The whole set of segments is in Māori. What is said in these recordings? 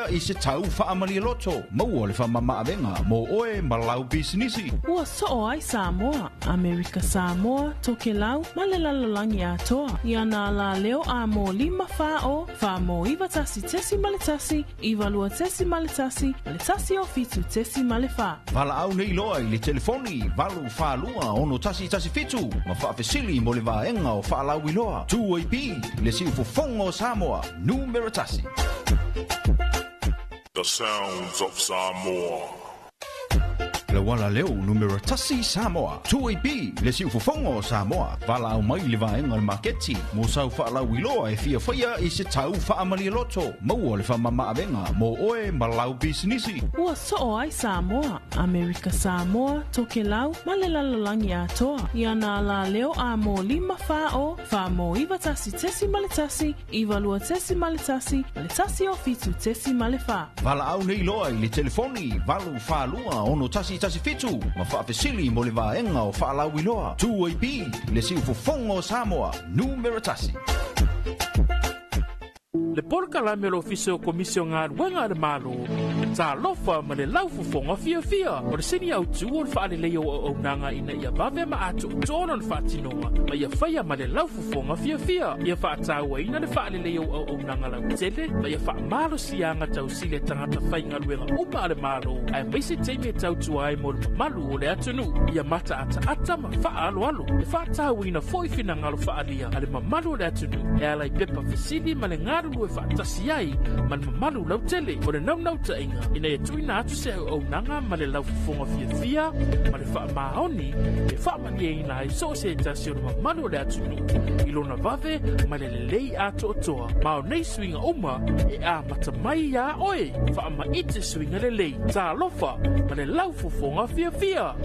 faia I se Talofa Samoa maua le whamama avenga mo oe malau bisinisi. Ua so ai Samoa, Amerika Samoa, toke lau, male lalolangi atoa. Iana la leo a mo 5 wha mo iwa tasi tesi male tasi, iwa lua tesi male tasi o fitu tesi male wha. Vala au nei loa I le telefoni, valu wha lua ono tasi fitu, ma wha fesili mo le vaenga o wha lau iloa. 2AB, le siu fofongo Samoa, numero tasi. The sounds of Samoa. Le wala leo numero tasi Samoa 2AB le siu fofongo Samoa vala au mai le vaenga le marketi mo sau wha lau iloa e fia whaia I se tau wha amali loto maua le whamama avenga mo oe malau bisinisi. Ua so ai Samoa, Amerika Samoa, toke lau, male lalolangi atoa. Iana la leo a mo 5 wha mo iwa tasi tesi male tasi, iwa lua tesi male tasi o fitu tesi male wha. Vala au nei loa I le telefoni valu wha lua ono tasi fitu ma wha fesili mo le vaenga o wha lau iloa 2AB le siu fofongo Samoa numero tasi. Le polka la me lo ofisio komisio ngā ruenga le malo. Talofa ma le lau fofonga fia. O le sini au tu o le whaale leo o nanga ina ia vave ma atu tono le whaatinoa. Ma ia whaia ma le lau fofonga fia. Ia whaataua ina le whaale leo o nanga lau tele. Ma ia wha malo sianga tau sile tangata whainga ruenga upa le malo. Ai maise teime tau tuai mo le malu o le atunu. Ia mata ata ma wha alo. E whaataua ina foifina ngalo whaalia. Ale ma malu o le atunu. E alai pepa fesili ma le ngaru e whaatasi ai ma le mamalu lau tele o le nau ta inga ina e tuina atu se au nanga ma le lau fofonga fia ma le wha maoni e wha mani e ina ai so se tasi o le mamalu o le atunu ilona vave ma le lelei ato otoa ma o nei swinga uma e a matamai ya oe wha ma ite swinga lelei Talofa ma le lau fofonga fia.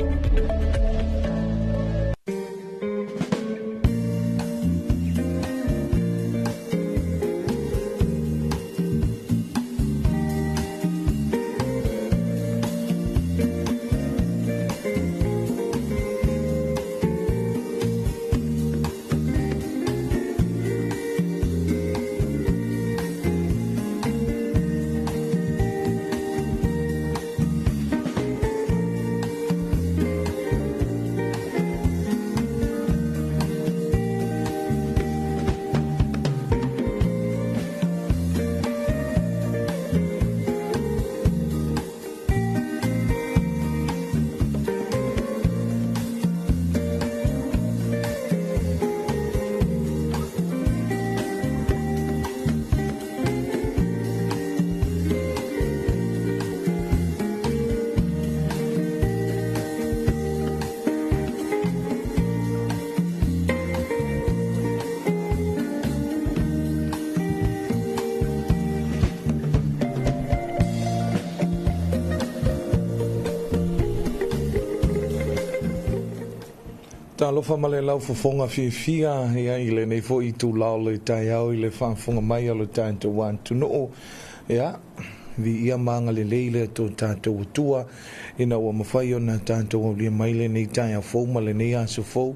Talofa ma le lau fofonga fia ia I le nei fo I tu lao le tai au I le whafonga mai alo tātou wan tunoo ia vi ia manga le leile to tātou tua ina ua mawhai o na tātou lia mai le nei tai au fau ma le nei asu fau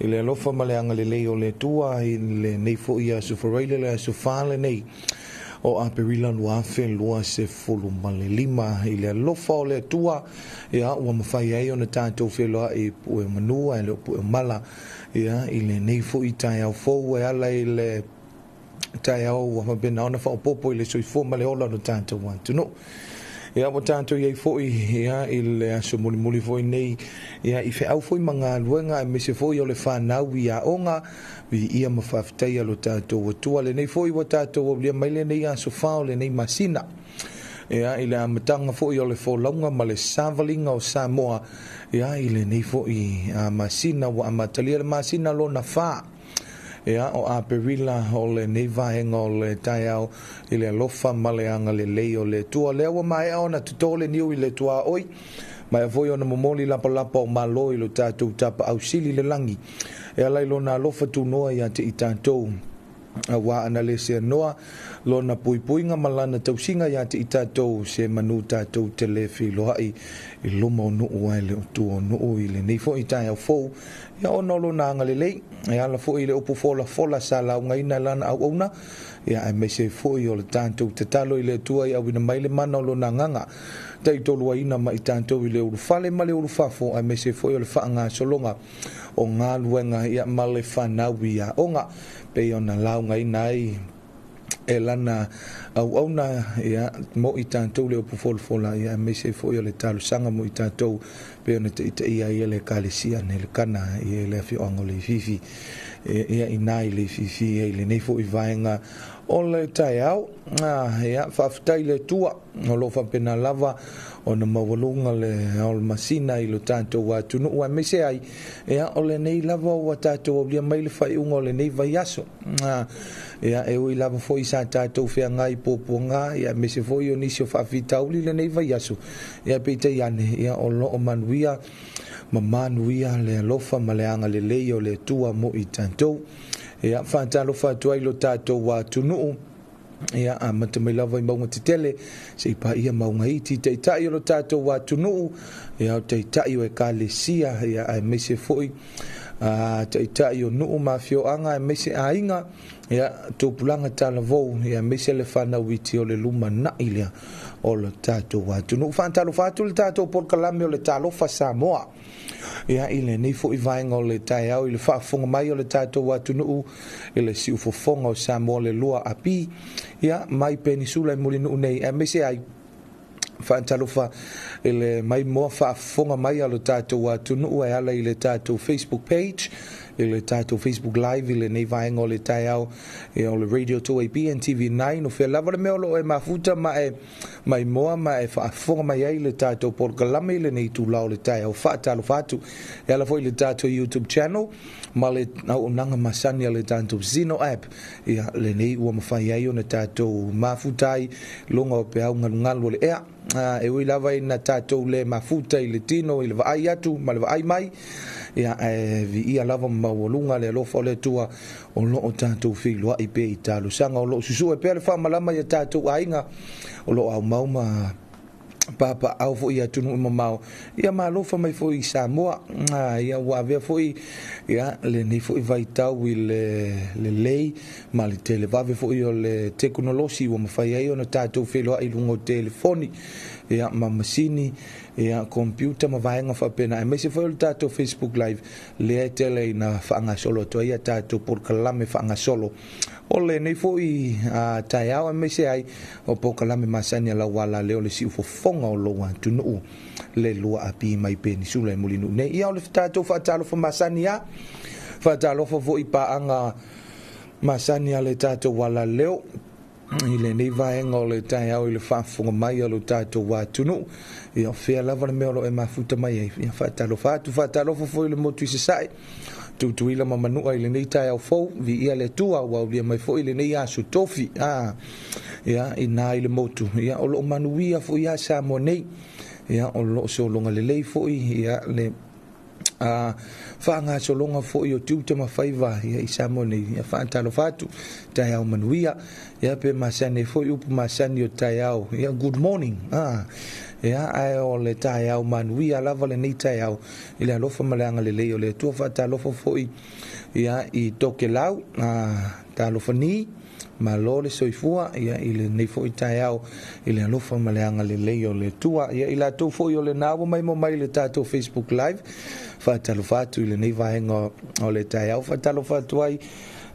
I le alofa ma le anga le lei o le tua I le nei fo I asu whareile le asu whale nei o a perila lua fe lua se fulu male 5 I le alofa o le tua ia ua mawhai ai o na tātou wheloa I pue manua e leo pue mala ia I le nei fo I tai au fau e ala I le tai au ua mabena ona whao popo I le soi fo male ola no tātou wantu no ia mo tātou iei foi ia I le aso muli foi nei ia I fe au foi manga luenga e mese foi o le whanau I a onga vi ia mawhawhitai alo tātou atua le nei foi wa tātou o lia mai le nei aso whao le nei masina ia I le amatanga foi o le wholaunga ma le savalinga o Samoa ia I le nei foi a masina wa amatalia le masina lo na wha ia o a perila o le nei vaenga o le tai au I le alofa ma le anga le lei o le tua lewa mai au na tutole niu I le tua oi mai a voi ona momoli lapa o malo I lo tātou tapa au sili le langi e alai lo na alofa tu noa ia te I tātou wa ana le se noa lo na puipuinga malana tausinga ya te itatou se manu tatou te le filoai I luma no o le tu no o ile nei fo ita ya fo ya ono lo na ngale le ya la fo ile opu fola sala ngai na lana au ona ya me se fo yo le tanto te talo ile tu ai au ina mai le mana lo na nganga tai tolu ai na mai tanto ile u fale male u fafo ai me se fo yo le fa nga solonga o nga luenga ya male fa na wia onga pe ona lau ngai nai e lana au na ya mo I tantou le opu fola ya me se fo yo le talo sanga mo I tantou pe ona te ia le kalesia ne le kana ia le fi angole fifi ia inai le fifi le nei fo I vaenga o le tai au ya faaftai le tua o lo fa pena lava o na mawalunga le o masina I lo tantou wa tunu wa me se ai ya o le nei lava o tatou o lia mai le fai unga o le nei vaiaso ya e ui lava fo I sa tatou fea ngai poponga ya me se fo I o nisi o faafitauli le nei vaiaso ya peita iane ya o lo o manuia mamanuia le alofa ma le anga le lei o le tua mo I tantou ya faatalofa atu ai lo tatou wa tunuu ia a mata mai lava I maunga te tele se I pa ia maunga iti te itai o lo tatou wa tunuu ia o te itai o e kalesia ia a mese foi te itai o nuu mafio anga e mese a inga ia tupulanga tala vou ia mese le whana witi o le luma na ilia o lo tatou wa tunuu faatalofa atu le tatou por kalame o le Talofa Samoa ia ile nei fo I vaenga o le tai au ile whaafonga mai o le tatou wa tunuu ile si ufofonga o Samoa le lua api ia mai penisula I muli nuu nei e mese ai faatalofa ile mai moa whaafonga mai o le tatou wa tunuu e ala I le tatou Facebook page ile tatou Facebook live ile nei vaenga o le tai au e o le Radio 2AB and TV9 o fea lava le mea lo e mafuta ma e mai moa ma e whaafonga mai ai le tatou porkalame ile nei tu lao le tai au faatalofa atu e ala fo I le tatou YouTube channel ma le au nanga masani le tatou Zino app ia le nei ua mawhai ai o na tatou mafutai longa o pe au ngalungalu o le ea e ui lava I na tatou le mafuta I le tino I le vaai atu ma le vaai mai ia vi ia lava mawalunga le alofa o le tua o loo tatou whiloa I pe I talo sanga o loo susu e pere whamalama ia tatou ainga o loo au mauma papa au fo ia tunu mamau ia malofa mai fo I Samoa ia wa ve fo ia le nei fo I vai tau I le lei ma le tele va ve fo I o le teknolosi o mafai ai ona tatou whiloa I lungo telefoni ia ma masini ia computer ma vaenga fa pena e mese foi o tatou Facebook live le tele na fanga solo to ia tatou por kalame fanga solo o le nei foi a taiao e mese ai o por kalame masani la wala le o le si fonga o lo tunu le lua api mai penisula e mulinu nei ia o le tatou fa talo fa masani ya fa talo fa foi pa anga masani le tatou wala leo ile nei vaenga o le taiao I le whaafonga mai o lo tatou wa tunu ia fea lava le mea lo e mafuta mai ai ia faatalofa foi le motu I se sae tutuila ma manua I le nei taiao fou vi ia le tua wa via mai foi le nei asu tofi ia ina I le motu ia o lo manuia foi ia Samoa nei ia o lo so longa le lei foi ia le whaanga solonga fo I o tiuta mawhaiva ia I Samoa nei ia faatalofa atu taiao manuia ia pe masane fo I upu masane o taiao ia good morning ia ai o le taiao manuia lava le nei taiao I le alofa maleanga le lei o le tua faatalofa fo ia I toke lau talofa ni ma lo le soifua ia I le nei fo I taiao I le alofa maleanga le lei o le tua ia I la tau fo I o le nawa mai mo mai le tatou Facebook live faatalofa atu I le nei vaenga o le taiao faatalofa atu ai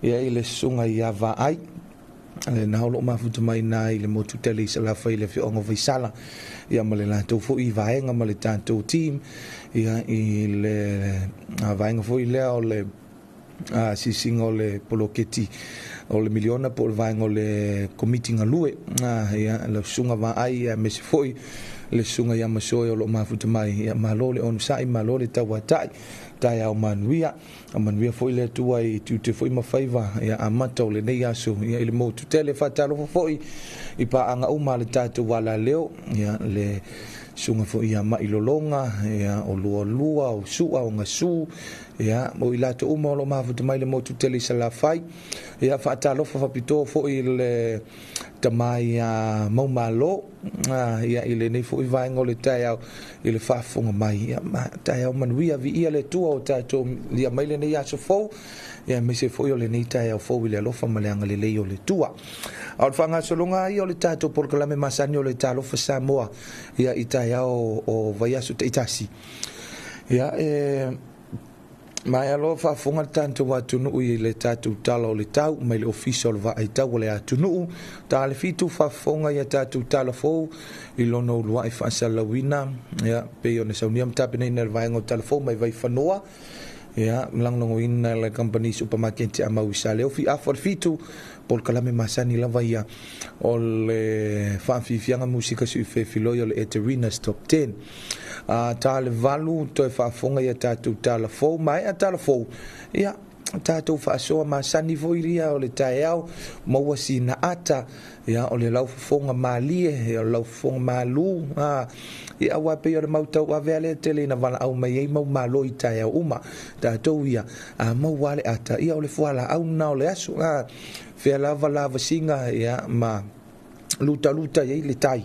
ia I le sunga ia vaai le naolo mafuta mai na I le motu tele I salafa I le fionga vaisala ia ma le latou fo I vaenga ma le tatou team ia I le vaenga fo I lea o le sisinga o le poloketi o le miliona po le vaenga o le komiti ngalue ia le sunga vaai ia mese fo I le sunga ia masoe o lo mafuta mai ia malo le onu sai malo le tawatai tai au manuia fo ile tua I tute fo I mawhaiva ia amata o le nei aso ia ile motu tele fatalo fo I pa anga uma le tatou wala leo ia le sunga fo ia mailolonga ia o lua o sua o ngasu ia mo ila to umo lo mafu mai le mo tu tele sala fai ia fa talofa fa pito fo il tamai mau malo ia ile nei fo i vai ngole tai au ile fa fonga mai ia tai au manuia vi ia le tu o tato ia mai le nei aso fo ia me se fo yo le nei tai au fo ile lo fa maleanga le le yo le tua au fanga solonga ia le tato por kala me masani o le Talofa Samoa ia itai au o vai aso te itasi ia mai alo fa fonga tanto watu no i le tatu talo le tau mai le official va ai tau le atu no ta le fitu fa fonga ia tatu talo fo i lono lua i fa salawina ia pe ona sa uniam tape nei na vai ngo telefon mai vai fanoa ia lang no in la company supermarket a mau sale o fi afor fitu por kala me masani la vai o le fa fianga musica su fe filoio le eterinas top 10 ta le valu to fa fonga ia tatu tala fo mai a tala fo ia tatu fa so ma sani voiria o le taeao mo wasi na ata ia o le lau fonga malie ia lau fonga malu ia wa pe o le mauta wa vele tele na vala au mai mau malo i taeao uma tatu ia mo wale ata ia o le fuala au na o le asu fe lava singa ia ma luta ia le tai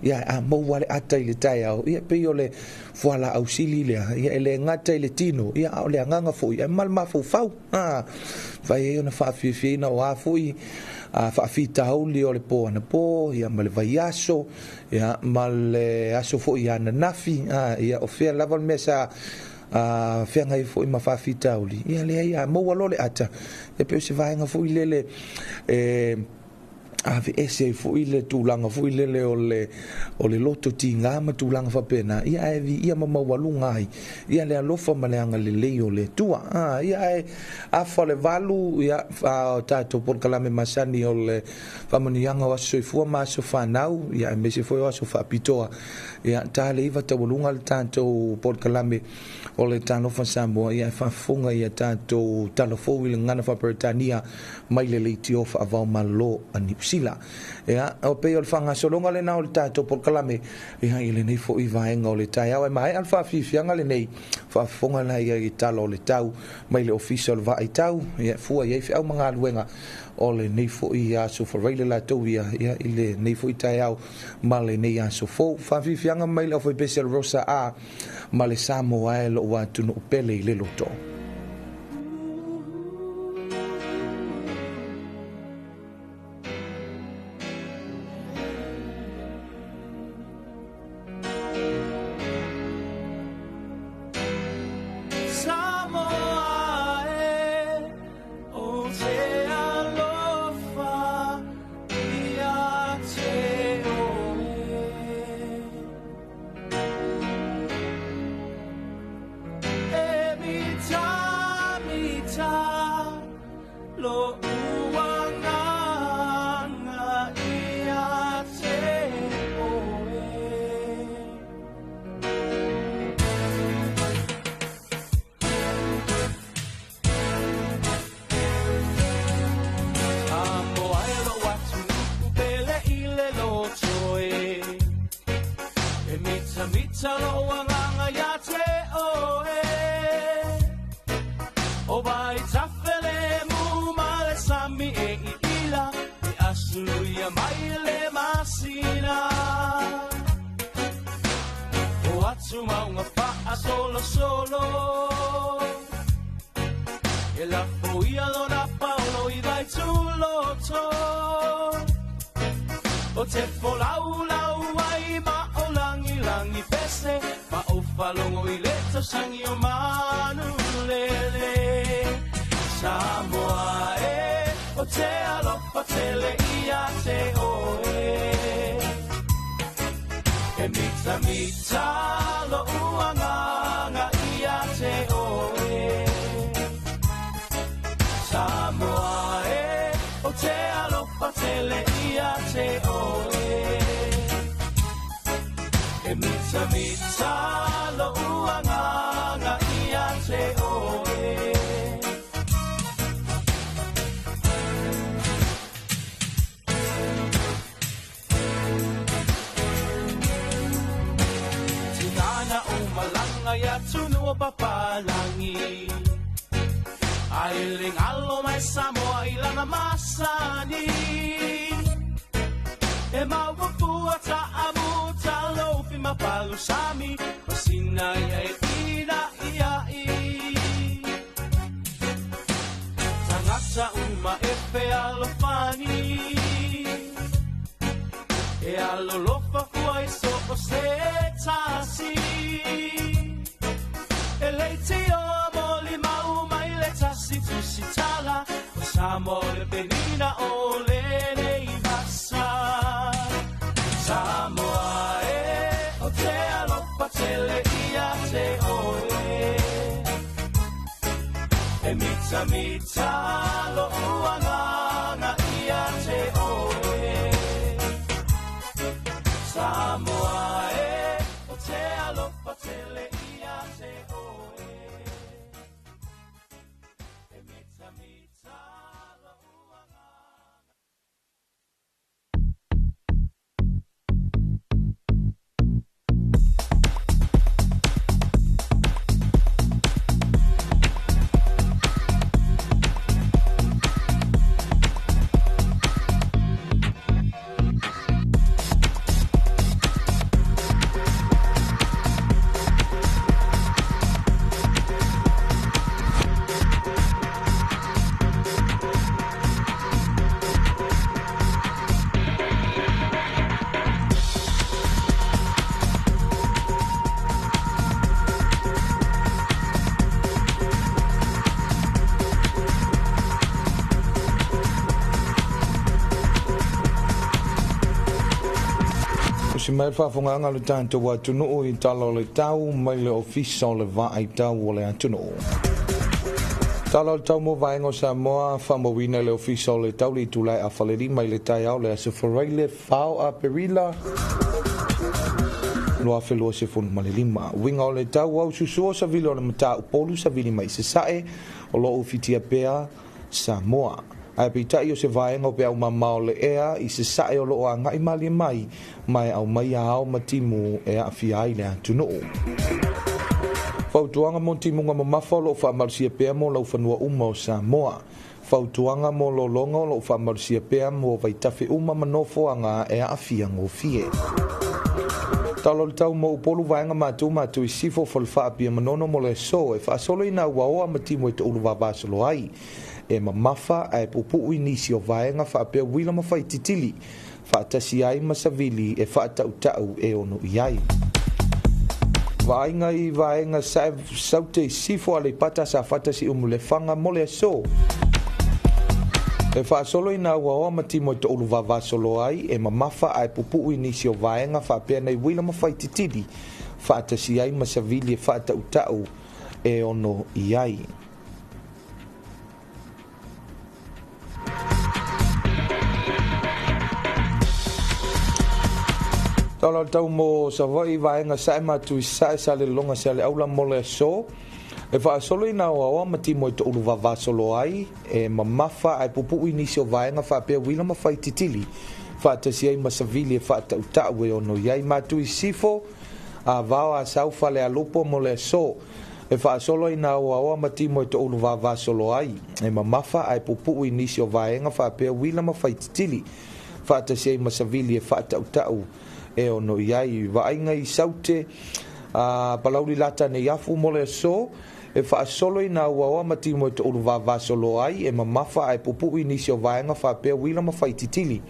ia mo wale ata i le tai au ia pe le fuala au sili le ia le ngata i le tino ia o le nganga fo ia mal ma fo fau vai ona fa fi na wa fo i fa fita au li o le po na po ia mal vai aso ia mal aso fo ia na nafi ia o fe lava mesa fenga i fo i ma fa fita au li ia le ia mo walo le ata e pe se vai nga fo i le ave ese fo ile tulanga fo ile le o le loto tinga ma tulanga fa pena ia evi ia mama walunga ia le alofa maleanga le leo le tua ia a fa le valu ia fa tato por kalame masani o le fa manianga wa so fu ma so fa nau ia me se fo wa so fa pitoa ia ta le iva ta walunga le tanto por kalame o le Talofa Samoa ia fa funga ia tato talofo ile ngana fa Britania mai le tio fa va malo ani sila ia o pe o fanga solonga le na o tato por kalame ia ile nei fo i vaenga o le tai au mai alfa fianga le nei fa funga la ia i talo le tau mai le official va i tau ia fu ia fi au manga luenga o le nei fo i aso for reile la to ia ile nei fo i tai au ma le nei aso fo fa fianga mai le fo pe rosa ma le Samoa lo wa tu no pele le loto papalangi Ailing alo mai Samoa ilang amasani E mawapua ta amu talofi mapalu sami Pasinay ay ina iai Tangak sa uma efe alofani E alolofa kuay so o se tasi E leiti o moli mau mai le tasi tu si tala O Samoa le penina o le nei masa Samoa o te alofa te le ia te oe E mita mita lo uanganga ia te oe Samoa o te alofa te le ia te oe E mita mita lo uanganga Si mai whawhonganga le tātou wa tunu I talo le tau mai le ofisa o le vai tau o le atunu. Talo le tau mo vaengo Samoa whamawina le ofisa o le tau li tulai a whaleri mai le tai au le asefareile whao a perila. Loa whelua se funu malelima. Winga o le tau au susua sa vile o le mata upolu sa vili mai se sae o lo ufitia pea Samoa. Ai pitai o se vaenga o pe au mamao le ea I se sae o loo a ngai mali mai au mai a au matimu e a fiai le atunu. Fautuanga mo timunga mo mafa lo fa marsia pea mo lau fanua uma o Samoa. Fautuanga mo lo longa lo fa marsia pea mo vaitafe uma manofo anga e a fia ngofie. Talo le tau mo upolu vaenga matu I sifo falfa apia manono mo le so e fa solo ina waoa matimu e te ulu vavasolo ai. E mamafa ai pupu inisi o vaenga fa apea wila mafai titili fa atasi ai masavili e fa atau e ono iai vaenga I vaenga saute sifo ale pata sa fatasi umulefanga mole so e fa solo ina wa matimo to ulu vavasolo ai e mamafa ai pupu inisi o vaenga fa apea nei wila mafai titili fa atasi ai masavili e fa atau e ono iai Tala tau mo sa vai vaenga sa matu sa le longa sa le aula mole so e fa solo ina o matimo to ulu vavasolo ai e mamafa ai pupu inisi o vaenga fa pe wila mafai titili fa tasi ai masavili fa tau e ono iai matu sifo a va a saufa le alupo mole so e fa solo ina o matimo to ulu vavasolo ai e mamafa ai pupu inisi o vaenga fa pe wila mafai titili fa tasi ai masavili fa tau e ono iai vainga I saute palauri lata ne yafu mole so e fa solo ina wa matimo to ulu vavasolo ai e mamafa ai pupu inisi o vaenga fa pe wila mafai titili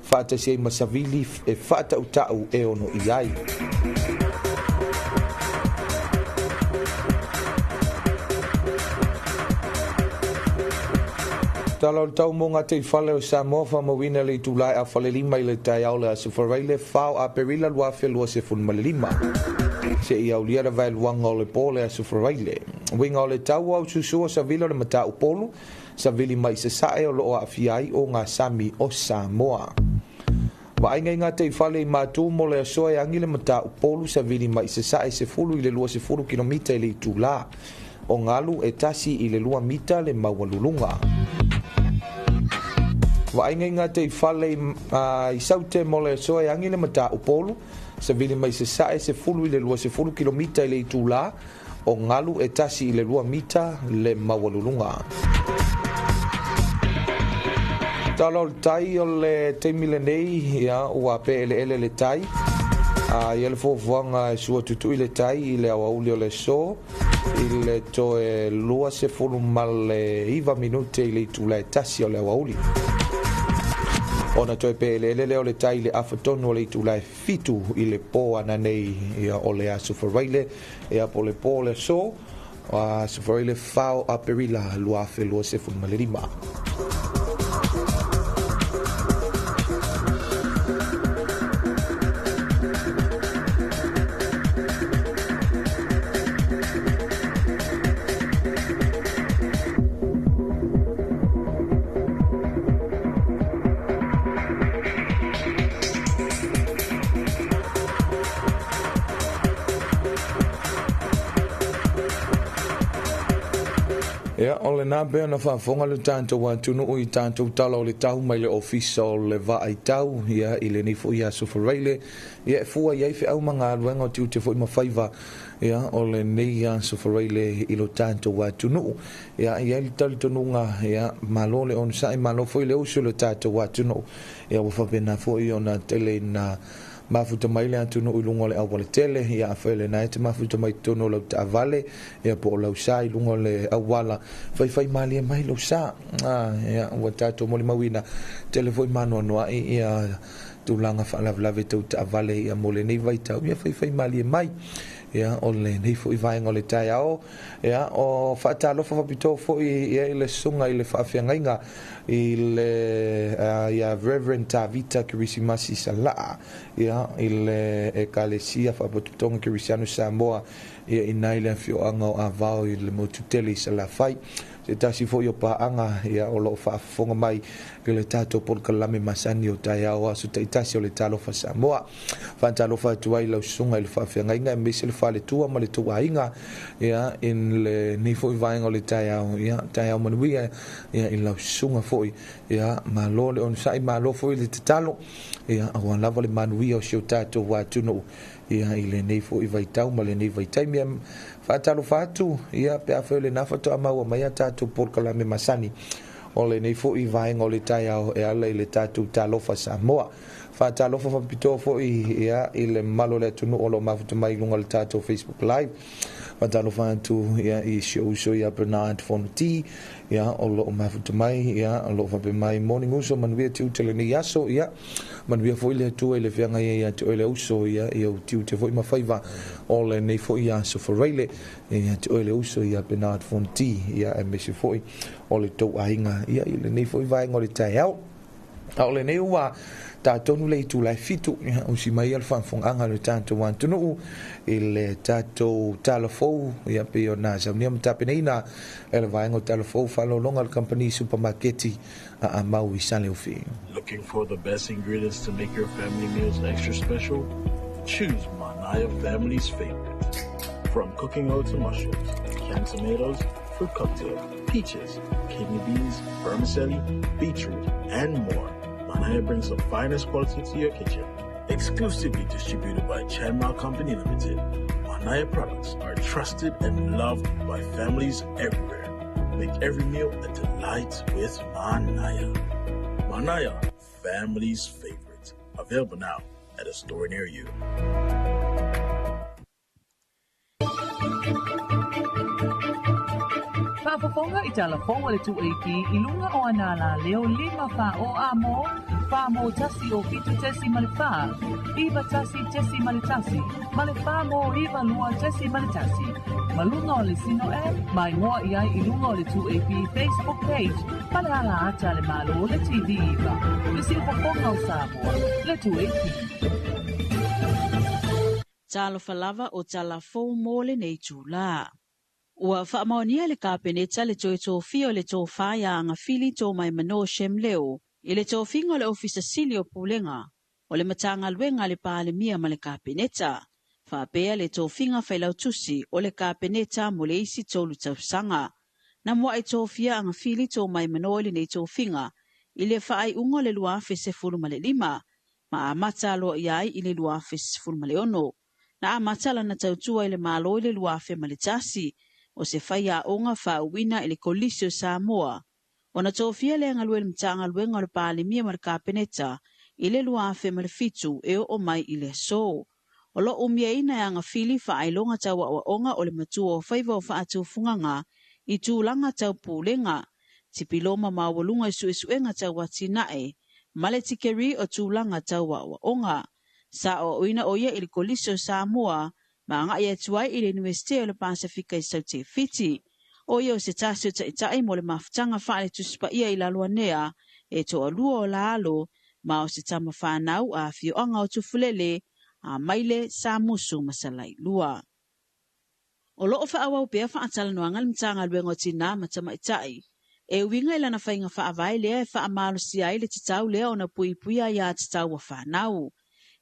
fa tasi ai masavili e fa tau e ono iai Talo tau mo ngate I whale o Samoa whamawina le tulai a whale lima I le tai au le asefareile whao a perila lua whelua se fun malelima. Se I au liara vai luanga o le pole asefareile. Winga o le tau au susua sa vila le mata upolu, sa vili mai se sae o loo a fiai o ngā sami o Samoa. Wa ainga ngā te whale I mātū mo le asoe angi le mata upolu sa vili mai se sae se fulu I le lua se fulu kilomita I le tula. O ngalu e tasi I le lua mita le mawalulunga. Vainga te fale I saute mole so e angi le mata upolu se vile mai se sae se fulu le lua se fulu kilomita le tula o ngalu e tasi le lua mita le mawalulunga. Talo tai o le te milenei ia ua pe ele tai ia le fofuanga sua tutu le tai I le awauli o le so I le to e lua se fulu male iva minute le tula e tasi o le awauli. Ona toi pe ele o le tai le afatono le tu lai fitu I le po ana nei ia o le asufareile ia po le so a sufareile fao a perila lua fe lua se fun malirima. Ia, o le nā bea na whaafonga le tātou atunu o I tātou tala o le tau mai le ofisa o le va ai tau, ia I le nifo I aso whareile, ia e fua iai whi au mga aluenga o tiu te fo I mawhaiva, ia o le nei aso whareile I lo tātou atunu, ia I li tali tonunga, ia malo le on sai malo fo I le usu le tātou atunu, ia wafapena fo I ona tele na mafuta mai le atunu I lungo le awale tele ia afele na te mafuta mai tono lau ta avale ia po lau sa I lungo le awala fai mali mai lau sa ia watato moli mawina telefoi mano noa ia tulanga whalavelave tau ta avale ia mole nei vai tau ia fai mali mai ia o le nei fo I vaenga o le tai ao ia o whaatalofa whapito fo ia I le sunga I le whaafiangainga I le ia Reverend Tavita Kirisimasi Salaa ia I le ekalesia whapaputonga Kirisiano Samoa ia I nai le whioanga o avao I le motuteli Salafai se tasi fo I o paanga ia o lo whaafonga mai I le tato por kalame masani o tai ao asu taitasi o le Talofa Samoa whaatalofa tuai lau sunga I le whaafiangainga mese le whale tua ma le tuainga ia in le nifo I vaenga o le tai ao ia tai ao manuia ia I lau sunga foi ia malo le on sai malo foi le talo ia awan lava le manuia o seu tato wa tuno ia I le nei foi vai tau ma le nei vai tai mia fatalo fatu ia pe afa le nafa to ama mai tato por kalame masani o le nei foi vaenga o le tai ao e ala I le tato Talofa Samoa fatalofa fapito foi ia I le malo le tuno o lo mafuta mai lunga le tato Facebook live fatalofa tu ia I show ia Bernard Fonti ia o lo mafuta mai ia o lo fape mai morning uso manuia tiu tele ni yaso ia manuia foi le tu le fianga ia tu le uso ia o tiu te foi mafaiva o le nei foi ia so foreile ia tu le uso ia Bernard Fonti ia e mesi foi o le tau ainga ia I le nei foi vai ngore tai au o le nei ua tātonu le tu lai fitu o si mai al whanfonga le tātou wantunu I le tātou talafou ia pe o nā sau niam tapeneina e le vaengo talafou whalolonga le company supermarketi a mau I sale ufi. Looking for the best ingredients to make your family meals extra special? Choose Manaya Family's favorite. From cooking oil to mushrooms, canned tomatoes, fruit cocktail, peaches, kidney beans, vermicelli, beetroot, and more. Manaya brings the finest quality to your kitchen. Exclusively distributed by Chanma Company Limited, Manaya products are trusted and loved by families everywhere. Make every meal a delight with Manaya. Manaya, family's favorite. Available now at a store near you. Whaapaponga I Talofa le tuaiti I lunga o anala leo 5 wha o amo, wha mo tasi o fitu tesi male wha, iwa tasi tesi male tasi, male wha mo iwa lua tesi male tasi. Malunga o le sino mai moa iai I lunga o le tuaiti Facebook page, male ala ata le malo le TV iwa, le silpaponga o Samoa, le tuaiti. Talofa lava o talafou mo le nei tūlā. Ua whaamaonia le kāpeneta le toe tōwhia o le tōwhaia anga whili tō mai mano shem leo, I le tōwhinga o le ofisa sili o Pulenga, o le matanga luenga le pālemia ma le kāpeneta. Whapea le tōwhinga whailau tusi o le kāpeneta mo le isi tōlu tausanga. Na mua I tōwhia anga whili tō mai mano le nei tōwhinga, I le whaaiunga le luafe se lima, ma a mata aloa iai i le luafe se ono. Na a mata lana tautua i le malo i le luafe malitasi, o se whai a onga whauwina i le Kolisio Samoa. O na tōwhia le angalue le mtanga luenga o le pālimia ma le kāpeneta, i le luafe malifitu e o mai i le so. O lo umia ina e anga fili whaailonga taua o onga o le matua o whaiva o whaatu funganga, i tūlanga tau pūlenga, tipiloma mawalunga i suesuenga taua tinae, male tikeri o tūlanga taua o onga. Sa o oina o ia i le Kolisio Samoa, ma nga ia tuai i le Universite o le Pasifika i Sauti Fiti. O ia o se tasi o taitai mo le mafutanga whaale tuspa ia i laluanea, e to alua o la alo, ma o se tama whanau a whioanga o tufulele, a maile sa musu masalai lua. O loo whaawa o pia whaatala noanga le mtanga luenga o tina matama itai, e winga ilana whainga whaavai lea e whaamalo si ai le titau lea o na puipuia ia titau wa whanau.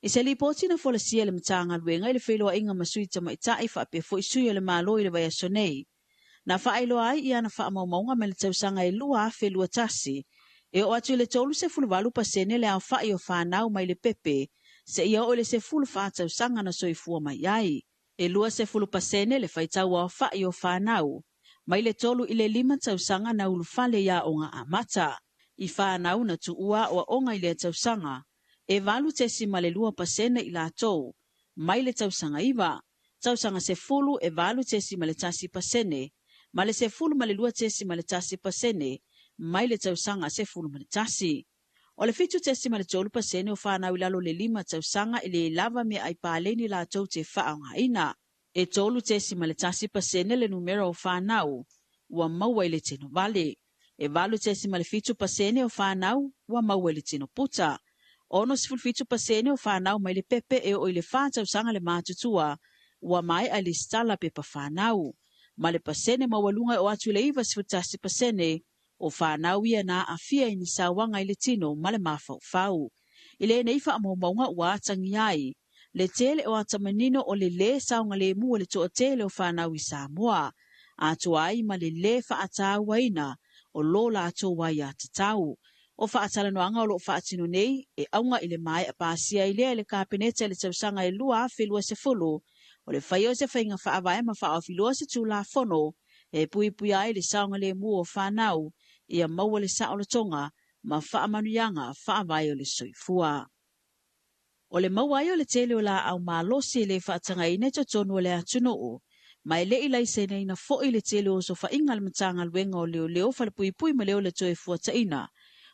E se li poti na fola sia le mtanga luenga ile whailoa inga masui tama itai whaapia fo isui o le malo i le vaya sonei. Na whaailoa ai ia na whaamaumaunga me le tausanga e lua afe lua tasi, e o atu le tolu se fuluwalu pasene le au whai o whanau mai le pepe, se ia o le se fulu whaatausanga na soifua mai ai. E lua se fulu pasene le whaitau o whai o whanau, mai le tolu i le 5 tausanga na ulufale ia o ngā amata. I whanau na tuua o onga i le tausanga, e valu tesi ma le lua pasene i la tou, mai le tausanga iwa, tausanga se fulu e valu tesi ma le tasi pasene, ma le se fulu ma le lua tesi ma le tasi pasene, mai le tausanga se fulu ma le tasi. O le fitu tesi ma le tolu pasene o whanau i lalo le 5 tausanga i le lava me ai pāleni la tou te whaanga ina. E tolu tesi ma le tasi pasene le numero o whanau, ua maua i le tino vale. E valu tesi ma le fitu pasene o whanau, ua maua i le tino puta. Ono sifulu fitu pasene o whanau mai le pepe e o i le whātausanga le mātutua, ua mai ai le stala pepa whanau. Ma le pasene mawalunga o atu le iwa sifutasi pasene, o whanau ia na a fia i ni sawanga i le tino ma le mawhau. I le neifa a maumaunga ua atangi ai, le tele o atamanino o le le saunga le mua le toa tele o whanau i Samoa, atu ai ma le whaatau waina o lola ato wai a tatau. O whaatala noanga o lo whaatino nei, e aunga i le mai a pāsia i lea le kāpeneta le tausanga e lua whelua se fulu, o le whaio se whainga whaavai ma whaawhilua se tūla whono, e pui pui ai le saunga le mua o whanau, ia maua le saolotonga, ma whaamanuianga whaavai o le soifua. O le mauai o le tele o la au malosi le whaatanga i neto tonu o le atunoo, mai le ilai se nei na fo i le tele o so whainga le matanga luenga o leo leo whalapui pui ma leo le toe fuataina.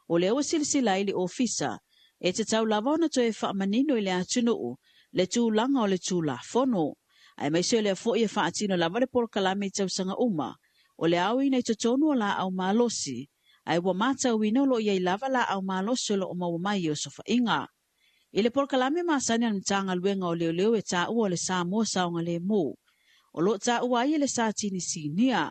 O leo silisila i le ofisa, e te tau lava o na toe whaamanino i le atunoo, le tūlanga o le tūla whono. Ai mai se o lea fo i a whaatino lava le polokalame i tausanga uma, o le au i nei tonu o la au malosi, ai wa mata wina o lo iai lava la au malosi o lo o mawamai o so whainga. I le polokalame maasani an mtanga luenga o leo leo e tā ua le Samoa saunga le mū. O lo tā ua i le sā tini sinia,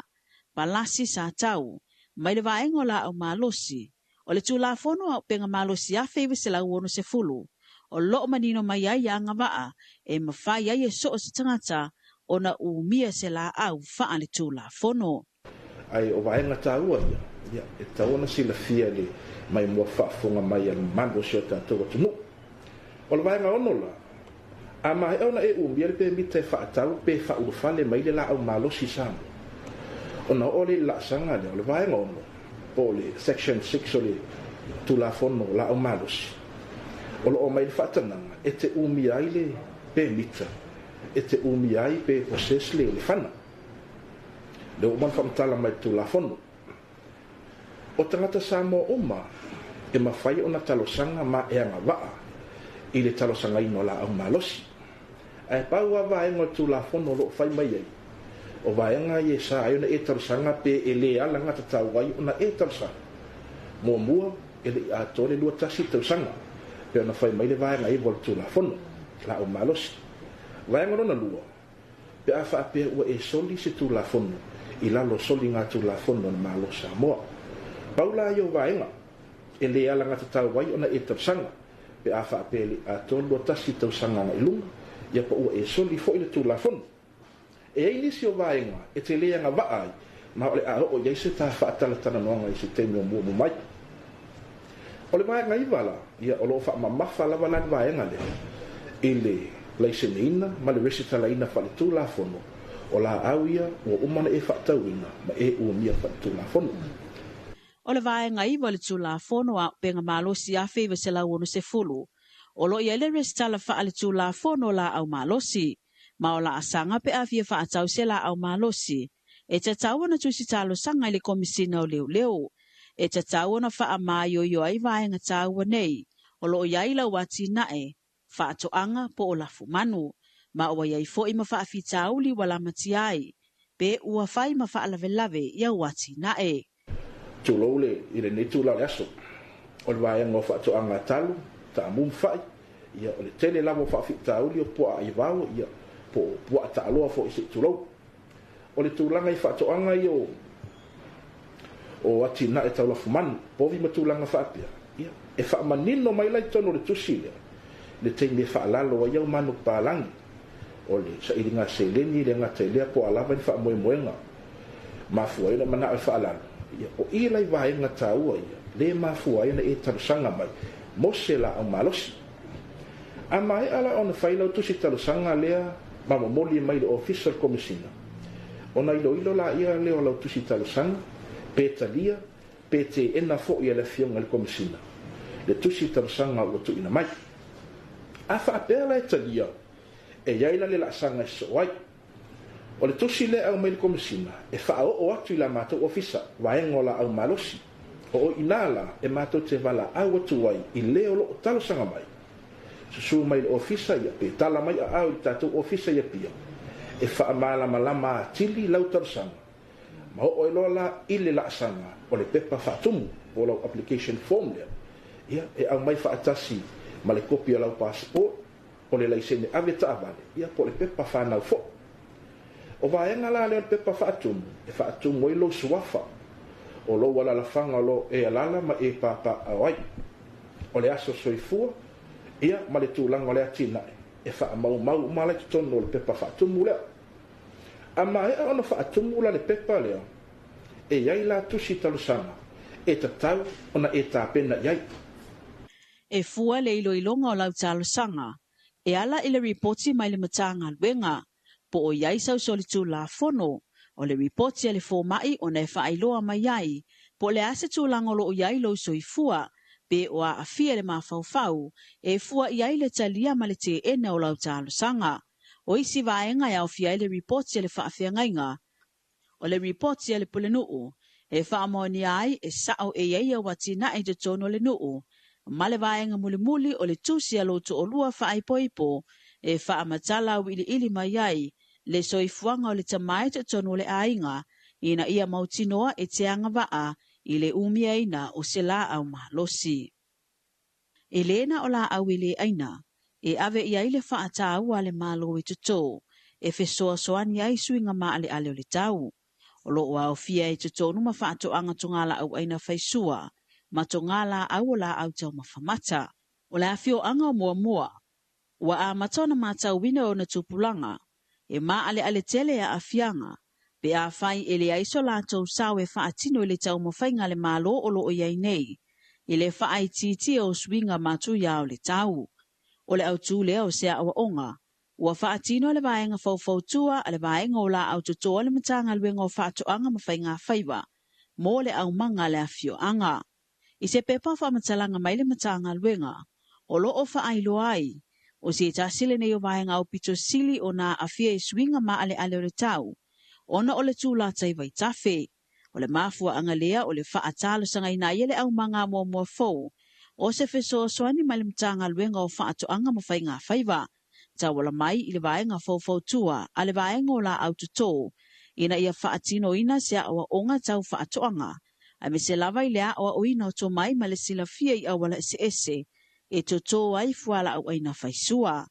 palasi sā tau, mai le vaenga o la au malosi, o le tūla whono au penga malosi a feive se lau ono se fulu, o lo manino mai ai a ngawaa, e mawhai ai e so o se tangata, o na umia se la au wha le tūla whono. Ai o vaenga tā ua ia, e taona sila fia le mai mua whaafonga mai al mando se o tātou atunu. O le vaenga ono la, a mai ona e umia le pe mita e whaatau pe whaurufale mai le la au malosi samu. O na o le la sanga le, o le vaenga ono, o le section 6 o le tūla whono la au malosi. O lo o mai le whaatananga, e te umia ai le pe mita, e te umia ai pe poses le whana. Le o man whamtala mai tūla whono. O tangata Samoa uma, e mawhai o na talosanga ma e anga waa, i le talosanga ino la au malosi. Ai pau a vaenga tūla whono lo whai mai ai. O vaenga i e sa ai ona e talosanga pe e le ala ngata tau ai ona e talosanga. Mua mua, e le a tole lua tasi talosanga, pe ona whai mai le vaenga i vol tūla whono, la au malosi. Vaenga rona lua, pe a wha pe ua e soli se tūla whono, i lalo soli ngā tūla whono na malo Samoa. Paula i o vaenga, e le ala ngata tau ai ona e talosanga, pe a wha pe le a tole lua tasi talosanga na ilunga, ia pa ua e soli fo i le tūla whono. E ei nisi o vaenga, e te lea ngā vaai, ma ole a o iei se tā whaatalatana noanga i se temi o mua mai. O le vaenga iwa la, ia o lo wha mamafa lava lan vaenga le. I le laiseneina, ma le resitalaina wha le tūla fono. O la au ia, o umana e whaatauina, ma e uamia wha le tūla fono. O le vaenga iwa le tūla fono a penga malosi a feiva se lau ono se fulu. O lo ia le resitala wha le tūla fono la au malosi. Ma o la asanga pe a fia whaatau se la au malosi. E te tau ana tusi talo sanga i le komisina o leo leo. E te tau ana wha mai o ai vaenga tau nei. O lo iai lau wati nae, wha atoanga po o lafu manu. Ma o iai fo ima wha afi tauli wala mati ai. Pe ua whai ma wha lave lave ia wati nae. Tūlou le, i le ne tūla le aso. O le vaenga o wha atoanga talu, ta mum whai. Ia o le tele lamo wha afi tauli o poa i vau, ia po poa ta aloa fo isi tūlou. O le tūlanga i wha atoanga i o ati na e tau la fumanu, povi ma tūlanga whaapia. E wha manino mai lai tono le tusi lea. Le teime wha alalo wa iau manu pālangi. O le sa ili ngā seileni le ngā te lea po alava ni wha moe moenga. Mafua ina mana e wha alalo. O i lai vaenga tāua ia, le mafua ina e tarusanga mai, mose la au malosi. A mai ala o na whailau tusi tarusanga lea, mamomoli mai le official komisina. O na ilo la ia leo lau tusi tarusanga, petalia, pete ena fo ia le fionga le komisina. Le tusi tarusanga o tu ina mai. A whaapea la e talia, e iaila le laasanga e soai. O le tusi le au mai le komisina, e wha o atu i la mātou ofisa, waengo la au malosi. O inala e mātou te wala au atu wai, i leo lo o tarusanga mai. Susu mai le ofisa ia, pe tala mai a au i tātou ofisa ia pia. E wha malama lama tili lau tarusanga. Ma o lola ile la sanga o le pepa fatumu o lau application form lea. Ia e au mai faatasi ma le kopia lau passport o le laisene ave taavale. Ia po le pepa fanau fo. O vaenga la le pepa fatumu e fatumu i lo suafa o lo wala la fanga lo e alala ma e papa awai. O le aso soifua ia ma le tūlanga o le atina e fa mau ma le tono le pepa fatumu lea. Ama e ana whaatumu la le pepa lea, e iai la tusi talusanga, e tatau ona e tāpena iai. E fua le ilo ilonga o lau talusanga, e ala ile ripoti mai le matanga luenga, po o iai sau solitu la fono, o le ripoti ale fo mai o ne whaailoa mai iai, po le ase tūlangolo o iai lo soifua, pe o a afia le mawhauwhau, e fua iai le talia ma le te ene o lau talusanga. O isi vaenga ia o fia le ripoti le whaawhiangainga. O le ripoti le pule nuu, e whaamoni ai e sao e iaia wati na e te tono le nuu. Ma le vaenga muli muli o le tusi alo to o lua whaaipoipo, e whaamatala o ili mai ai, le soifuanga o le tamai te tono le ainga, ina ia mautinoa e te anga waa i le umia ina o se la au mahalosi. Elena o la au ile aina, e ave ia ile whaata ua le malo i tuto, e fesoa soani ai suinga maa le ale o le tau. O lo ua o fia i tuto numa whaato anga tongala au aina whaisua, ma tongala au o la au tau mawhamata. O la fio anga o mua mua. Ua a matona matau wina o na tupulanga, e maa ale tele a afianga, pe a whai ele aiso la tau sao e whaatino le tau mawhainga le malo o lo o iai nei, ele whaai titi o swinga matu ya o le tau. O le au tū lea o sea awa onga. Ua whaatino le vaenga fau-fautua a le vaenga o la au tutoa le matanga luenga o whaatoanga mawhainga whaiwa. Mō le au manga le afio anga. I se pepa whamatalanga mai le matanga luenga. O lo o whaailo ai. O se tasile nei o vaenga o pito sili o na afia e swinga maa ale o le tau. Ona o le tūla taiwai tafe. O le mafua anga lea o le whaatalo sanga ina le au manga mua fau. O se feso soani mai le matanga luenga o whaatoanga mawhainga whaiwa. Tawala mai i le vaenga fau-fautua a le vaenga o la au tuto. Ina ia whaatino ina sea awa onga tau whaatoanga. A me se lava i lea awa o ina o to mai ma le sila fia i awala ese. E tuto ai fuala au aina whaisua.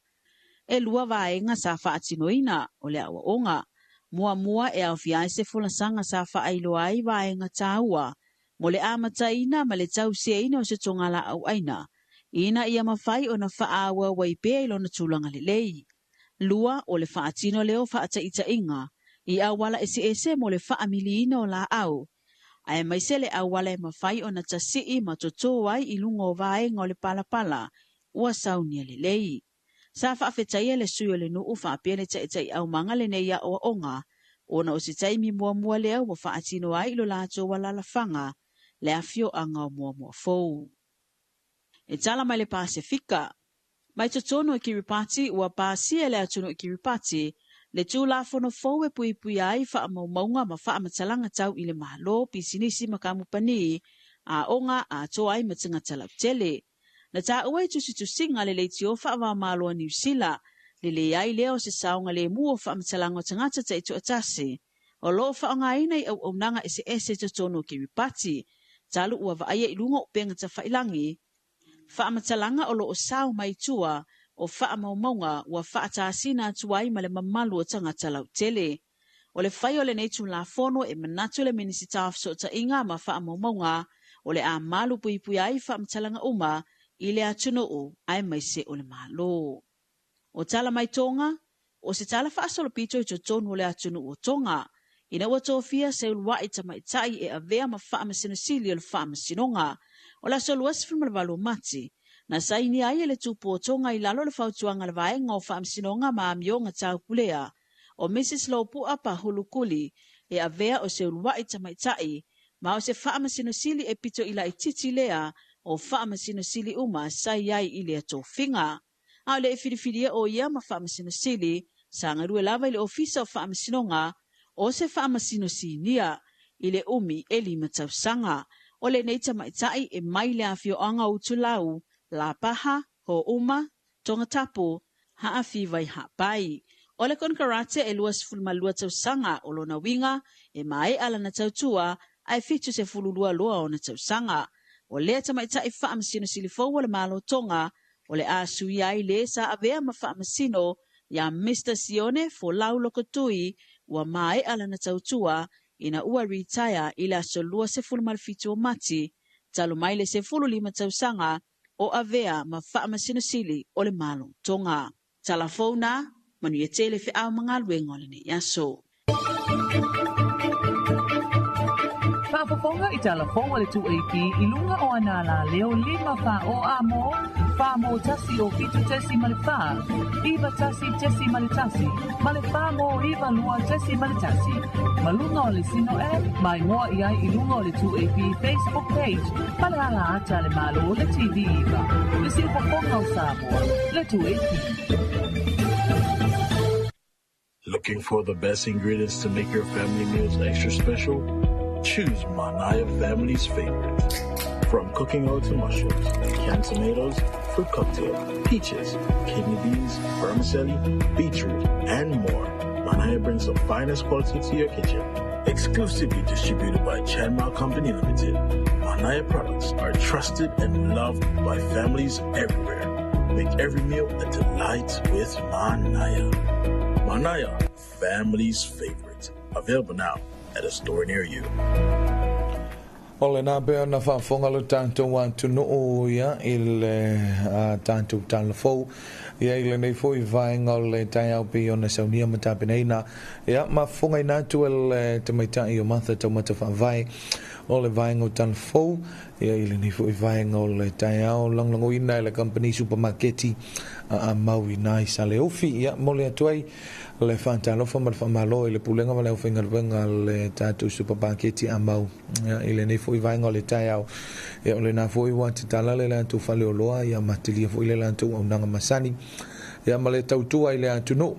E lua vaenga sa whaatino ina o le awa onga. Mua e au fia se fula sanga sa whaailo ai vaenga taua. Mo le amataina ma le tau seina o se tongala au aina. Ina ia mawhai o na whaawa waipea ilo na tūlanga le lei. Lua o le whaatino leo whaata ita inga. I awala ese mo le whaamiliina o la au. Ae mai se le awale mawhai o na tasii ma toto ai I lunga o vaenga o le palapala ua saunia le lei. Sa whaafetaia le sui o le nuu whaapia le tai au manga le neia o onga, o na o se taimi mua lea wa whaatino ai ilo lato wa lalafanga, le afio anga o mua fou. E tala mai le Pasifika, mai totono I Kiripati ua pasia le atuno I Kiripati, le tūla fono fou e pui ai wha maunga ma wha matalanga tau I le mahalo pisinisi makamupani, a onga a toa ai matinga talau tele. Na tā ua I tusinga le leiti o wha wa maloa New Zealand, le ai leo se saunga le mua wha matalanga o tangata ta ito atasi, o loo wha ngā ina I au nanga ese totono Kiripati, talu ua wa aia ilunga o penga ta whailangi, wha matalanga o loo sau mai tua, o wha maunga ua wha atasina tuai ma le mamalu o tangata lau tele. O le whai o le neitu la fono e manatu le minisita so ta inga ma wha maunga, o le a malu pui ai wha matalanga uma, I le atuno o ai mai se o le malo. O tala mai tonga, o se tala wha asolo pito I tonu o le atuno o tonga, ina ua tōwhia se ulwa I tamaitai e a vea ma wha masinosili o le wha masinonga, o la solo asifru malvalo mati, na saini ai e le tupu o tonga I lalo le whautuanga le vaenga o wha masinonga ma amionga tau kulea, o Mrs. Lopua pa hulukuli e a vea o se ulwa I tamaitai, ma o se wha masinosili e pito ila I titi lea, o wha masinosili uma sai ai I le tōwhinga. A le e whiriwhiria o ia ma wha masinosili, sa ngarue lava I le ofisa o wha masinonga, o se wha masinosinia, I le umi e 5 tausanga, o le neita maitai e mai le awhio anga utulau, la paha, ho uma, tonga tapu, haa whiwai haa pai. O le konkarate e 2 tausanga o lona winga, e mai ala na tautua, ai fitu se fululua o na tausanga. O le tamaitai wha masinasili fau le malo tonga, o le asui ai le sa avea ma wha masino, ya Mr. Sione fo lau lokotui, ua mai ala na tautua, ina ua retire I la solua se fulmalfitu o mati, talo mai le se 5 tausanga, o avea ma wha masinasili o le malo tonga. Talafona, manu e tele fe au mga luengo le ne yaso. Whaafafonga I Talofa le 2AP I lunga o anala leo 5 wha o amo, wha mo tasi o fitu tesi malifa, iwa tasi tesi malitasi, malifa mo iwa lua tesi malitasi, malunga o le sino e, mai ngoa iai I lunga o le 2AP Facebook page, palahala ata le malo le TV iwa, le silfafonga o Samoa, le 2AP. Looking for the best ingredients to make your family meals extra special? Choose Manaya Family's Favorite. From cooking oil to mushrooms, canned tomatoes, fruit cocktail, peaches, kidney beans, vermicelli, beetroot, and more. Manaya brings the finest quality to your kitchen. Exclusively distributed by Chanma Company Limited, Manaya products are trusted and loved by families everywhere. Make every meal a delight with Manaya. Manaya, Family's Favorite. Available now at a store near you. Ole na be na fa fonga lo tanto want to know ya il tanto Talofo ya ile nei foi vai ngol tai au pe ona saunia mata penina ya ma fonga ina tu el tamaita I o matha tomata fa vai ole vai ngol Talofo ya ile nei foi vai ngol tai au long ina le company supermarketi a maui nai sale ofi ya mole atuai le Talofa ma fa malo ile pulenga le ofinga le tatu supermarketi a mau ile nei foi vai ngol tai au ya ole na foi want tala le tu fale loa ya matilia foi le tu unanga masani ya male tautua ile atu no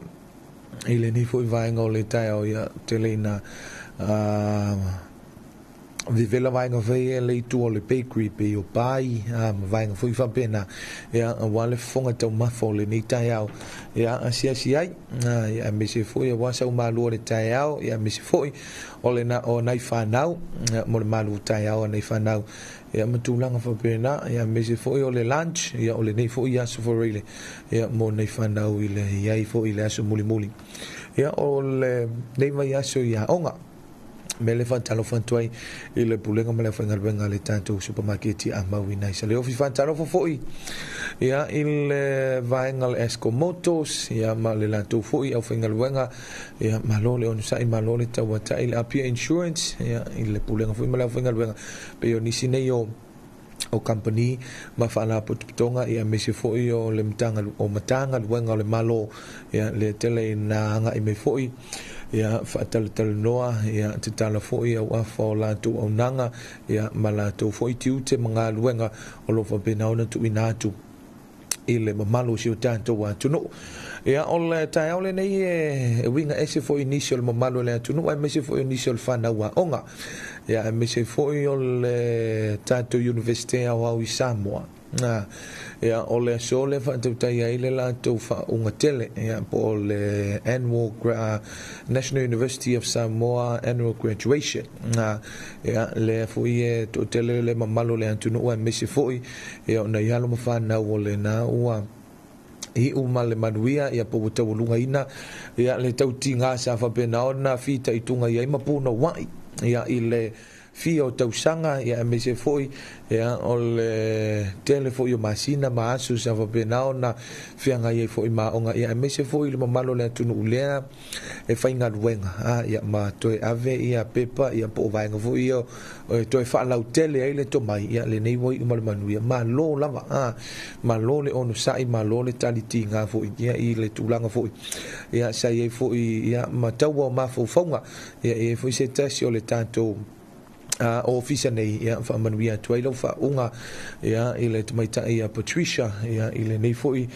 ile nei foi vai ngol tai au ya telena vivela vai nga ve le tu o le bakery pe o pai vai nga foi fa pena ya wale fonga tau mafo le ni tai au ya asia ai ya me se foi wa sa ma lo le tai au ya me se foi o le na o nai fa nau mo le malu tai au nai fa nau ya matulanga fa pena ya me se foi o le lunch ya o le nei foi ya so for really ya mo nei fa nau ile ya I foi ile so muli ya o le nei vai ya so ya onga mele Talofa tuai ile pulenga mele fa ngalbenga le tanto supermarketi a mawina sa le ofi Talofa foi ia il vaenga le Escomotos ia ma le la tu foi au finga luenga ia malole on sai malole tau ta il Apia Insurance ia il pulenga foi mala finga luenga pe ni sineo o company ma fala putonga ia me se foi o le matanga luenga le malo ia le tele na nga i me foi ia fatal noa ia te tala foi au afo la tu o nanga ia mala tu foi tiu te mga luenga o lo fa benauna tu inatu ile mamalo si o tanto wa tuno ia ole tai ole nei e winga ese foi initial mamalo le tuno ai me se foi initial fana wa onga ia me se foi ole tanto university au Samoa na ia ole sole fa te tai ile la to fa unga tele ia po le annual National University of Samoa annual graduation na ia le foi to tele le mamalo le tuno wa me se foi ia na ia lo fa na ole na ua i umale manuia ia po tau lunga ina ia le tau tinga sa fa pena ona fita i tunga ia mapuna wai ia ile fio tau sanga ia me se foi ia ole telefo yo masina ma asu sa fa pena ona fianga ia foi ma onga ia me se foi le mamalo le tunu ulea e fainga luenga ia ma toe ave ia pepa ia po vainga foi io toe fa la tele ile to mai ia le nei voi umale manuia ma lo lava ma lo le onu sai ma lo le taliti nga foi ia ile tulanga foi ia sai foi ia ma tau ma fo fonga ia e foi se tasi ole tanto ofisa nei ia fa manuia tuailo fa unga ia ile tumaita ia Patricia ia ile nei foi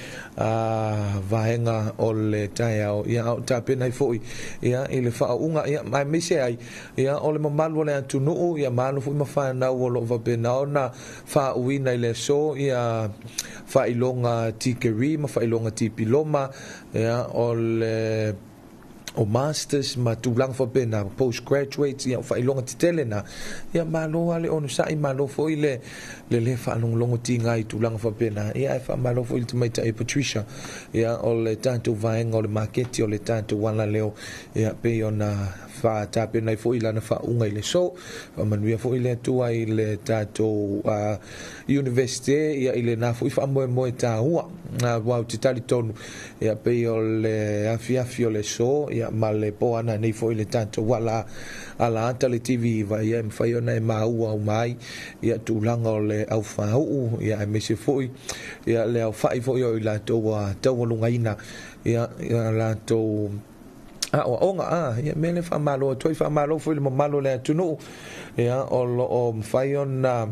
vaenga ole taiao ia ta pena foi ia ile fa unga ia mai mese ai ia ole mamalu le tunu ia malu foi mafa na wo va pena ona fa uina ile so ia fa ilonga tikeri ma fa ilonga tipiloma ia ole o masters ma tulang fa pena postgraduate ia fa ilonga titelena ia malo ale onu sai malo fo ile le fa longo tinga i tulang fa pena ia fa malo fo ile mai tai Patricia ia ole tanto vaenga ole market ole tanto wala leo ia pe ona fa tape nai fo ile na fa unga ile so fa manuia fo ile tu ai le tato university ia ile na fo fa mo ta hua na wa titali tonu ia pe ole afia ole so ia male po ana nei foi le tanto wala ala tele TV va ia me fai ona ma ua mai ia tu langa le au fa u ia me se foi ia le au fai foi o la to wa to lunga ina ia la to o onga ia mele fa malo toi fa malo foi le malo le tunu ia o fai ona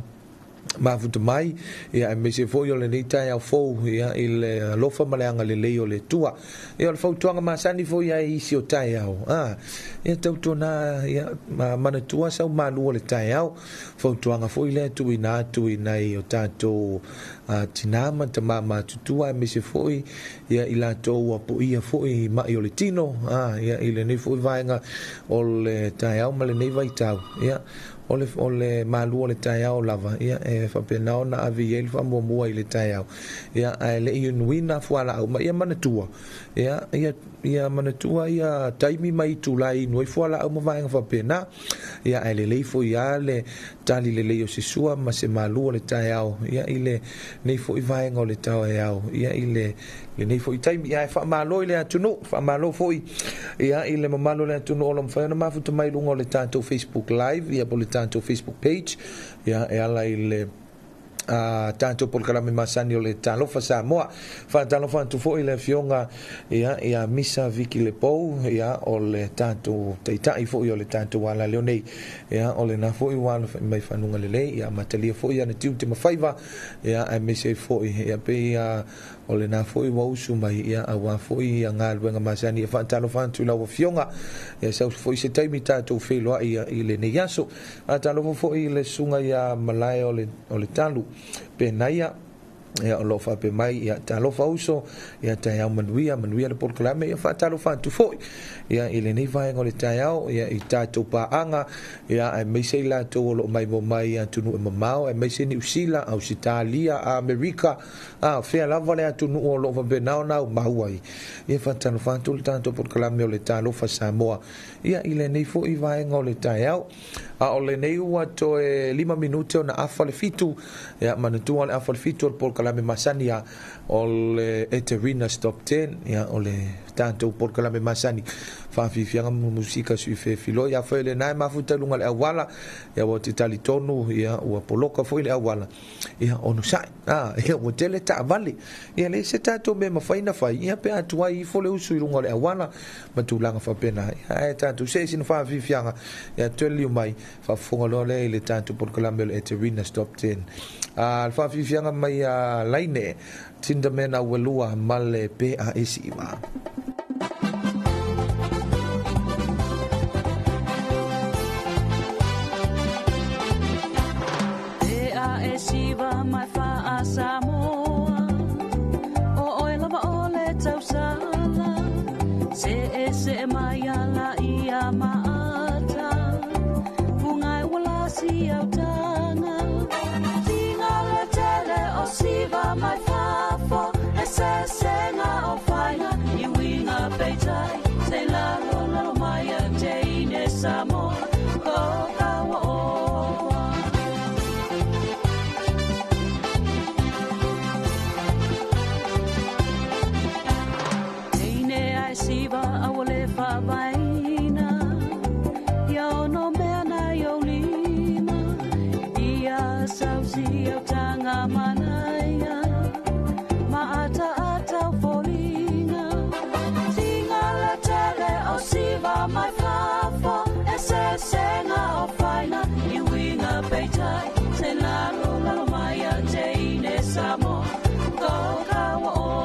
ma futu mai ia me se foi o le nita ia fo ia il lofa maleanga le leo le tua ia le fautuanga masani foi ia isi o tai au ia tautona ia mana tua sau malu le tai au fautuanga foi le tuina i o tato tinama tamama tutua me se foi ia ila to po ia foi ma i o le tino ia ile nei foi vaenga o le tai au male nei vai tau ia ole malu ole taiao lava ia e fa pena ona avi el fa mo ile taiao ia le inuina fuala au ma ia manatua ia manatua ia taimi mai tulai noi fuala au ma fa pena ia ele le fo ia le tali le o sisua ma se malu ole taiao ia ile nei fo vai ngole taiao ia ile le nei fo taimi ia fa malo ile atunu fa malo fo ia ile malo le atunu olom fa na mafuta mai lungo le tanto Facebook live ia tanto Facebook page ia e ala ile tanto por kalame masani o le Talofa Samoa fa Talofa tu fo ile fionga ia misa viki le pou ia o le tanto taitai fo o le tanto wala leonei ia o le na fo i wala mai fanunga le ia matalia fo ia na tiu te mafaiva ia ai mese fo ia pe ia o le na fo i wausu mai ia awa fo i nga luenga masani fa Talofa tu la fionga ia sa fo i se taimi tato felo ia ile ne yaso Talofa fo i le sunga ia malai o le talu penaia ia lo fa pe mai ia Talofa uso ia taiao manuia le porklame ia fa Talofa tu foi ia ile nei vai ngole taiao ia i tato paanga ia ai me sei la to lo mai mo mai tunu e mamao ai me sei ni usila au Italia America fe la vale tunu o lo va benao na mauai ia fa Talofa tu tanto porklame o le Talofa Samoa ia ile nei foi vai ngole taiao o le nei ua to 5 minuto na afa le fitu ia manu tu le afa le fitu por Kalame Masani ya o le Eterinas Top 10 ya o le tanto Port Kalame Masani whaafifianga musika sui filo ya whaile nai mafuta lunga le awala ya wa te tali tonu ya ua poloka fo le awala ya onu sai ya o tele ta vale ya le se tato me mawhaina whai ya pe atua I fo le usu I lunga le awala matulanga whapena ya tato se sin whaafifianga ya tele mai whafonga loa le tanto Port Kalame le Eterinas Top 10 whaafifianga mai laine tinda mena walua male pe a esi iwa Siva mai fa Samoa o oila va ole tau sala se mai ala ia maata pungai wala si au tanga tinga le tele o siva mai fa fo se senga o faina I winga peitai se la lo mai te ine Samoa ko kawa o Siva awale fa vaina ya no mea na yo lima ia sausi au tanga manaya maata ata folinga tinga la tele o siva mai fafo ese senga o faina I winga peitai se lalo maya te ine Samoa ko kawa o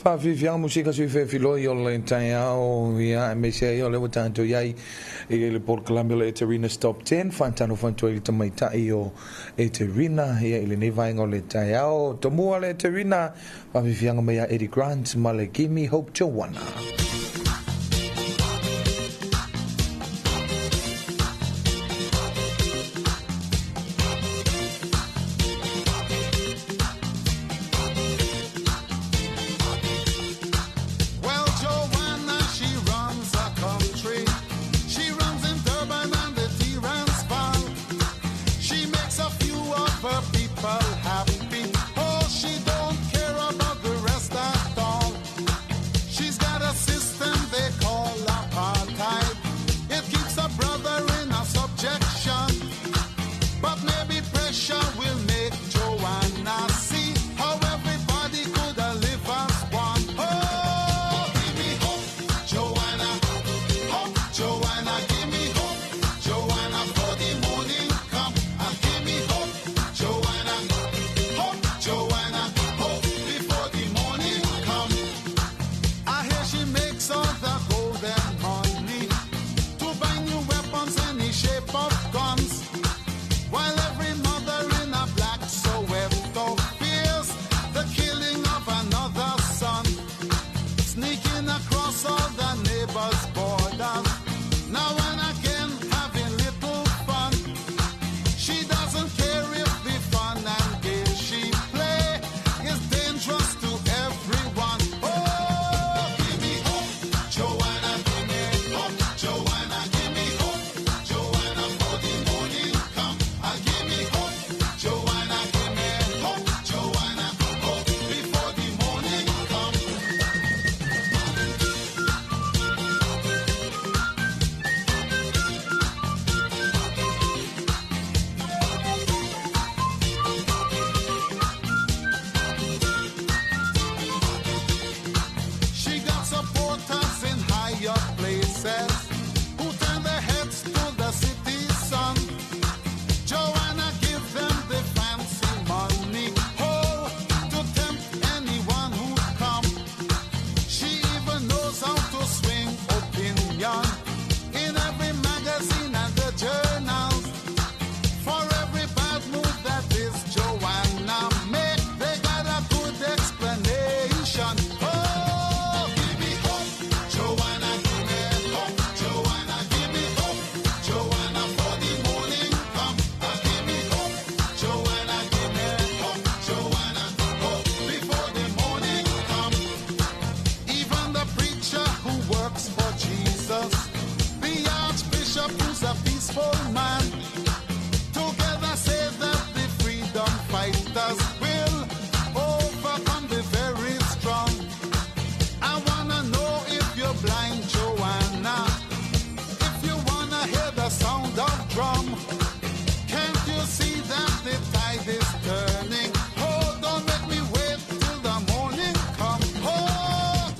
whawhiwhianga musika sui whewhiloi o le tai ao ia me se ai o le watanto iai i le Port Columbia le Eterina Stop 10 whantano whantua i tamaitai o Eterina ia i le nevainga o le tai ao tomua le Eterina whawhiwhianga mea Eddie Grant ma le Give Me Hope Joanna.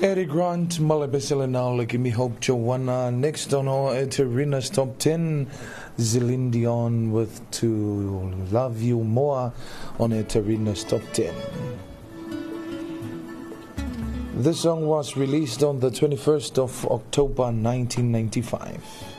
Eddie Grant, Malabesela now, like Give Me Hope Joanna. Next on our Eterina's Top 10, Celine Dion with To Love You More on Eterina's Top 10. This song was released on the 21st of October 1995.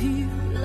I'll be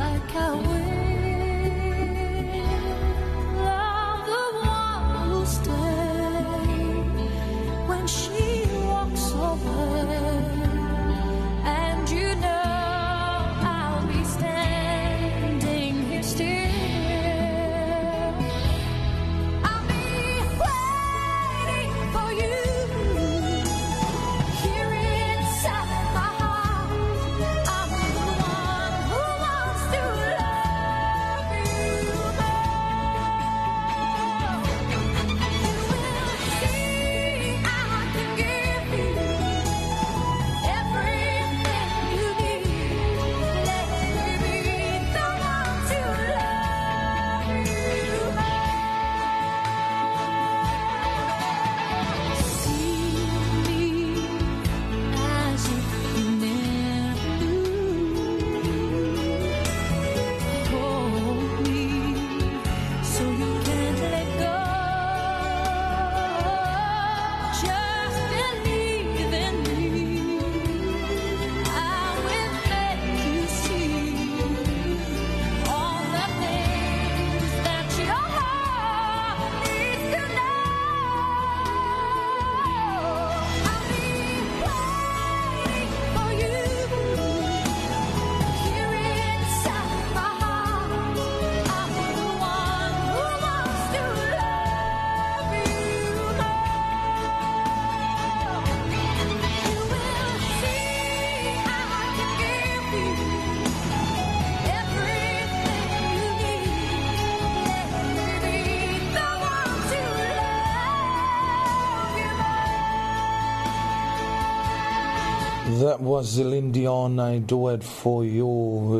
That was Celine Dion, I Do It For You,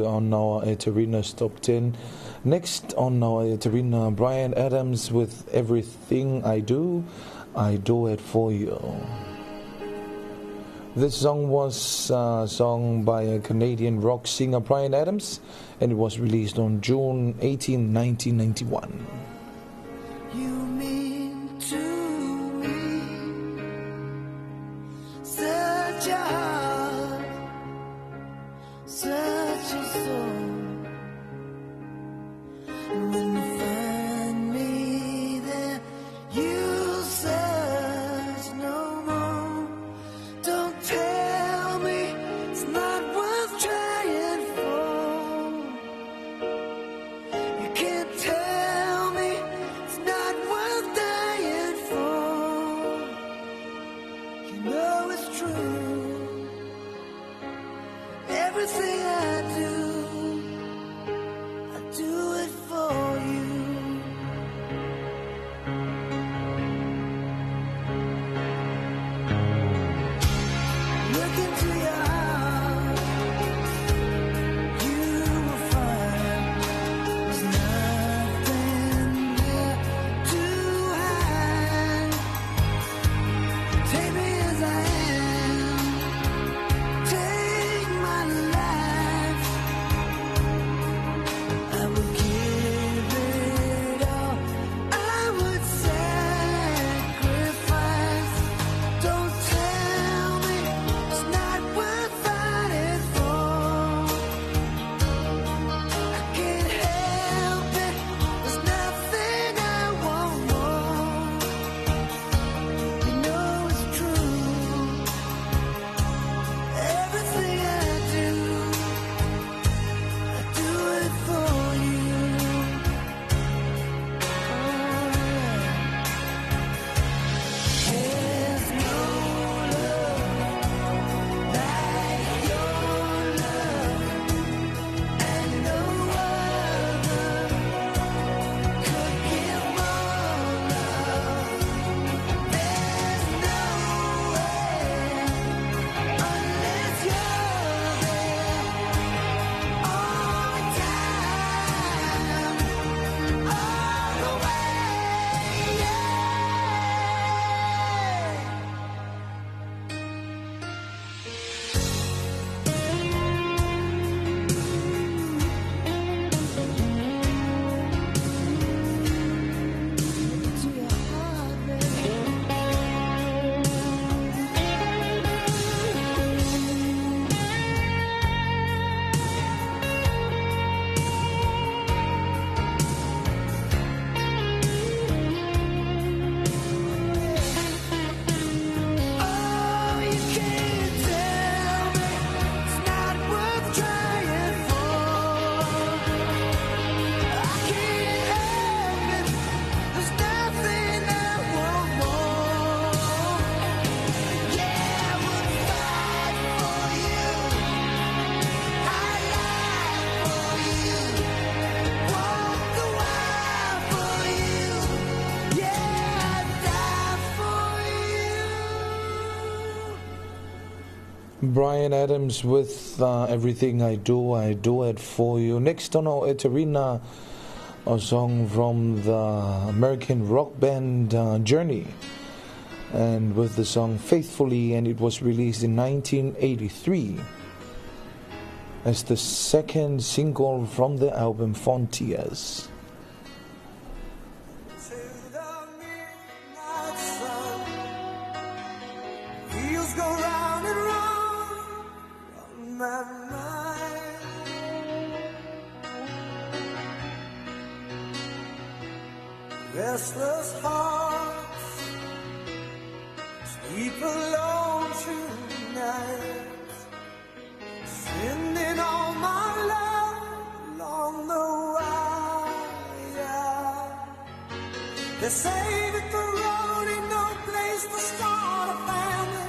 on our Eterina's Top 10. Next on our Eterina, Bryan Adams with Everything I Do It For You. This song was sung by a Canadian rock singer, Bryan Adams, and it was released on June 18, 1991. You mean to me such a heart, such a soul. And when you find me there, you'll search no more. Don't tell me it's not worth trying for. You can't tell me it's not worth dying for. You know it's true. Everything I do it for you. Look into your heart, you will find there's nothing there to hide. Take me as I am, take my life. I will give it all, I would sacrifice. Don't tell me it's not worth fighting for. I can't help it, there's nothing I won't more. You know it's true. Everything I do it for you. There's no love like your love, and no other could give more love. There's no way unless you're there all the time, all the way, yeah. To your heart, baby. Oh, you can't tell me it's not worth trying for. I can't help it, there's nothing I want more. Yeah, I would fight for you, I lie for you, walk the while for you. Yeah, I'd die for you. Bryan Adams with Everything I Do It For You. Next on our Eterina, a song from the American rock band Journey, and with the song Faithfully, and it was released in 1983 as the second single from the album Frontiers. To the midnight sun, wheels go round and round on my mind. Restless hearts sleep alone tonight, sending all my love along the wire. They say that the road ain't no place to start a family.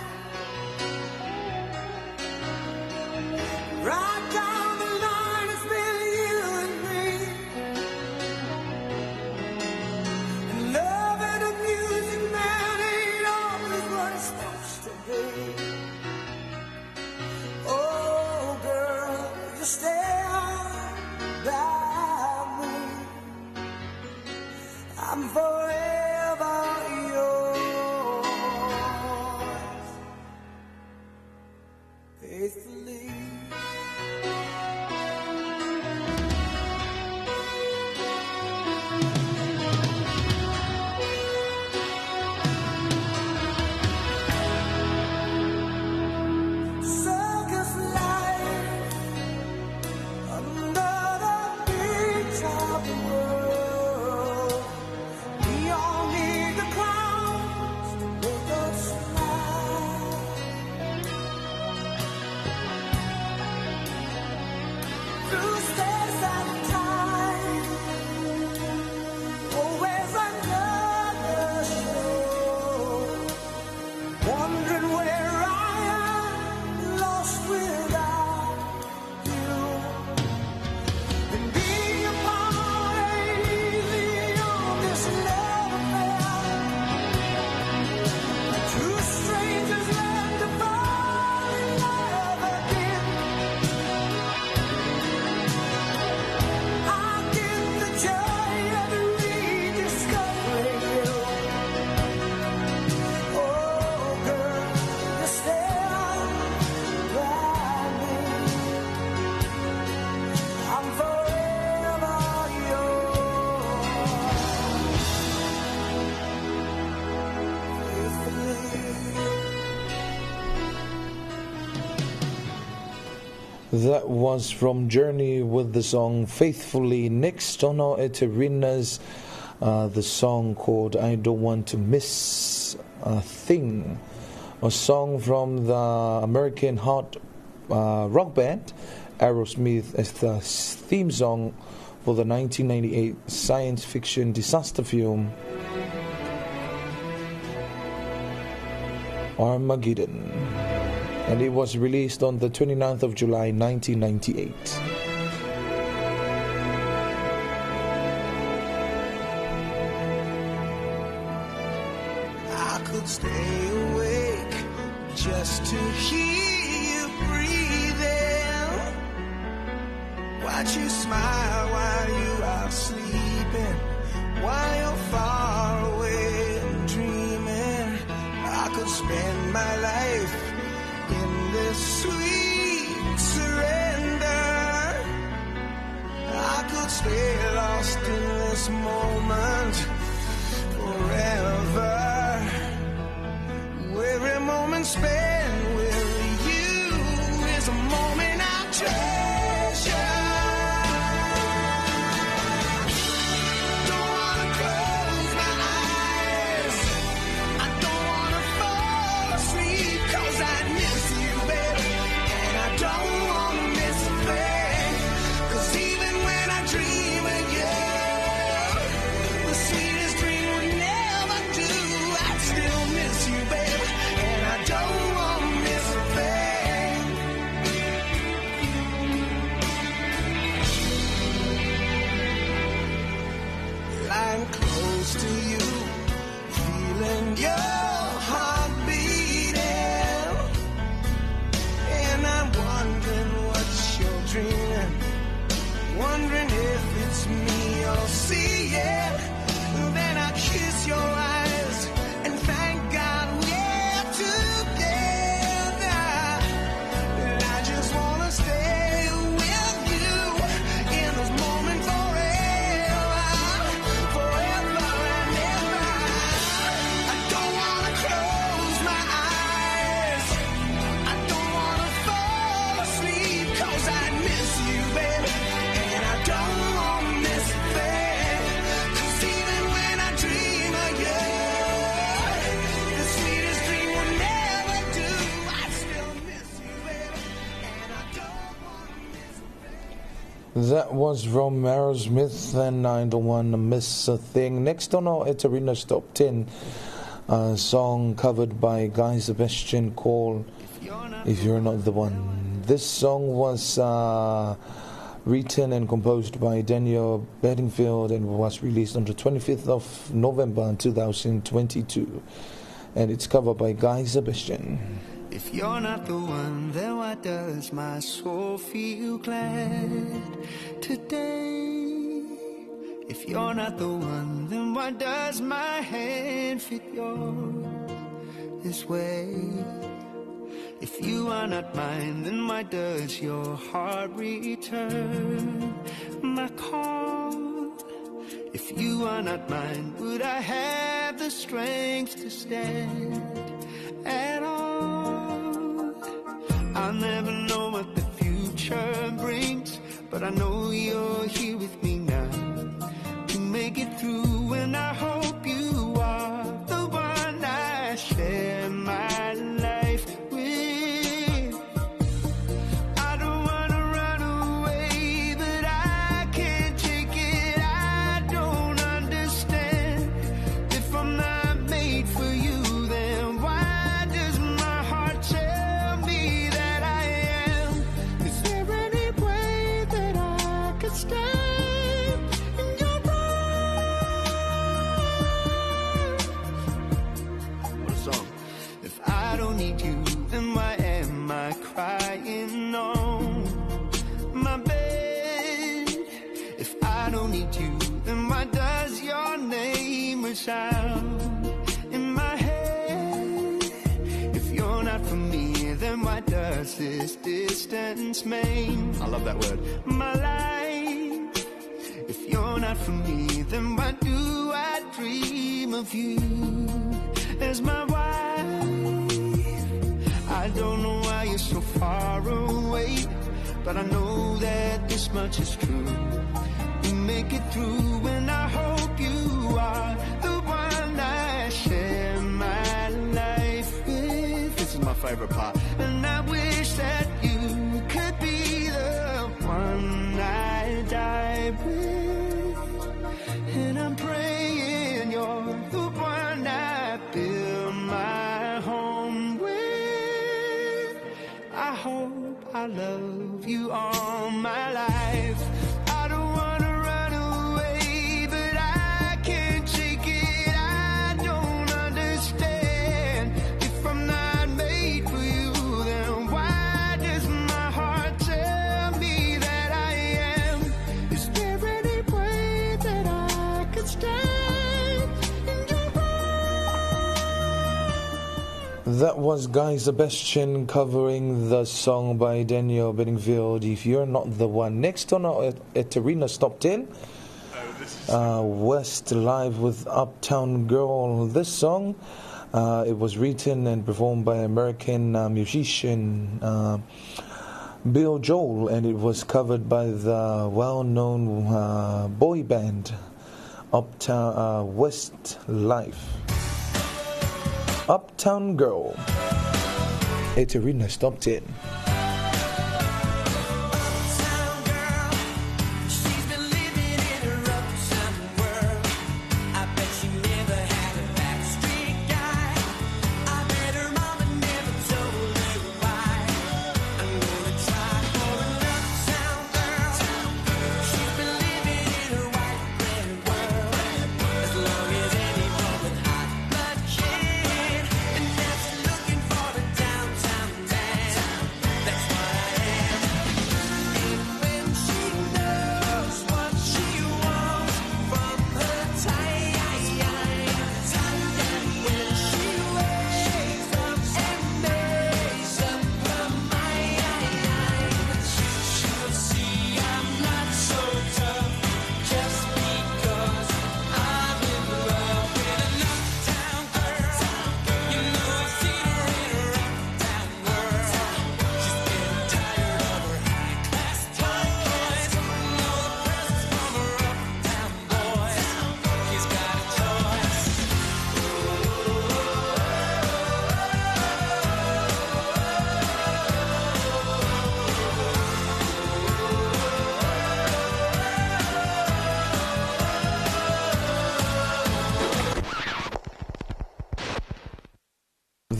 Right down the line, it's been you and me. And love and the music, man, ain't always what it's supposed to be. That was from Journey with the song Faithfully. Next on our Eterina's, the song called I Don't Want to Miss a Thing, a song from the American hard rock band Aerosmith as the theme song for the 1998 science fiction disaster film Armageddon, and it was released on the 29th of July 1998. I could stay awake just to hear you breathing, watch you smile while you are sleeping, while you're far away and dreaming. I could spend my life in this sweet surrender. I could stay lost in this moment forever. Every moment spent with you is a moment I treasure. Don't wanna close my eyes, I don't wanna fall asleep, 'cause I miss you, baby, and I don't wanna miss a thing. 'Cause even when I dream of you, the sweetest dream would never do. I'd still miss you, baby, and I don't wanna miss a thing. Lying close to you, feeling your heart beating, and I'm wondering what you're dreaming, wondering if it's me you're seeing. Then I kiss your eyes and thank God we're together. And I just wanna stay with you in this moment forever, forever and ever. I don't wanna close my eyes, I don't wanna fall asleep, 'cause I miss you, baby, and I don't wanna miss a thing. 'Cause even when I dream of you, the sweetest dream will never do. I still miss you, baby, and I don't wanna miss a thing. That was from Aerosmith, and I Don't Want to Miss a Thing. Next on our Eterina's Top 10, a song covered by Guy Sebastian called If You're Not the One. This song was written and composed by Daniel Bedingfield and was released on the 25th of November 2022, and it's covered by Guy Sebastian. If you're not the one, then why does my soul feel glad today? If you're not the one, then why does my hand fit yours this way? If you are not mine, then why does your heart return my call? If you are not mine, would I have the strength to stand at all? I'll never know what the future brings, but I know you're here with me now to make it through, and I hope you are the one I share my life with. I don't wanna run away, but I can't take it. I don't understand. If I'm not made for you, then why does my heart tell me that I am? Is there any way that I could stand in your arms? What a song. If I don't need you, then why am I crying on my bed? If I don't need you, then why does your name resound in my head? If you're not for me, then why does this distance mean? I love that word. My life. If you're not for me, then why do I dream of you as my wife? I don't know why you're so far away, but I know that this much is true. You make it through, and I hope you are the one I share my life with. This is my favorite part. And I wish that you could be the one I die with. And I'm praying you're the one I build my home with. I hope I love you all my life. I don't wanna run away, but I can't take it. I don't understand. If I'm not made for you, then why does my heart tell me that I am? Is there any way that I could stand in your arms? That was Guy Sebastian covering the song by Daniel Bedingfield, If You're Not the One. Next on our Eterina Top 10, West Live with Uptown Girl. This song, it was written and performed by American musician Bill Joel, and it was covered by the well-known boy band Uptown West Live. Uptown Girl, Eterina's Top 10.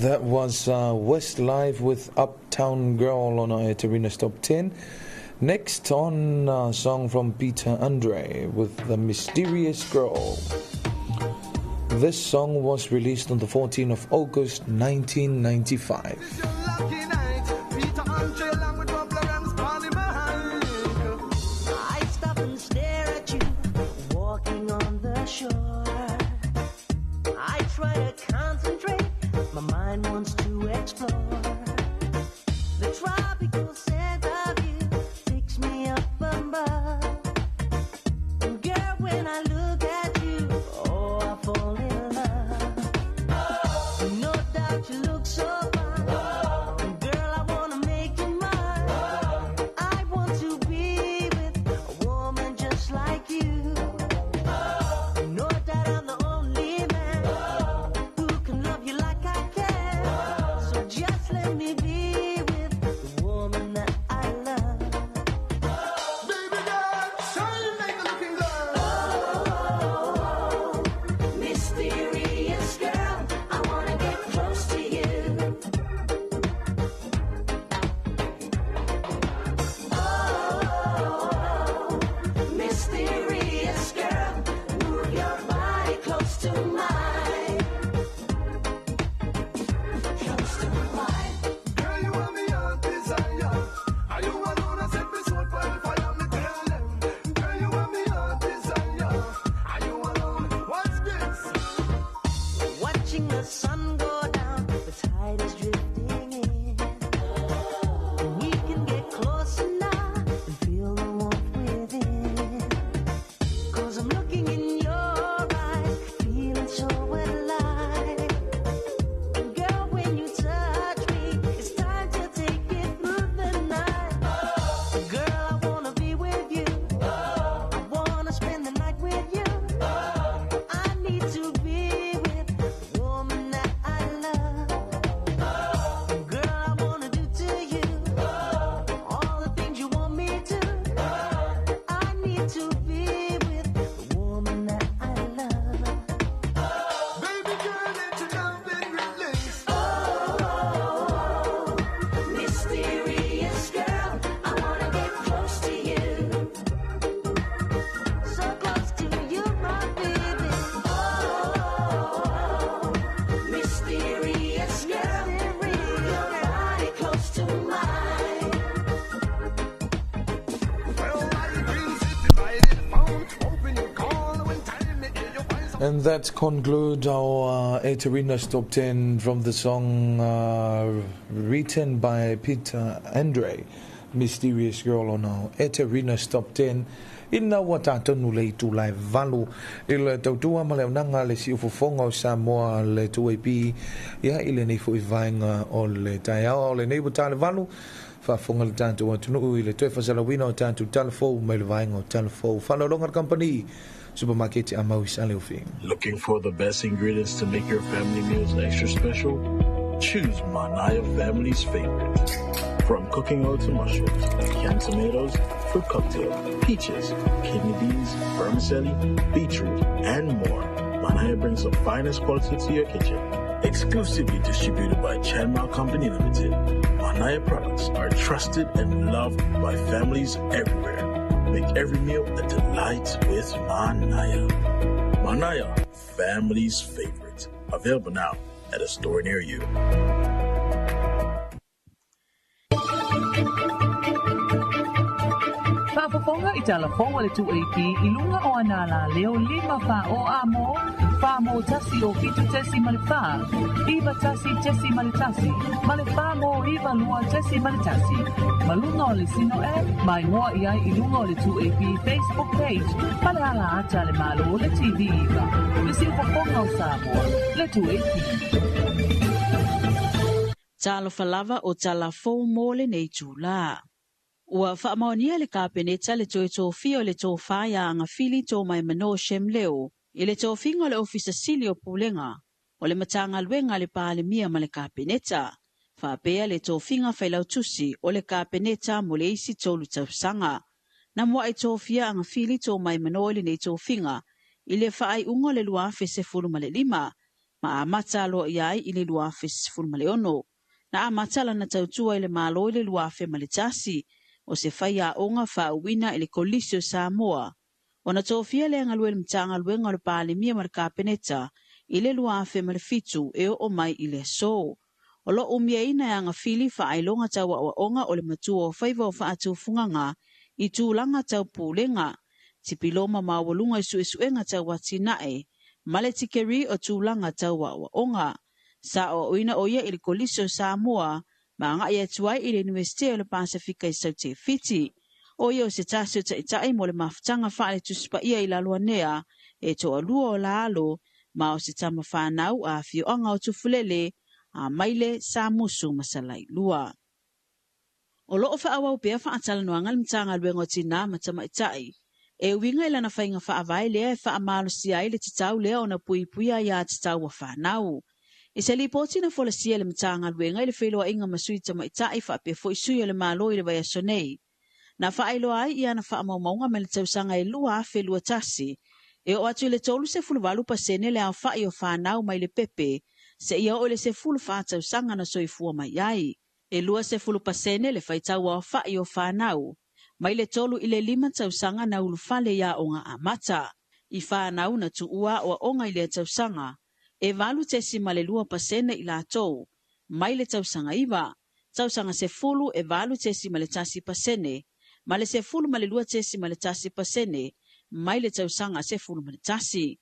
That was West Live with Uptown Girl on our Eterina's Top 10. Next on a song from Peter Andre with The Mysterious Girl. This song was released on the 14th of August 1995. I stop and stare at you walking on the shore. I try to concentrate, my mind wants to explore. The tropical scent of you takes me up above. And girl, when I look at you, oh, I fall in love. No doubt you look so fine. Girl, I wanna make you mine. I want to be with a woman just like you. No doubt I'm the only man who can love you like I can. So just let me be with the woman that I love. Baby girl, shine like a looking girl. Oh, mysterious girl, I wanna get close to you. Oh, mysterious girl, move your body close to mine. Close to mine. Girl, you want me your desire. Are you alone? I set me soul for the fire, me tell them. Girl, you want me your desire. Are you alone? What's this? Watching the sun go down, the tide is drifting in. We can get closer now and feel the warmth within. And that concludes our Eterina's Top 10 from the song written by Peter Andre, Mysterious Girl on our Eterina's Top 10. Ina wa tātonu le tu lai valu i le tautua ma le unanga le si ufofonga o Samoa le tuepi ia i le nei fu i vaenga o le taiao o le nei buta le valu whafonga le tātu wa tunu i le toi whasalawina o tātu talafou mai le vaenga o talafou whalalonga company supermarket a maus a leofing. Looking for the best ingredients to make your family meals extra special? Choose Manaya Family's Favorite. From cooking oil to mushrooms, canned tomatoes, fruit cocktail, peaches, kidney beans, vermicelli, beetroot, and more, Manaya brings the finest quality to your kitchen. Exclusively distributed by Chanmal Company Limited, Manaya products are trusted and loved by families everywhere. Make every meal a delight with Manaya. Manaya, family's favorite. Available now at a store near you. Whaafafonga I Talofa le tuepi I lunga o anala leo 5 wha o amo, wha mo tasi o fitu tesi male wha, iwa tasi tesi male tasi, male wha mo iwa lua tesi male tasi. Malunga o le sino mai ngoa ia I lunga o le tuepi Facebook page, male ala ata le malo le TV iwa, le si whafonga o Samoa, le tuepi. Talofa lava o Talofa mole nei tula. Ua whaamaonia le kāpeneta le toe tōwhia o le tōwhaia anga fili tō mai mano shem leo, I le tōwhinga le ofisa sili o Pulenga, o le matanga luenga le pālemia ma le kāpeneta. Whapea le tōwhinga whailau tusi o le kāpeneta mo le isi tōlu tausanga. Na mua I tōwhia anga fili tō mai mano le nei tōwhinga, I le whaai unga le luafe se fulu ma le 5, ma a mata aloa iai I le luafe se fulu ma le 1. Na a mata lana tautua I le malo I le luafe ma le tasi, o se whaia onga whauwina I le Kolisio Samoa. O na tōwhia le angalue le mtanga luenga o le pālemia ma le kāpeneta, I le luafe ma le fitu e o mai I le so. O lo umia ina e anga fili whaailonga taua o onga o le matua o whaiva o whaatu funganga, I tūlanga tau Pulenga, tipiloma mawalunga I suesuenga taua tinae, ma le tikeri o tūlanga taua o onga. Sa o oina o ia I le Kolisio Samoa, ma nga ia tuai I le University o le Pasifika I Saute Fiti. O ia o se tasi o taitai mo le mafutanga whaale tuspa ia I laluanea e toa lua o la alo, ma o se tama whanau a whioanga o tufulele a maile sa musu masalai lua. O loo whaawa o pia whaatala noanga le mtanga luenga o tina matama itai. E winga ilana whainga whaavai lea e whaamalo si ai le titau lea o na pui puia ia titau wa whanau. I se li poti na fola sia le mtanga luenga I le wheloa inga masui tama itai whaapea fo isui o le malo I le vaya sonei. Na whaailoa ai ia na whaamaumaunga me le tausanga e lua a whelua tasi. E o atu le tolu se fulu pa sene le au whai o whanau mai le pepe, se ia o le se fulu whaatausanga na soifua mai ai. E lua se fulu pa sene le whaitau au whai o whanau, mai le tolu I le 5 tausanga na ulufale ia onga a mata. I whanau na tuua o onga I le tausanga. E valu tesi ma le lua pa sene I la tou, mai le tausanga iwa, tausanga se fulu e valu tesi ma le tasi pa sene, ma le se fulu ma le lua tesi ma le tasi pa sene, mai le tausanga se fulu ma le tasi.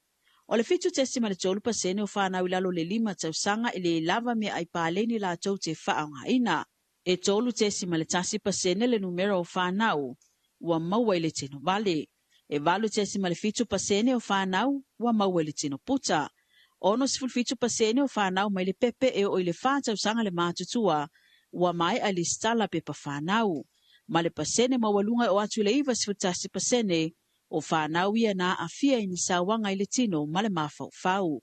O le fitu tesi ma le tolu pa sene o whanau I lalo le 5 tausanga I le lava mea ai pāleni la tou te whaanga ina. E tolu tesi ma le tasi pa sene le numero o whanau, ua maua I le tino vale. E valu tesi ma le fitu pa sene o whanau, ua maua I le tino puta. Ono sifulu fitu pa sene o whanau mai le pepe e o I le whātausanga le mātutua, ua mai ai le stala pe pa whanau. Ma le pasene mawalunga o atu le iwa sifutasi pasene, o whanau ia na a fia I ni sawanga I le tino ma le mawhau.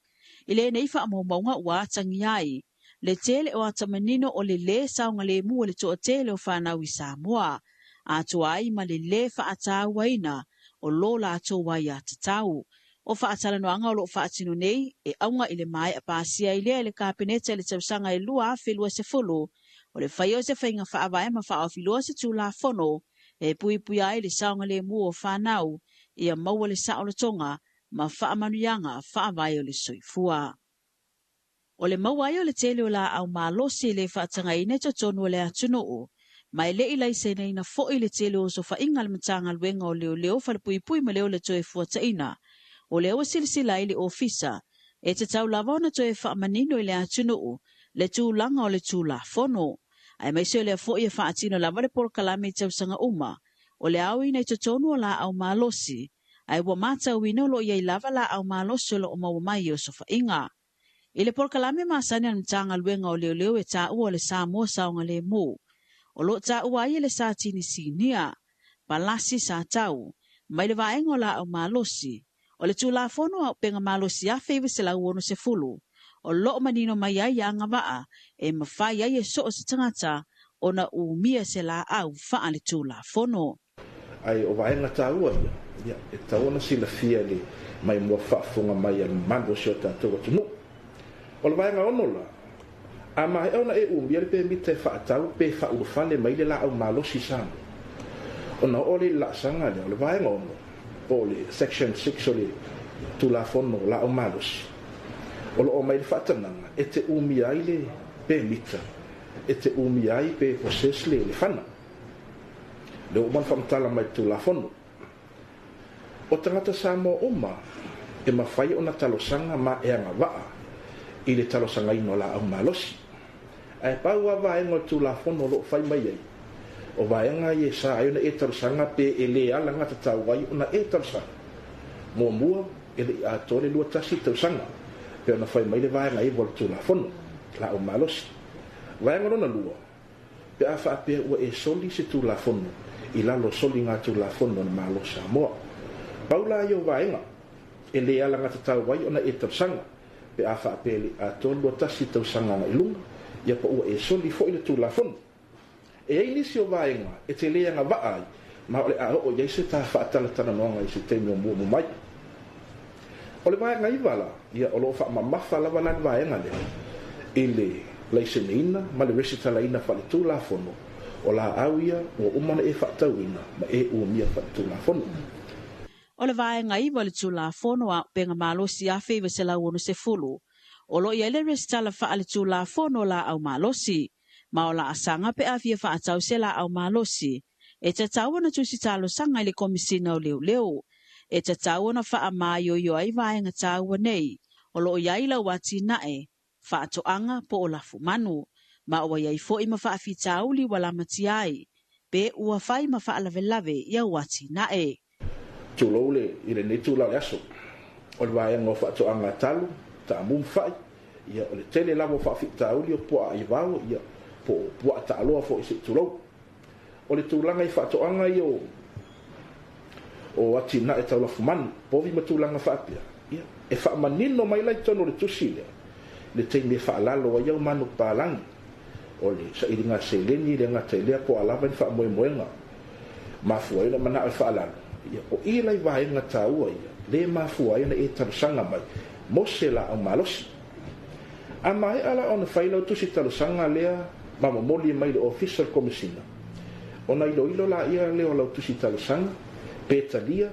I le neifa a maumaunga ua atangi ai, le tele o atamanino o le saunga le mua le toa tele o whanau I Samoa, atu ai ma le whaatau waina o lola ato wai atatau. O whaatala noanga o lo whaatino nei, e aunga I le mai a pāsia I le kāpeneta le tausanga I lua a whelua se folo, o le whaio se whainga whaavai ma whaawhilua se tūla whono, e pui pui ai le saunga le mua o whanau, ia maua le saolatonga, ma whaamanuianga whaavai o le soifua. O le maua o le tele o la au malosi le whaatanga I neto tonu o le atunoo, mai le ilai se nei na fo I le tele o so whainga le matanga luenga o leo leo whalepui pui ma leo le toe fuataina, O le awa silisila i le ofisa, e te tau lava ona to e whaamanino i le atunuu, le tūlanga o le tūlafono. Ai mai seo le fo ia whaatino lava le polokalame i tausanga uma, o le au ina i totonu o la au malosi, ai wa mata wina lo ia i lava la au malosi o lo o mawamai o sofa inga. I le polokalame maasani al mtanga luenga o leo e ta ua le Samoa saonga le mu. O lo ta ua ia le sa tini sinia, palasi sa tau, mai le vaenga o la au malosi, o le tūlafono au penga malosi a feiva se la uono se fulu, o lo manino mai ai anga waa, e mawhai ai e so o se tangata, o na umia se la au faa le tūlafono. Ai o vaenga ta ua ia, e taona sila fia le mai mua whaafonga mai al mando se o tātou atunu. O le vaenga onola, a mai au na e umia le pe mita e whaatau, pe whaurufale mai le la au malosi sana. O na ole la sanga le, o le vaenga ono, o le section 6 o le tūlafono la au malosi. O lo o mai le whaatananga, e te umia ai le pe mita, e te umia ai pe poses le whana. Le o man whamtala mai tūlafono. O tangata Samoa uma, e mawhai o na talosanga ma e anga waa, i le talosanga ino la au malosi. Ai pau a vaenga o tūlafono lo whai mai ai. O vaenga i e sa ai na e talosanga pe e le ala ngata tau wai o na e talosanga. Mua mua, e le a tole lua tasi talosanga, pe o na whai mai le vaenga i wala tūlafono, la au malosi. Vaenga rona lua, pe a wha pe ua e soli se tūlafono, i lalo soli ngā tūlafono na malo Samoa. Paula i o vaenga, e le ala ngata tau wai o na e talosanga, pe a wha pe le a tole lua tasi talosanga na ilunga, ia pa ua e soli fo i le tūlafono. E ai nisi o vaenga, e te lea nga vaai, ma ole a o iaise ta whaatala tana noanga i se teimi o mua mai. O le vaenga i wala, ia o lo wha mamafa lava lan vaenga le, i le laiseneina, ma le resitalaina wha le tūlafono, o la au ia, o umana e whaatauina, ma e uamia wha le tūlafono. O le vaenga i wale tūlafono a penga malosi a feiva se la uono se fulu, o lo ia le resitala wha le tūlafono la au malosi, ma o la asanga pe a fia whaatau se la au malosi, e te tau na tusi talo sanga i le komisina o leo leo, e te tau na wha mai o ai vaenga tau nei, o lo ia ila wati nae, whaatoanga po o la fumanu, ma o iai fo ima wha afi tauli wala mati ai, pe ua whai ma wha alave lave ia wati nae. Tūlou le, i le ne tūlau le aso, o le vaenga o whaatoanga talu, ta mum whai, ia o le tele lavo wha afi tauli o pua i vau, ia po ata aloa fo isi tūlou. O le tūlanga i whaatoanga i o ati na e tau la fumanu, povi ma tūlanga whaapia. E whaamanino mai lai tono le tusi lea. Le teimi e whaalalo a iau manu pālangi. O le sa iri ngā seleni le ngā teilea po alava ni whaamoemoenga. Mafua ina mana e whaalalo. O i lai vaenga tāua ia, le mafua ina e tarusanga mai, mose la au malosi. A mai ala ona whailau tusi tarusanga lea, mama moli mai le official komisina. Ona ilo la ia leo lau tusi tarusanga, pe talia,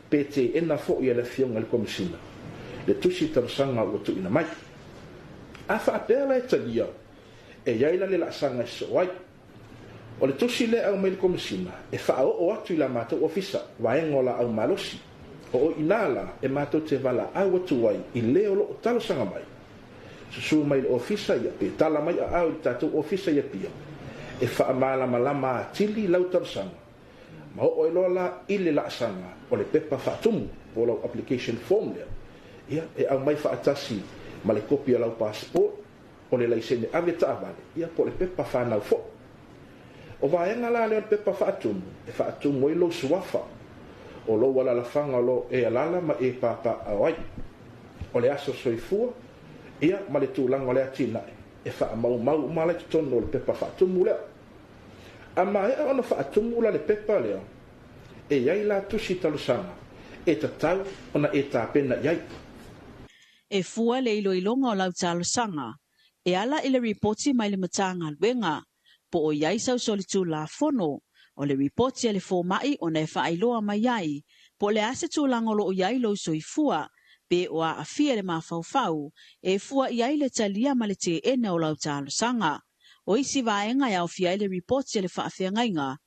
pe te ena fo ia le fionga le komisina. Le tusi tarusanga ua tu ina mai. A whaapea la e talia, e iaila le laasanga e soai. O le tusi le au mai le komisina, e whaao o atu i la mātou ofisa, waengo la au malosi. O inala e mātou te wala au atu wai, i leo lo o tarusanga mai. Susu mai le ofisa ia, pe tala mai a au i tātou ofisa ia pia. E wha malama lama tili lau tarusanga. Ma o loa la i le laasanga, o le pepa whaatumu, o lau application form lea. Ia, e au mai whaatasi, ma le kopia lau passport, o le laisene ave taavale, ia po le pepa whanau fo. O vaenga la leo le pepa whaatumu, e whaatumu i lo suafa, o lo wala la whanga lo e alala ma e papa awai. O le aso soifua, ia ma le tūlanga le atinae, e wha mau ma le tutono le pepa whaatumu lea. A mai a ona whaatumu la le pepa lea, e iai la tusi talusanga, e tatau ona e tāpena iai. E fua le iloilonga o lau talusanga, e ala i le ripoti mai le matanga luenga, po o iai sau solitu la fono, o le ripoti le fōmai o ne whaailoa mai iai, po le ase tūlangolo o iai lo soifua, pe o a afia le mawhauwhau, e fua iai le talia ma le te ene o lau talusanga. O isi vaenga ia o fia le ripoti le whaafia ngainga.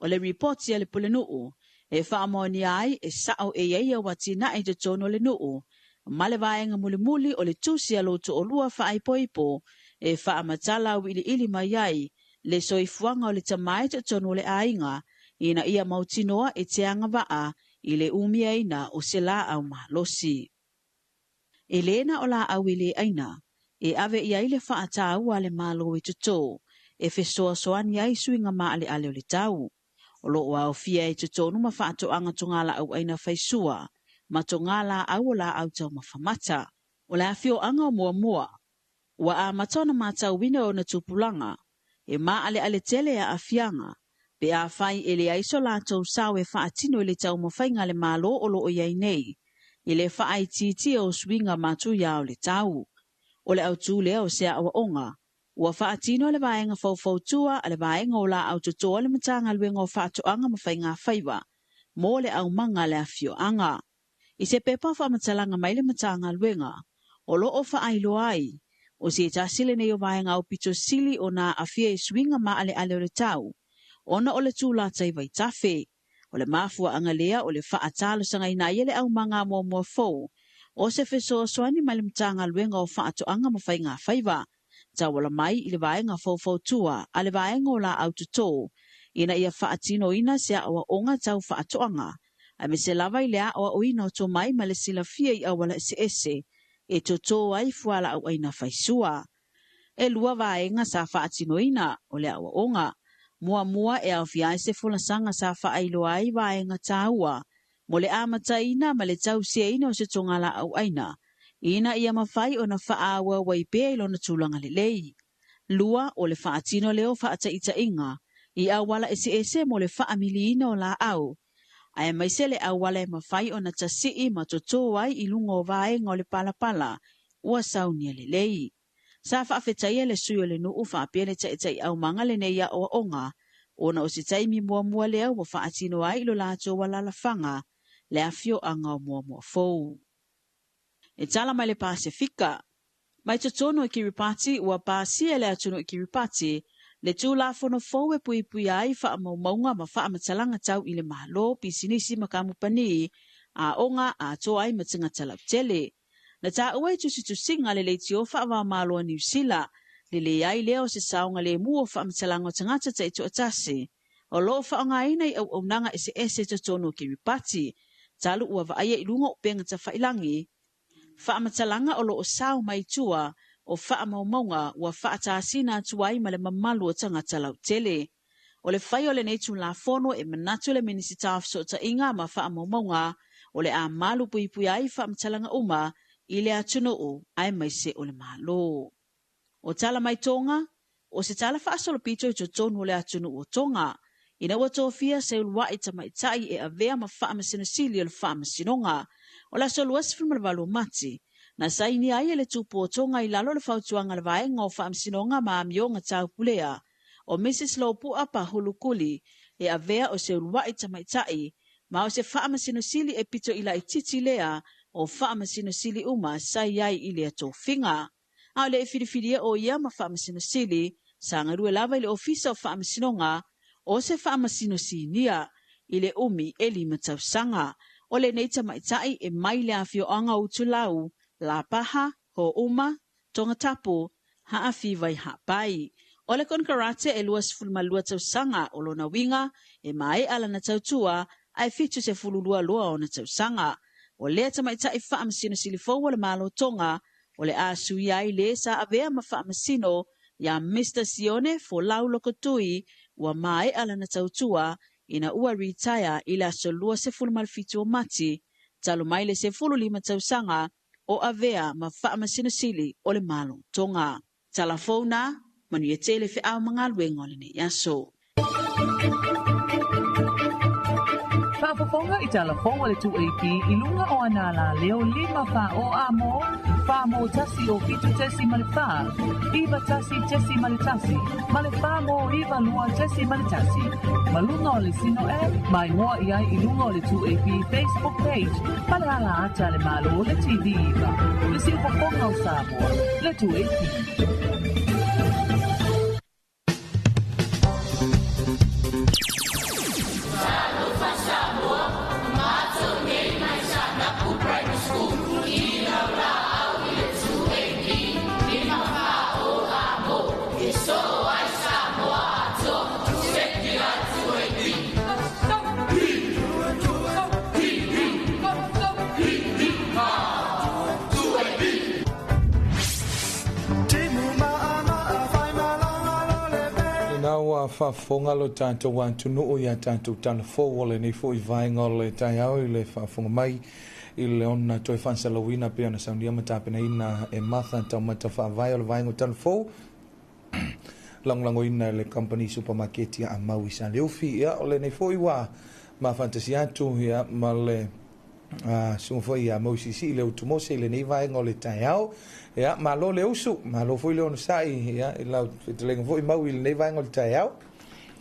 O le ripoti le pulenuu, E whaamoni ai e sao e iaia watina e te tono le nuu. Ma le vaenga muli o le tusi alo to olua whaaipoipo e whaamatala wili ili mai ai le soifuanga o le tamai te tono le ainga ina ia mautinoa e te anga waa i le umia ina o se la au mahalosi. E lena o la au ile aina e ave ia ile whaata ua le malo e tuto e fesoa soani ai suinga maa le ale o le tau. O lo wa o fia e te tonu ma whaato anga tongala au aina whaisua, ma tongala au la au tau mawhamata. O la fio anga o mua. Wa a matona matau wina o na tupulanga, e ma ale tele a afianga, pe a whai ele aiso la tau sao e whaatino ele tau mawhainga le malo o lo o iai nei, ele whaai titi o swinga matu ia o le tau. O le au tū lea o sea awa onga, ua whaatino le vaenga fau-fautua a le vaenga o la au tutoa le matanga luenga o whaatoanga mawhainga whaiwa, mō le au manga le afio anga. I se pepa whaamatalanga mai le matanga luenga, o lo o whaailo ai, o se tasile nei o vaenga o pito sili o na afia e swinga maa ale o le tau, ona o le tūla taiwai tafe, o le mafua anga lea o le whaatalo sanga ina iele au manga mua fau, o se fesoa soani mai le matanga luenga o whaatoanga mawhainga whaiwa, tawala mai i le vaenga fau-fautua a le vaenga o la autotō, ina ia whaatino ina sea awa onga tau whaatoanga, a me se lava i lea awa oina o tō mai ma le sila fia i awala ese, e tō ai fuala au aina whaisua. E lua vaenga sa whaatino ina o le awa onga, mua e au fiai se fulasanga sa whaailo ai vaenga tāua, mo le amata ina ma le tau sia ina o se tongala au aina, ina ia mawhai o na whaawa waipea ilo na tūlanga le lei. Lua o le whaatino leo whaata ita inga, i awala ese mo le whaamili ina o la au. Ai mai se le awala e mawhai o na tasii ma tō ai i lunga o vaenga o le palapala, ua saunia le lei. Sa whaafetaia le sui o le nuu whaapia le taitai au manga le neia o onga, o na o se taimi mua leo o whaatino ai ilo la tō wala la whanga, le afio anga o mua fou. E tala mai le Pasifika. Mai totono e Kiribati ua pasia le atuno e Kiribati, le tūla fono fou e pui ai whaamaunga ma whaamatalanga tau i le mahalo pisinisi makamupani a onga a tō ai matinga talau tele. Na tā ua i tusinga le leiti o whaama malo a New Zealand, le ai leo se saunga le mua o whaamatalanga o tangata ta i to atasi, o lo whaonga ina i au nanga ese totono e Kiribati, talu ua vaaya i lunga o penga ta whailangi, whaamatalanga o lo o sao mai tua o whaamaumaunga ua whaatasina tuai ma le mamalu o tangata lau tele. O le whai o le neitu la fono e manatu le minisita afso ta inga ma whaamaumaunga o le a malu pui ai whaamatalanga uma i le atuno o ai mai se o le malo. O tala mai tonga, o se tala whaasolo pito i tonu o le atuno o tonga, ina ua tōwhia se ulua i tamaitai e avea ma whaamasinasili o le whaamasinonga, o la solua sifilmalavalu mati, na saini ai ele tupu o tonga i lalo le whautuanga le vaenga o whaamsinonga ma amionga tau pulea, o Mrs. Lopua pa hulukuli e avea o se ulua i tamaitai, ma o se whaamasinasili e pito ila i titi lea o whaamasinasili uma sai ai i lea tōwhinga. A le e whiriwhiria o ia ma whaamasinasili, sa ngarue lava i le ofisa o whaamasinonga, o se whaamasinosinia i le umi e 5 tausanga. O le neita maitai e mai le afio anga utulau, la paha, ho uma, tonga tapu, haa whiwai haa pai. O le konkarate e 2 tausanga o lona winga e mai ala na tautua ai fitu se 2 o na tausanga. O le tamaitai whaamasinasili fau o le malo tonga, o le asui ai le sa avea ma whaamasino ya Mr. Sione fo lau lokotui ua mai ala na tautua ina ua retire ila solua se 15 o mati, talo mai le se 15 tausanga o avea ma whaamasinasili o le malo tonga. Talafona, manu e tele fe au mga luenga o le ne yaso. Whaafafonga i Talofa le 2AP i lunga o anala leo 5 wha o amo, wha mo tasi o fitu tesi malifa, iwa tasi tesi malitasi, malifa mo iwa lua tesi malitasi, malunga o le sino e, mai moa ia i lunga o le 2AP Facebook page, pale ala ata le malo o le TV iwa, le si whafonga o Samoa, le 2AP. Talofa Samoa. whaafonga lo tātou wātunu o ia tātou talafo o le nei fo I vaenga o le tai au I le whaafonga mai I le ona toi whansalawina pe ana saunia matapena ina e matha tau mata whaavai o le vaenga o talafo langlango ina le company supermarket ia a Maui sa le ufi ia o le nei fo I wā ma fantasi atu ia ma le sunga fo ia Mausisi le utumose I le nei vaenga o le tai au ia malo le usu malo fo I le ona sai ia I lau fitelenga fo I Maui le nei vaenga o le tai au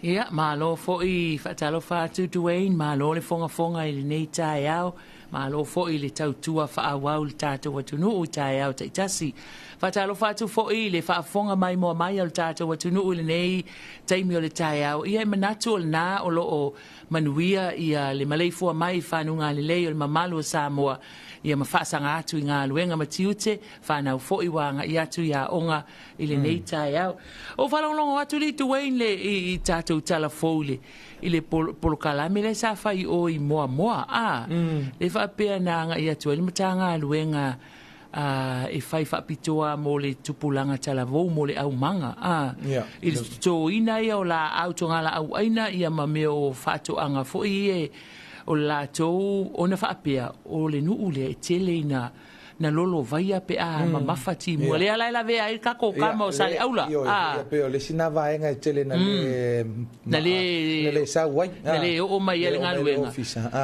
ia malo fo I Talofa atu Dwayne malo le fonga I le nei tai au malo fo I le tautua whaawau le tātou atunu o tai au taitasi Talofa atu fo I le whaafonga mai moa mai o le tātou atunu o le nei taimi o le tai au ia manatu o le nā o lo o manuia ia le maleifua mai whanunga le lei o le mamalu o Samoa ia mawhaasanga atu I ngā luenga matiute whanau fo I wanga I atu ia onga I le nei tai au o whalonglongo atu li tuwain le I tātou talafo le I le polokalame le sa whai o I moa moa le whaapea na nga I atu le matanga luenga e whai whaapitoa mo le tupulanga talavou mo le au manga I le tō ina ia o la au tonga la au aina ia ma meo whaatoanga fo I o la tō ona whaapea o le nuu le e tele na lolo vaia pe ma mafati mo le ala la vea I kako kama o sale aula pe o le sina vaenga e tele na le sa wai na le o mai ele ngaluenga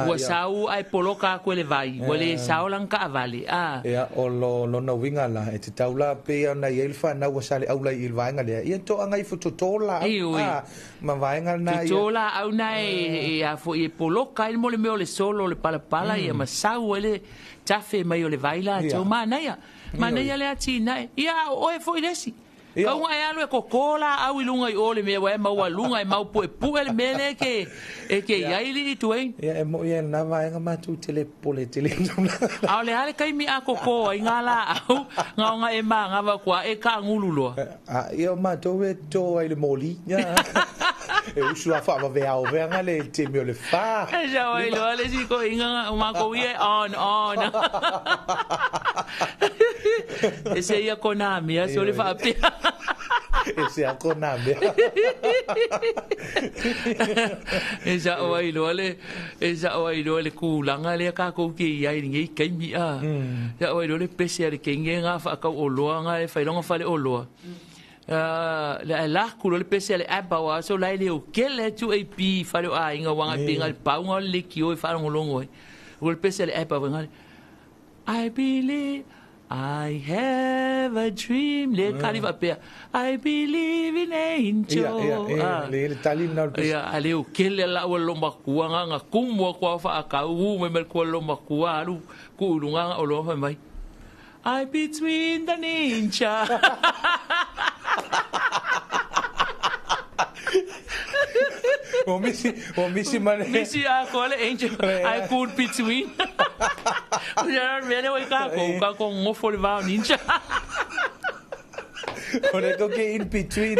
wa sau ai poloka ko le vai wa le sau lanka avale ia o lo na winga la e te taula pe na elfa na wa sale aula I vaenga le ia to anga I fototola ma vaenga na ia tola au na e a fo I poloka I mo le meo le solo le pala ia ma sau ele tafe mai o le vaila tau manaia le ati nai ia o e foi lesi kau ngai alu e kokola au I lunga I ole mea wae maua lunga I mau poe pue le mele ke iaili I tuein ia e mo ia na vaenga matu tele pole tele au le hale kai mi a koko I ngala au ngaonga e maa ngava kua e ka ngululoa ia matu e to ai le moli e usu a wha vea o vea ngale te meo le wha e ja wai loa le si ko inga umako ie on e se ia konami a so le wha apea e se a konami e sa wai loa le kulanga le ka kou ki iai ringi kaimi a sa wai loa le pese a le kenge ngā wha akau o loa ngā le whailonga whale o loa la kulo le pese le abawa so lai le o kele tu AP fale o a inga wanga pinga le paunga le kio e fale ngolongo o le pese le abawa ngale I believe I have a dream le kaliva pe I believe in angel le talina le pese ale o kele la o lo makua nga kumo kwa fa aka u me ko lo makua lu ku lunga o lo fa mai I between the ninja o misi mane misi a kole angel I put between ya vele o ka ko ngofo le va ninja o le ko ke in between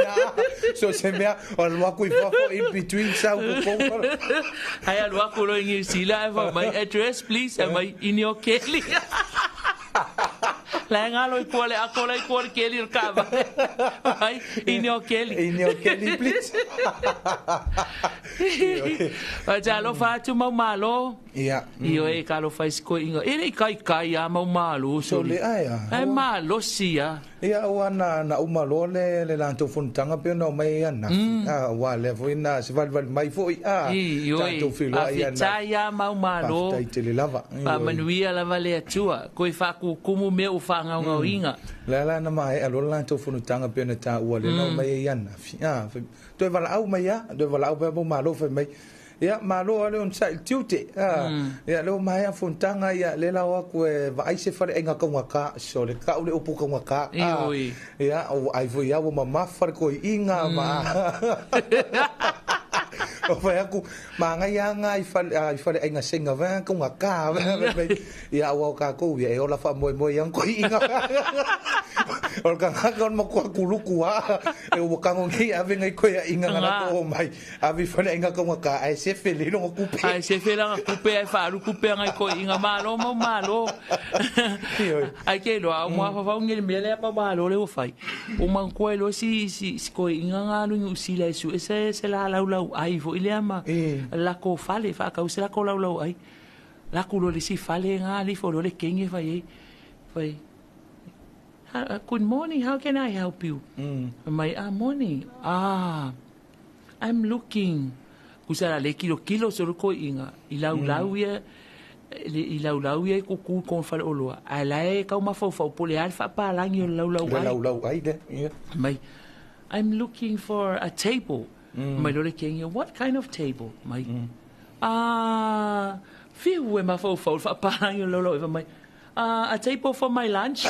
so se mea o lo ku fo in between sa ko ai al wa ko lo ngi sila my address please am I in your Kelly la ngalo I kuale akola I kuale Kelly kava ai in your Kelly please ja lo fa tu malo ia io e ka lo fa sko inga e kai a malo so le ai malo sia ia wana na umalo le lanto funtanga pe no mai ana wa le voina se val mai foi tanto filo ia na ia malo tai te le lava pa manuia lava le atua ko I fa ku kumu me u fa nga inga la na mai alo lanto funtanga pe na ta wa le no mai ana to vala au mai do vala au pe malo fe mai ia malo ale on sai tiute ia lo mai a funtanga ia le la wa ku vai se fare enga ka waka so le ka ule upu ka waka ia o ai vo ia wo mama far ko inga ma o vai aku manga ia nga I fale enga senga va ka waka ia wa ka ko ia o la fa mo yang ko inga O ka ngaka on makua kuluku a. E o kango ngi ave ngai koe a inga ngana ko o mai. Ave whana inga ko ngaka ai se whele no kupe. Ai se whele nga kupe ai whaaru kupe ngai koe inga malo mau malo. Ai ke loa, o mua whawhau ngere mele apa malo leo whai. O man koe lo si koe inga ngā nungi usila isu. E se la lau ai vo ile ama. Lako whale, whakau se lako lau ai. Lako lo le si whale ngā li fo lo le kenge whai ei. Whai. Good morning, how can I help you? Mai, morning. I'm looking. Kusara le kilo soro ko inga. Ilau ia. Ilau ia kuku kon fale oloa. Ai lai kau mafau pole alfa pa langi o lau ai de. Mai, I'm looking for a table. Mai lo le kenge, what kind of table? Mai. Fiu e mafau fa pa langi o lau mai. A table for my lunch.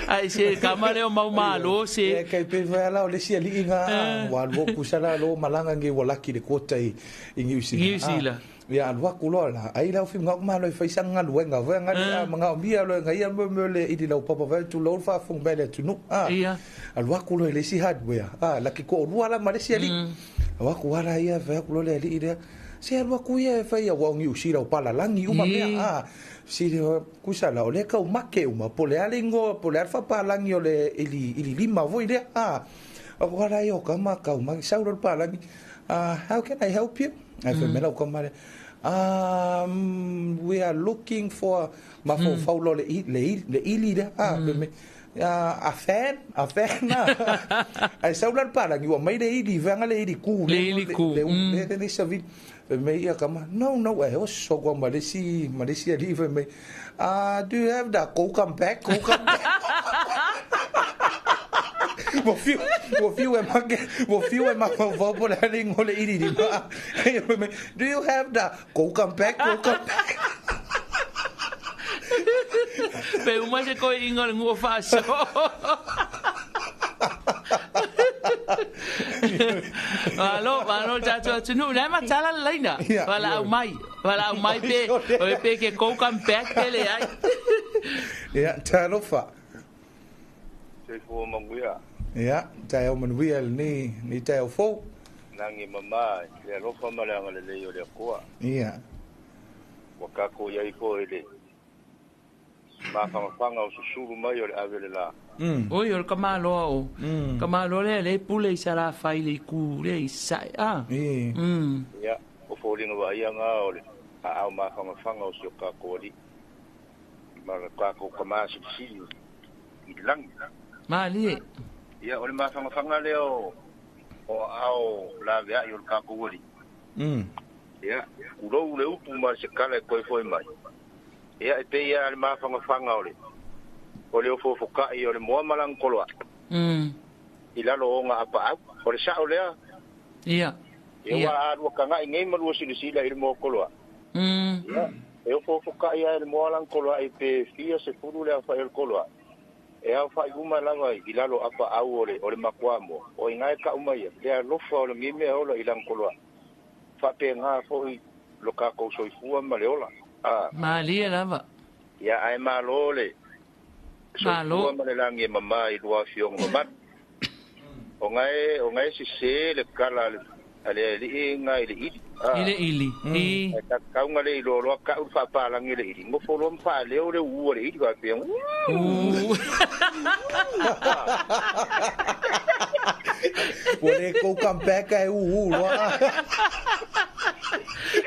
Ai se kamare o mau malo se kai pe vela o le sia li nga wa lo kusala lo malanga nge wala ki de kota i New Zealand ya alwa kulola ai la fi ngok malo fa isanga lo nga wa nga manga bia lo nga ia mo le idi lo papa vel tu lo fa fung bele tu no alwa kulo le si hardware la ki ko lo la male sia li wa ku ara ia fa kulo le li ide se alwa ku ia fa ia wa ngi usira o pala langi uma mea si kusala o le ka umake uma pole alingo pole alfa palangi o le ili lima voi le o ara yo kama ka uma sauro palangi how can I help you I feel mela kama we are looking for mafo faulo le ili le a fan ai sauro palangi o mai le ili vanga le ili ku le ni savi me ia kama no I was so go Malaysia leave me do you have that come back wo fiu e ma vo po le ngole iri di ma do you have that come back pe uma se ko ingol ngo fa so Alo, tu nu ma tala laina. Wala mai pe, o pe ke ko kam back pele ai. Ya, Talofa. Se fo manguia. Ya, tai o manguia ni tai o fo. Nangi mama, le lofa malanga le yo le koa. Ya. Waka ko yai ko ele. Ma fanga o susuru mai o le avele la. Oi, o kamalo o. Kamalo le pule sala fai le ku le sai Ya, o folinga wa ia nga o le. A ma fanga o sio ka ko li. Ma ka ko kama si ilang. Mali. Ya, o le ma fanga le o au la vea yo ka ko li. Ya, ulo le upu ma se kala ko foi mai. Ya, pe ya le ma fanga o le. O le ofo foka i o le moa malang koloa. I lalo o nga apa au. O le sao lea. Ia. Wa arua kanga i ngei marua silisila i le moa koloa. E ofo foka i a le moa malang koloa i pe fia se furu lea fa el koloa. E au fa i uma langa i lalo apa au o le makua mo. O i ngai ka umai. Lea lofa o le mime ola i lang koloa. Fa pe ngā fo i lo ka kou soifua ma le ola. Ma lia lava. Ia ai ma lo le. Malo ma le langi mama I lua fiong mama. O ngai se le kala ale li ngai le ili. Ile ili. Ta kaunga le lo ka u fa pa langi le ili. Mo folo mfa le o le u le ili ka pe. Pole ko come back ai lo.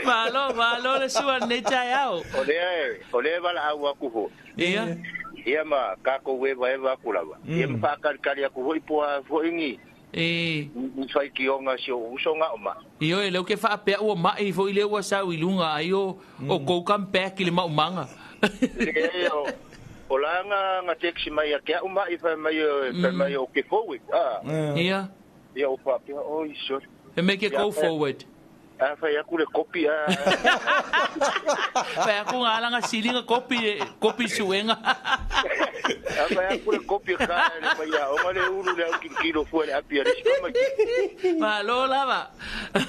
Malo le sua ne tai au. O le bala au aku ho. Ia. Ia ma kako weva kulawa. Ia ma kari aku hoi poa ingi. Fai ki onga si o usonga o ma. Io e leo ke wha apea ua mai fo I leo wa sau I lunga ai o koukam pea ki le maumanga. O langa nga teksi mai a kia uma I fai mai o ke forward. Ia. Ia o pa pia o iso. E me ke go forward. Fai aku le kopi Fai aku ngalanga silinga kopi suenga. Fai aku le kopi ka le mai o male ulu le kilo fu le apia risiko mai. Malo lava.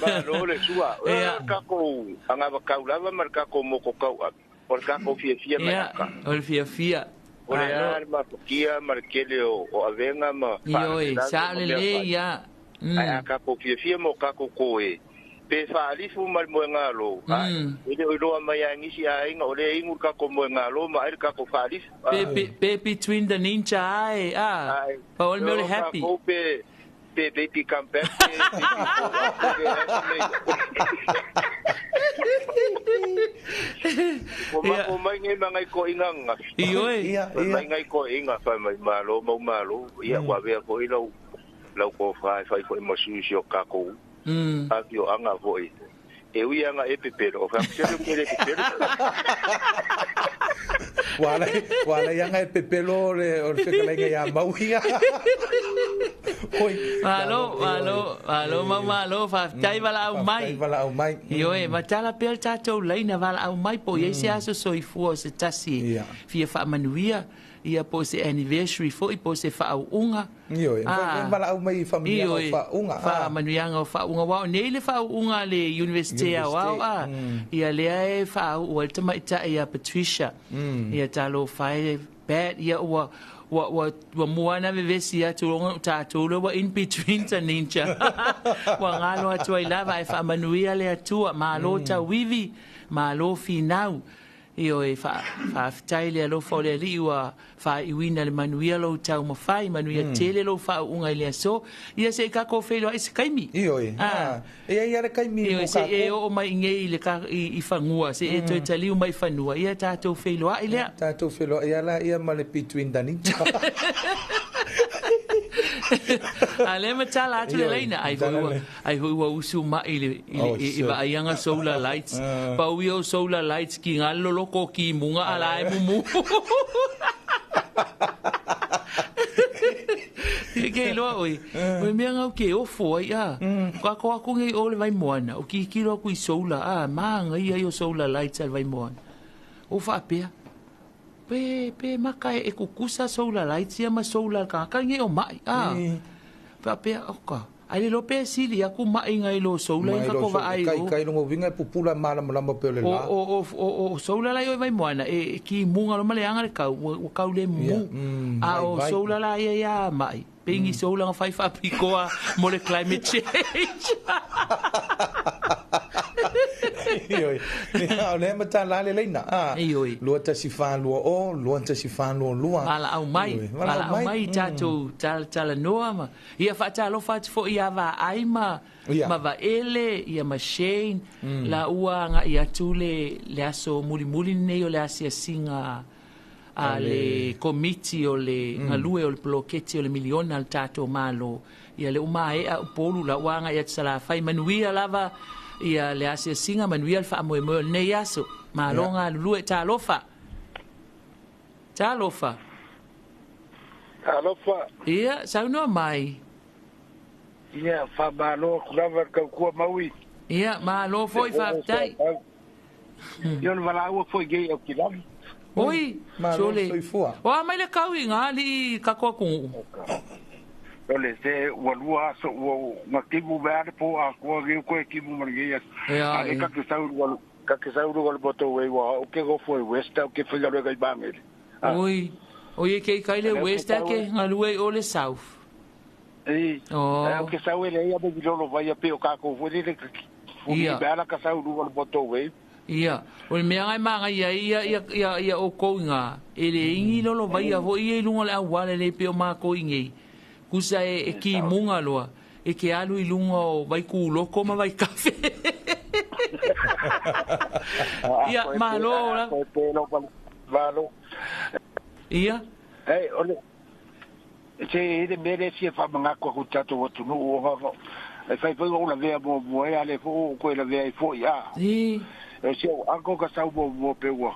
Malo le sua. Ka ko anga ba ka lava mar ka ko mo ko ka. O ka ko fia mai aka. O fia. O le ar ma kia markele o avenga ma. Io sa le ya. Ai aka ko fia mo ka ko koe. Pe fa alifu mal mo ngalo. Ile o lo mai ngisi ai nga o le ingu ka ko mo ngalo ma ai ka ko fa alifu. Pe between the ninja ai. Pa o me happy. Baby come back. O mai ngai mangai ko inga. Mai ngai ko inga fa mai malo mo malo. Ia wa ve ko ilo lau ko fa ko mo sushi o ka ko. Akio anga foi. E ui anga e pepero. Fa se lo quiere pepero. Wala anga e pepelo o se ka lenga ya mauia. Malo, fa tai vala au mai. Io e matala pel tato leina vala au mai po ye se aso soifua se tasi. Fia fa manuia. Ia po se anniversary fo i po se fa au unga. Io e vala au mai familia o fa unga. Fa manuianga o fa unga wa nei le fa unga le university wa. Ia le e fa au o tama ita ia Patricia. Ia talo fai bad ia wa moana vevesi atu longa tatolo wa in between ta ninja. Wa ngalo atu ai lava e fa manuia le atua malo ta wivi malo finau. Io e fa taile lo fo le liwa fa iwina le manuia lo tau mo fai manuia tele lo fa unga ile so ia se ka ko felo is kaimi io e ia re kaimi io se e o mai ngei le ka I fangua se e to tali mai fanua ia tato felo a ile tato felo ia la ia male between dani ale matala atu le leina ai ho usu ma ile va ianga solar lights pa wio solar lights ki ngalo loko ki munga ala e mumu ke lo oi me ngau ke o foi ko ngi o le vai moana o ki lo ku solar manga ia yo solar lights al vai moana o fa pe pe maka e kukusa solar lights ia ma solar ka ngi o mai pe oka ai lo pe sili aku mai ngai lo solar ka ko vai kai lo vinga pupula mala mala pe le la o solar lai vai moana e ki munga lo male anga le ka le mu o solar la ia mai pengi solar nga fa pikoa mo le climate change Ioi, le mata la le leina. Ioi. Lua ta si fa lua o, lua ta si fa lua. Ala au mai tato tala noa ma. Ia fa talo fa fo ia va ai ma va ele ia ma Shane la ua nga ia tule le aso muli nei o le asia singa a le committee o le ngalue o le bloketti o le miliona al tato malo. Ia le umai a polu la ua nga ia tsala fai manuia lava ia le asia singa manuia le fa mo nei aso ma longa lulu e talofa ia sauno mai ia fa malo lava ka ku maui ia malo foi fa tai yon vala o foi gay o kilam oi sole o mai le kawi ngali ka ko ku ole se walua so makibu ba po a ko ge ko ekibu margia ale ka ke sauru wal boto we wa o ke go foi west o ke figa ga bangel oi ke kai le west ke ngalue o le south o ke saue le ia be lo vai a pe o ka ko foi le ia ba la ka sauru wal boto we ia o me ngai manga ia o ko nga ele ingi lo vai a ho ia lunga le awale le pe o ma ko ingi kusa e ki munga loa e ke alu I lunga o vai ku loko ma vai kafe ia malo ia ole se de mere si fa manga ko tato o tu no o e fai o la vea mo e ale fo ko la vea fo ia e se anko ka sa bo pe wo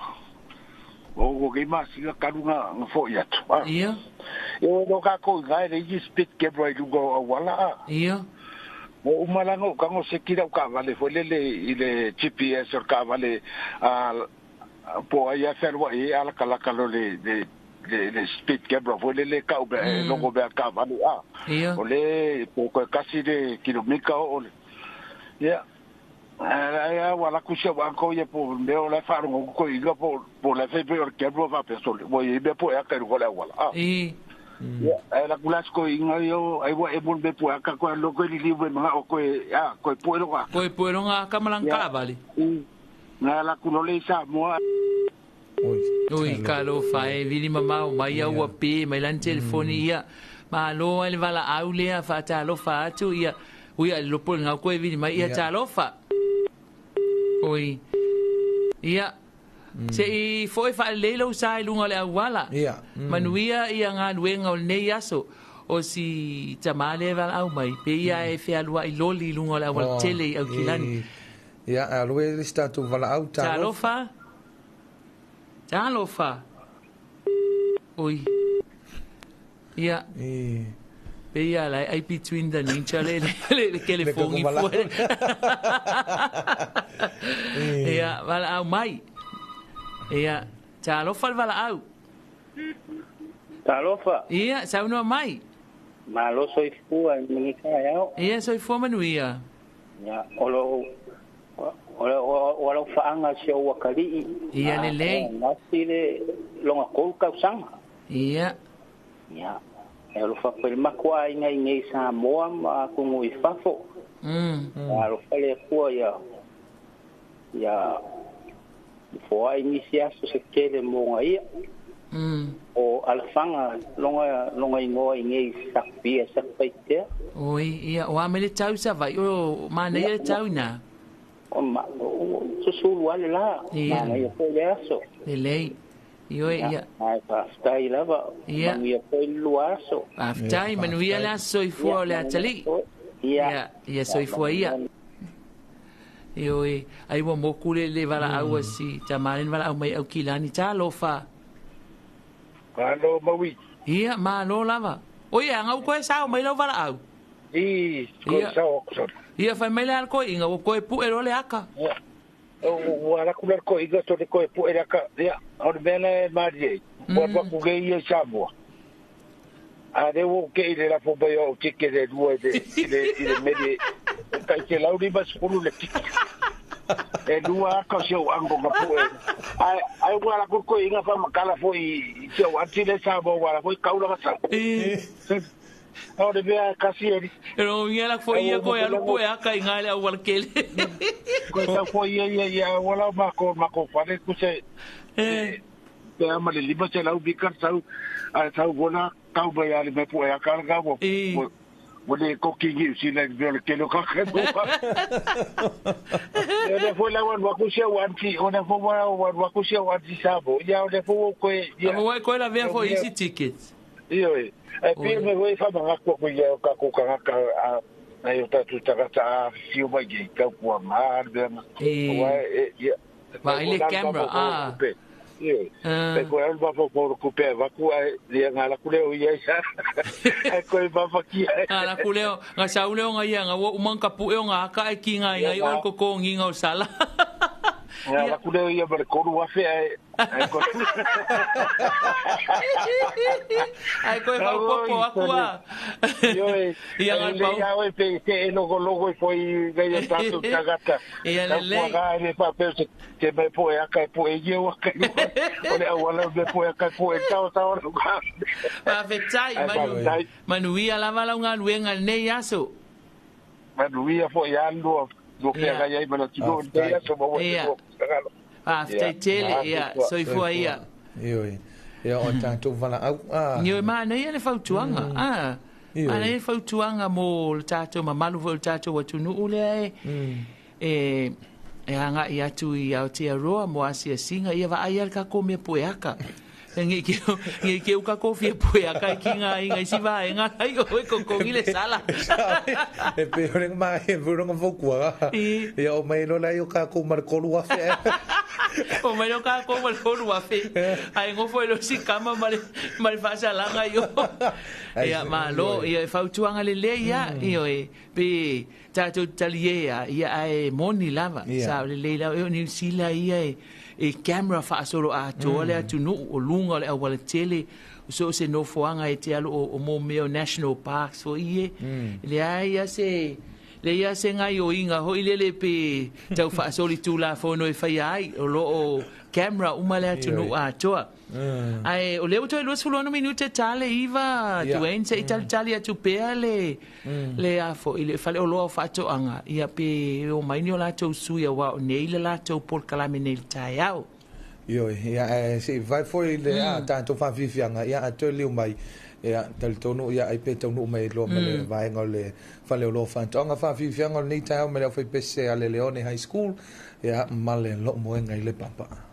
o ke ma si ka lunga fo ia ia eu no ka ko ngai le ji spit ke bro lu go wala ia o malango ka ngo se kira ka vale fo le GPS or ka vale po ia fer wa e ala kala kalo le spit ke bro fo le ka o no go be ka vale o le po ko kasi de kilomita o le ia ya wala ku se wa ko ye po me o la fa ro ko i go po la fe pe or ke ro fa pe so mo ye be po ya ka ro la wala ya la kulas ko inga yo ai wa e bon be po ka ko lo ko li liwe ma o ko ya ko po ro nga ka malangka vale na la ku no le sa mo oi Talofa e vili mama o mai au pe mai lan telefoni ia ma lo ele vala aulea fa Talofa atu ia uia lo pol nga ko e vili mai ia Talofa oi ia se i foi fa lelo sai lunga le awala manuia ia nga luenga o nei aso o si tamale val au mai pe ia e fe alua i loli lunga le awala tele au kilani ia alua le statu vala au Talofa oi ia pe ia la ai between the ninja le telefoni foi ia vala au mai ia Talofa vala au Talofa ia sauno mai malo soi fua ni ka yao ia soi fua manuia ya Ora faanga se o wakali ia lele nasile longa ko ka sang ia ya elo fa per makwa inga inga Samoa ma ku ngui fafo alo fale ko ya foi inicia se kele mo ia o alfanga longa ingo inga sakpia sakpaite oi ia o amele tau sa vai o mane ia tau na susul wale la mana ia foi aso lele io ia ai pa stai lava ia foi luaso aftai manuia la soi fu le atali ia soi fu ia io ai mo mokule le vala au si tamalen vala au mai au kilani Talofa Malo mawi ia malo lava oi anga ko sa mai lo vala au ko sa o ia fa mai la ko inga ko pu ero le aka o ala kular ko iga to ko pu ero aka ia or bene marie wa ku ge ia Samoa a de wo ke ile la fo bayo tike de duo de media ka ke laudi bas pulu le tike e dua ka se o ango ka pu ai wa la ko inga fa makala fo i se o atile Samoa wa la ko kaula basa Ahora vea casi pero mira la foi ia ko ya lu po ya ka ingale au walkele ko ta foi ia wala ma ko pare ku se pe ama le liba se la ubicar sau a sau bona kau ba ya le me po ya carga bo le ko ki si le veo que lo ka do le foi la wan ku se wan ti ona fo wan ku se wan ti sabo ya le fo ko ya ko la vea fo easy tickets io e me voi fa ma ko ia ka ko ka na yo ta tu ta ta fio ba ge ka ko ma de va ile camera pe ko el va por couper va ko ia ngala ku le ia sa ko va fa ki ala ku le nga sa ule nga ia nga wo man ka pu e nga ka ki nga ia o ko ngi nga sala ala ku le ia ber ko wa fe ai ko fa popo akua ia ngal pa ia o pe te logo foi veio tanto cagata ia le le pa pe que me po ia ka po ia o ka ole wala me po ia ka po ta pa vetai manuia la vala unga luenga nei aso manuia fo ia ando do que ga ia mana tino ia so mo after tele ia soi fua ia ia o tanto vala au ni ma nei le fautuanga ana le fautuanga mo tato mamalu vo tato watunu ule e anga ia tu ia te roa mo asia singa ia va ai ka come poeaka ngi ke u ka kofi poeaka kinga inga si va nga ai ko ile sala e peor ma e vuro ngo fokua ia o mai no la yo ka ko mar ko lu afe o mai no ka ko mar ko lu afe ai ngo foi lo si kama mal fa sala nga yo ia malo ia fautuanga le ia io e pe tato talia ia ai moni lava sa le la ni sila ia e camera fa solo a tole atu no o lunga le awala tele so se no foanga e te alo o mo meo national parks so ie le ia se le ia se ngai o inga ho ilele pe tau fa soli tu la fono e fai ai o lo o camera umale atu no atoa ai o le to lo solo no minute tale iva Dwayne se tali atu pe le a fo ile fale o lo fa to anga ia pe o mai no la to su ia wa nei le la to por kalame nei tai au io ia se vai foi le a tanto fa vivianga ia to le mai ia tal tono ia ai pe tono mai lo male vai ngole fale lo fa tonga fa vivianga nei tai au me foi pese ale Leone High School ia male lo mo ngai le papa.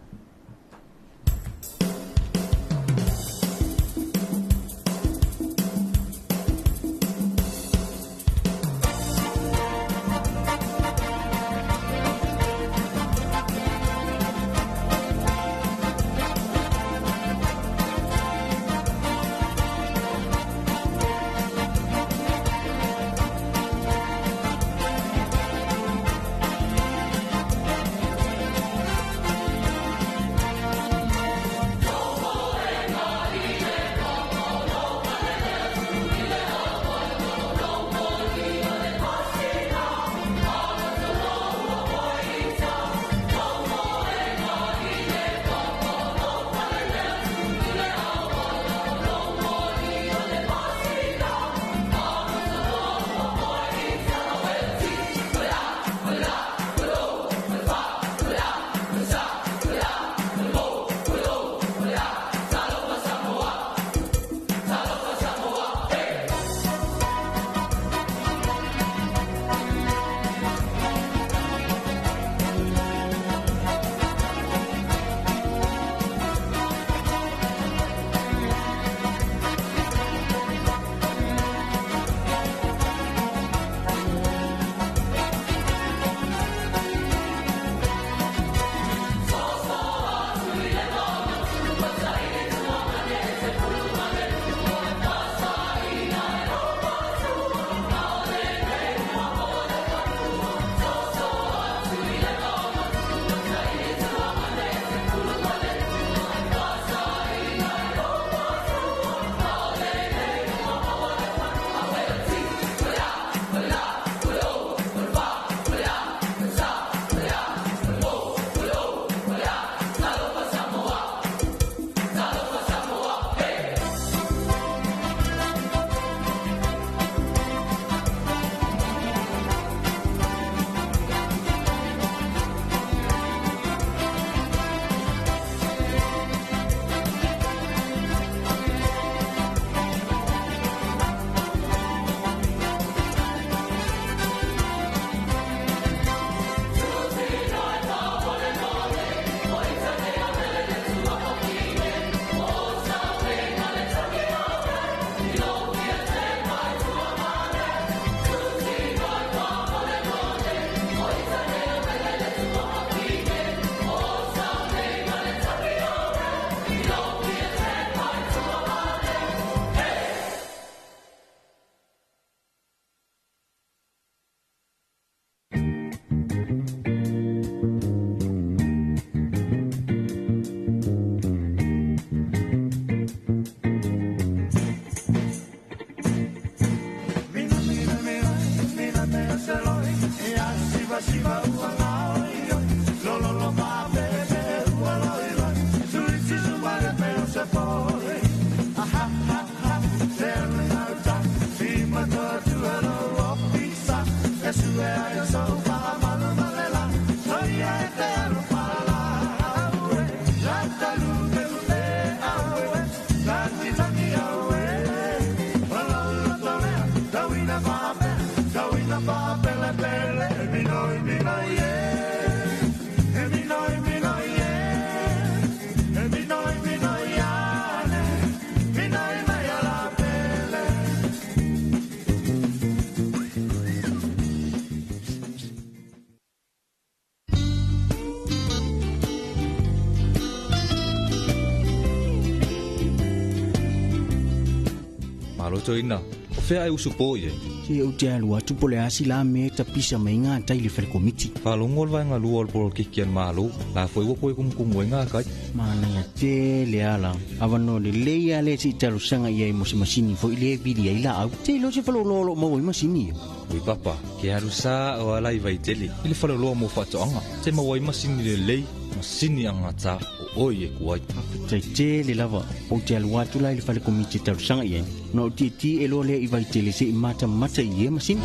Maloto ina, o fea e usu po ye. ke o te alua tupole asi la me tapisa mai ngā tai le whare komiti. Whalongol vai ngā lua polo kikian malo, la foi wako e kumkungu e ngā kai. Mana te le ala, awano le leia le si talo sanga ia i mo se masini fo i le vidi ai la au. Te lo se whalololo mau i masini yo. Ui papa, ke haru sa o alai vai tele, i le whaloloa mo whatoanga, te mawai masini le lei, masini anga ta o oi e kuai. Tai te le lava, o te alu atu lai le whare komiti talo sanga ia, na o ti e lo le i vai tele se i mata i e masini.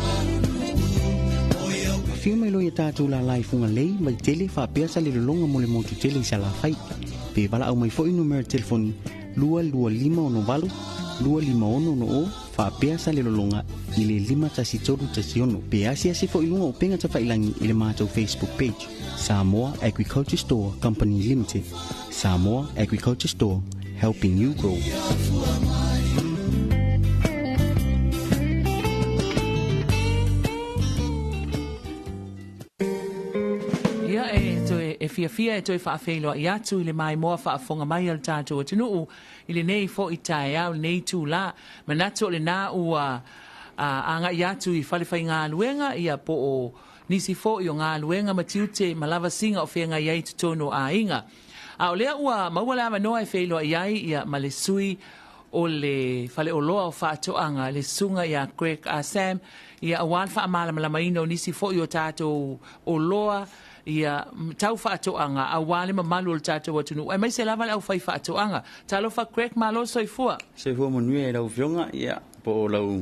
Fia mai loia tātou la lai funga lei, mai tele whapea sa le longa mo le motu tele i sa la whai. Pe wala au mai fo i numero telefoni, 225 251 o, whapea sa le longa i le 5-3 pe asi fo i lunga o penga ta whailangi i le mātou Facebook page. Samoa Agriculture Store Company Limited. Samoa Agriculture Store, helping you grow. E fia e toi whaafeilo i atu i le mai moa whaafonga mai al tātou atunuu i le nei fo i tae au nei tū la manato le nā ua anga i atu i whalewhai ngā luenga i a po o nisi fo i o ngā luenga matiute malava singa o whenga i ai tutono a inga. A o lea ua mauala ama noa e whailo i ai i a male sui o le whale o loa o whaatoanga le sunga i a Greg a Sam i a awan wha amala malamaina o nisi fo i o tātou o loa ia tau whaatoanga a wale mamalu o tātou atunu. Ai mai se lava le au whai whaatoanga. Talofa Greg malo soifua. Soifua monui e lau whionga ia po lau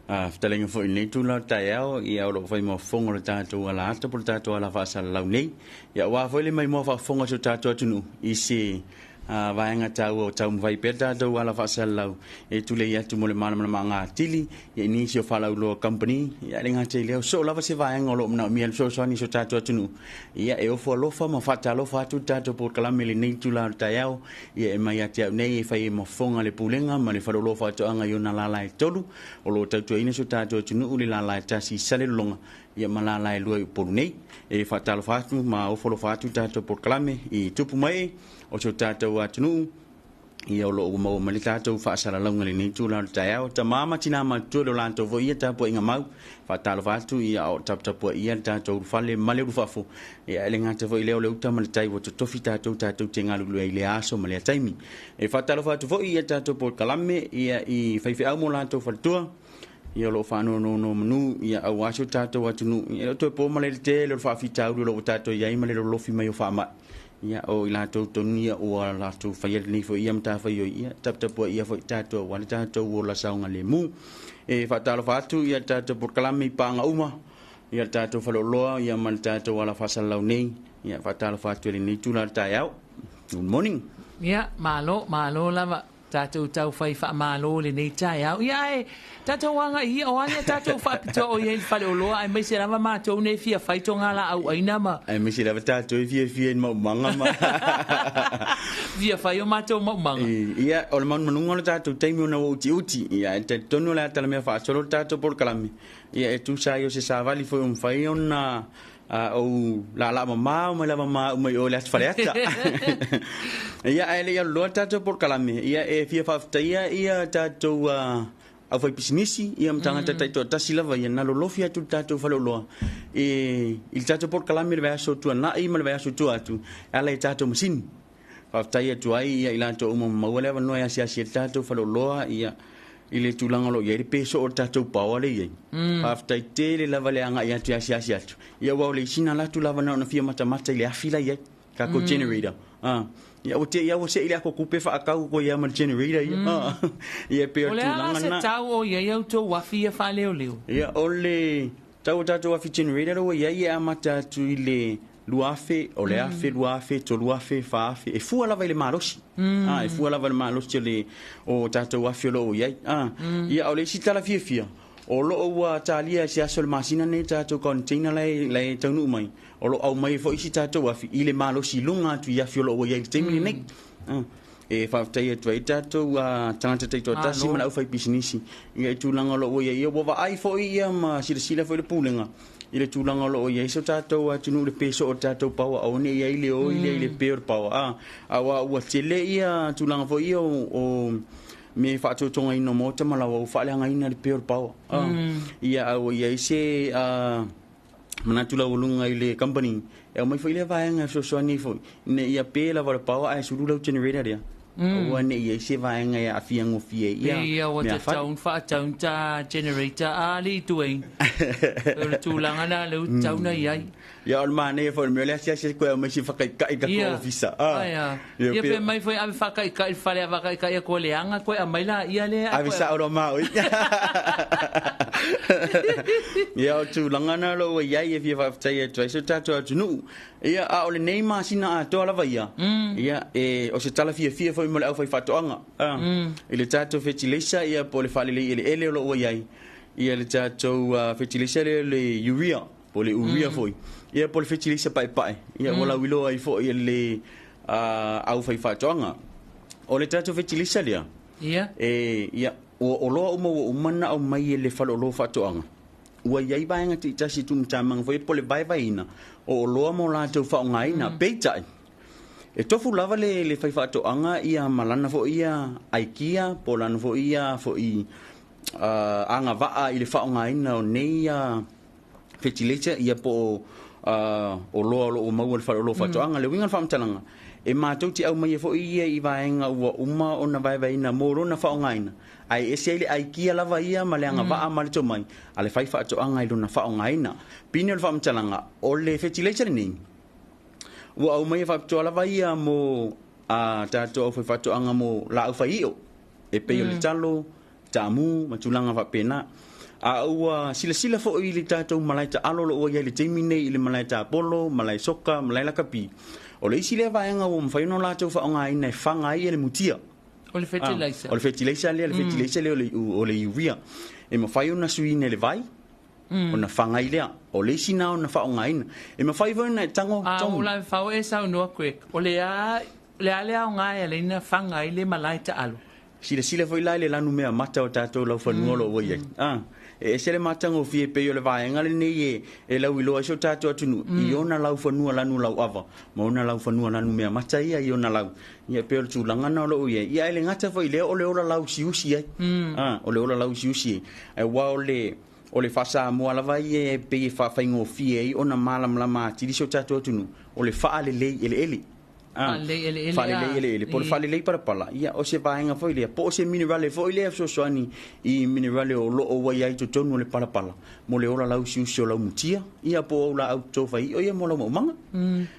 whtalenga fo i nei tūlau tai au ia o lau whai mua whonga o tātou ala ata po tātou ala whaasala lau nei. Ia wā whai le mai mua whonga so tātou atunu i se vaenga tau o tau mwai pia tātou ala whaasala lau e tule i atu mo le mana ngā tili ia ni si o whalau loa company ia le ngā te leo so lava se vaenga o lo mna o mia so soani so tātou atunu ia e ofo alofa ma whata alofa atu tātou po kalame le nei tula o tai au ia e mai ati au nei e whai e mawhonga le pulenga ma le whalo lofa atu anga i o na lala e tolu o lo tautua ina so tātou atunu uli lala e tasi sale longa ia malala e lua i polu nei e whata alofa atu ma ofo alofa atu tātou po kalame i tupu mai o so tātou atunu ia o loo mau mali tātou whaasara launga le nei tūla o tai au ta mama tina matua leo lantou vo ia tāpua inga mau whatalo whatu ia o taputapua ia tātou whale male urufafo ia ele ngata vo i leo leo utama le tai wo tofi tātou te ngalulu e le aso ma le taimi e whatalo whatu vo ia tātou po kalame ia i whaiwhi au mo lantou whatua ia lo whano no manu ia au aso tātou atunu ia to po male le te leo whawhita au lo tātou ia ima le lofi mai o whaama ia o i lātou tonia o a lātou whaiere nei fo ia mta whai o ia taputapua ia fo i tātou wale tātou o la saunga le mu e whatalo whatu ia tātou porkalame i pānga uma ia tātou whaloloa ia man tātou ala whasalau nei ia whatalo whatu ele nei tūna tai au. Good morning. Ia malo lava tātou tau whai wha malo le nei tai au ia e tātou wanga i o ane tātou whapitoa o iei whale o loa ai mai se rava mātou nei fia whaito ngā la au aina ma ai mai se rava tātou i fia in maumanga ma fia whai o mātou maumanga ia o le manunga le tātou taimi o na uti ia e te tonu le atala mea whaasolo tātou por kalame ia e tu sai o se savali foi whai o na o la mama mai mai o le atfaleata ia ele ia lo tātou por kalame ia e fia whaftaia ia tātou au fai pisinisi ia mtanga taito tasi lava ia na lolofi atu tātou whaloloa il tātou por kalame le vea so tua na i ma le vea so tua atu ala i tātou masini whaftaia tu ai ia i lanto uma mauale ava noa asi tātou whaloloa ia i le tūlanga lo ieri peso o tātou paua le iei whaftai te le lava le anga i atu asi atu ia wau le isina latu lava na fia mata i le afila iei kako generator ia o te ia o se ile ako kupe fa akau ko ia mal generator ia pe o tūlanga na tau o ia au tō wafi ia wha leo ia o le tau tātou wafi generator o ia amata tu i le luafe o le afe luafe to luafe faafe e fua lava ile malosi e fua lava le malosi le o tātou wafi lo ia ia o le sitala fia o lo ua talia se aso le masina nei tātou container lai taunu mai o lo au mai fo isi tātou wafi i le malosi lunga tu ia fio lo ua ia temili nei e whaftai atu ai tātou tangata teito tasi mana au whai pisinisi ia i tūlanga lo ua ia wawa ai fo ia ma sila fo i le pūlenga i le tūlanga lo ia iso tātou atunu le peso o tātou paua au ne ia i le peo paua awa ua tele ia tūlanga fo ia o me whaatotonga ino mo te malawa o whaaleanga ina le peo pao. Ia au ia ise manatula ulunga i le company. E o mai whaile vaenga so ni fo. Ne ia pēla wale pao ai surula generator rea. Ua ne ia ise vaenga ia afia ngofie. Ia o te taun whaataun ta generator a li tueng. Ule tūlanga na leu tauna iai. Ia on mane e foi mele sia koe mai si whakaikai ka ko ofisa. Ia pe mai foi ave whakaikai whale a whakaikai a koe leanga koe a maila ia le a ave sa ora mau. Ia o tūlanga na lo iai e fia whaftai e tuai so tātou atu nu. Ia a ole nei masina a toa lava ia. Ia e o se tala fia foi mo le au fai whatoanga. Ile tātou whetilesa ia po le whalele ele o lo iai. Ia le tātou whetilesa le urea. Po le urea foi. Ia po le whetilesa pai. Ia wala wilo ai fo ia le au fai whatoanga. O le tātou whetilesa lea. Ia. Ia o loa umana au mai le whalo lo whatoanga. Ua iai vaenga te itasi tumtamanga foi po le vai o loa mo lātou whaongaina peitai. E tofu lava le whai whatoanga ia malana fo ia aikia, po lana fo ia fo i anga waa i le whaongaina o nei whetileta ia po o loa o maua le whalo lo whatoanga le wingan whamtalanga. E mātou te au mai e fo ia i vaenga ua uma o na vai moro na whaongaina. Ai ese ile aikia lava ia ma le anga waa ma le tomai. A le whai whatoanga i lona whaongaina. Pine o le whamtalanga o le whetileta le nei. Ua au mai e whapitoa lava ia mo tātou au whaiwhatoanga mo la au whaio. E peo le talo, tāmu, matulanga whapena. A ua sila fo i le tātou malai ta alo lo ua ia le teimine i le malai ta apolo, malai soka, malai lakapi. O le isi le vaenga o mwhaino lātou whaonga ina e whanga i e le mutia. O le whetileisa. O le whetileisa le o le uria. E mwhaio na sui ne le vai. O na whangai lea. O le isi nao na whaongaina. E ma whai vau na tango tongu. O la whao e sau noa kwek. O le a lea o ngai le ina whangai le malai ta alo. Sila foi lai le lanu mea mata o tātou lau whanua lo ua iai. E sele matango fie pe yo le vaenga le nei e lau iloa so tātou atunu. I ona lau whanua lanu lau ava. Ma ona lau whanua lanu mea mata ia i ona lau. Ia pe o le tūlangana o lo ua iai. Ia ele ngata foi lea o le ola lau siusi ai. O le ola lau siusi ai. E wa o le fasa mo ala vai e pe e fa faingo fie ai ona malam lama tiri so tātou atunu. O le fa le ele. Ele por fale lei para pala ia o se vaenga foi le po se minerale foi le so soani I minerale o lo o wai ai to tonu le pala mo le ola lau siu so lau mutia ia po la auto fai o ia mo la mo manga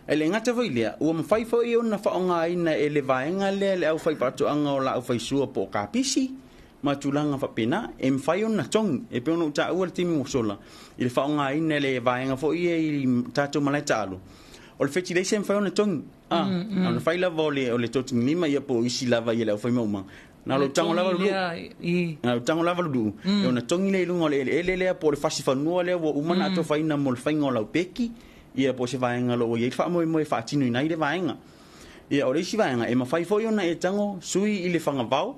ele ngata foi le o mo fai foi ona fa nga ina ele vaenga le au fai pato anga o la au fai sua po kapisi matulanga fa pena e mfai ona tong e pe ona ta o le timi mo sola ile fa nga ina le vaenga foi I tato malai talo o le whetilese mwhai ona tongi. Ana whai lava o le totingi lima ia po isi lava ia le au whai mauma. Nā lo tango lava lulu. Nā lo tango lava lulu. E ona tongi le ilunga o le ele lea po le whasi whanua lea wa umana ato whaina mo le whainga o lau peki. Ia po se vaenga lo o iei wha moe moe whaatinu I nai le vaenga. Ia o le isi vaenga e mawhai foi ona e tango sui I le whanga vau.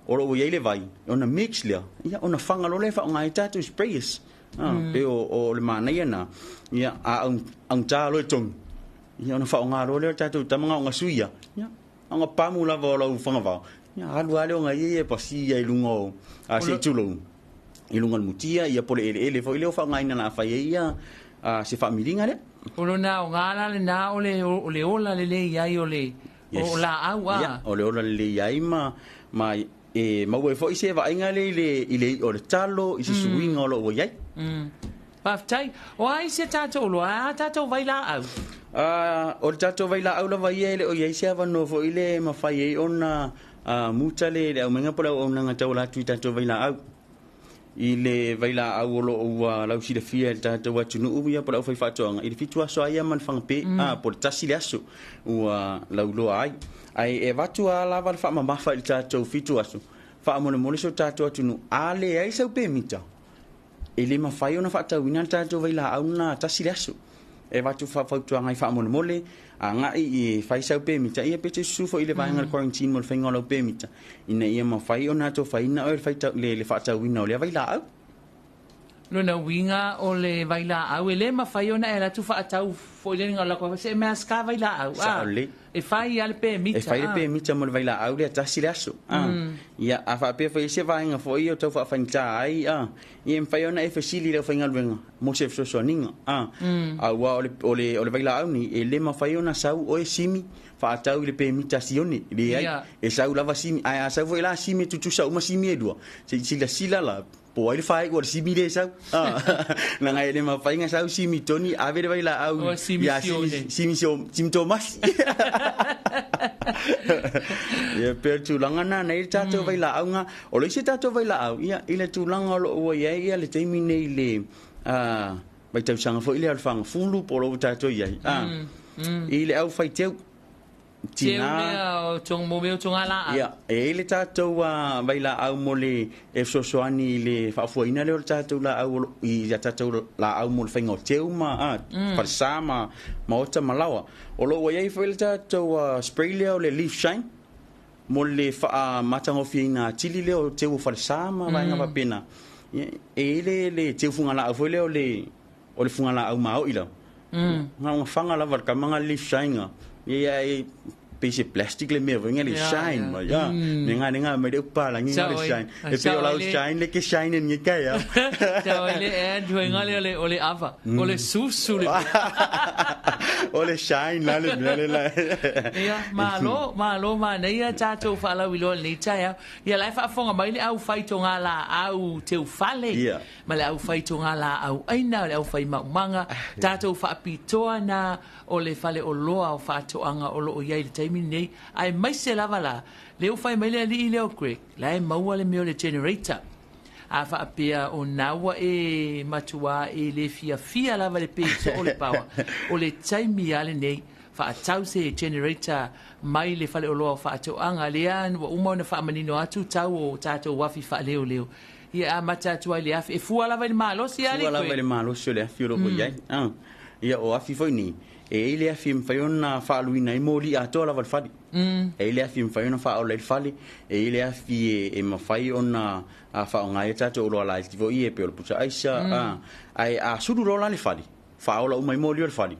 O lo o iei le vai. E ona mix lea. Ia ona whanga lo le wha o ngai tātou sprayers. Pe o le mānei ana ia a ang tā loe tongi ia ona whaonga role o tātou tamanga o ngā suia ia a ngā pāmu lava o lau whangawao ia alu ale o ngā ie pasi ia I lunga o a se tulu I lunga mutia ia pole ele fo ile o whaongaina na whai ia se whaamiringa le Olo nā o ngāla le nā o le ola le iai o le o la au ia o le ola le iai ma e mau e fo I se vainga le ile o le talo I se suinga o lo o iai Paftai, o ai se tātou loa, tātou vai la au? O le tātou vai la au la vai ele o iai se ava no fo ile ma fai e ona muta le au menga pola o nanga tau la tui tātou vai la au. I le vai la au o lo ua lau si le fia le tātou atu nu uia pola au fai whatoanga. I le fitu aso aia man whangape, po le tasi le aso ua lau loa ai. Ai e watu a lava le wha mamafa I le tātou fitu aso. Wha amone mole so tātou atu nu. A le ai sau pe mita. E le mawhai ona whaatauina le tātou vai la au na tasi le aso. E watu whautua ngai wha amone mole, a ngai I whai sau pēmita. Ia pete sufo I le vaenga le quarantine mo le whainga lau pēmita. Ina ia mawhai ona tō whaina o le whaatauina o le vai la au. Lona winga o le vaila au ele mafai ona e la tu fa atau foi le ngala ko se me ska vaila au e fai al pe mita e fai le pe mita mo le vaila au le tasi le aso ia a fa pe foi se vainga foi o tau fa fainta ai ia me fai ona e fasili le fainga luenga mo se so ninga a wa o le vaila au ni e le mafai ona sau o e simi fa atau le pe mita sioni le ai e sau lava simi a sau foi la simi tu sau ma simi e dua se sila la po ai fai ko simi le sau na ngai le ma fai nga sau simi toni ave le baila au ya simi tomas ya per tu langa na i tato baila au nga o le tato baila au ia ile tu langa o ia le temi nei le bai tau sanga fo ile al fang fulu po lo tato ia ile au fai teu Tina tong mo meu tong ala ya ele tato wa baila au mole e sosoani le fa fuina le tato la au I ya tato la au mole fengo teuma par sama mota malawa o lo ye fa le tato spray le leaf shine mole fa matango fina tili le o teu fa sama va nga pena ele le teu funga la au le funga la au mau ila nga fanga la va kamanga leaf shine ia pese plastic le me venga le shine ma ya ninga me de pa la ngi le shine e pe la shine le ke shine ni ka ya ta le e duenga le ole ava ole susu le ole shine la le la ia malo ma nei ta to fa la wilo ni ta ya la fa fonga mai le au fai to ngala au te ufale ma le au fai to ngala au aina le au fai manga ta to fa pitoa na o le fale o loa o whaatoanga o loo iai le taimi nei, ai mai se lava la, leo whai mai lea li I leo Greg, la e maua le meo le generator. A whaapea o naua e matua e le fia lava le peso o le pawa, o le taimi ale nei, whaatau se generator mai le fale o loa o whaatoanga, lean wa umau na whaamanino atu tau o tātou wafi wha leo. Ia a matatua le afi, e fua lava le malosi ale Greg? Fua lava le malosi o le afi o loko iai, ia o afi foi ni. E ile afi mfaiona faaluina I moli atoa lava le fali e ile afi mfaiona faao le fali e ile afi e mafai ona faonga e tato o loa lai tivo I e pe o puta aisa ai a suru loa le fali faao la umai moli o le fali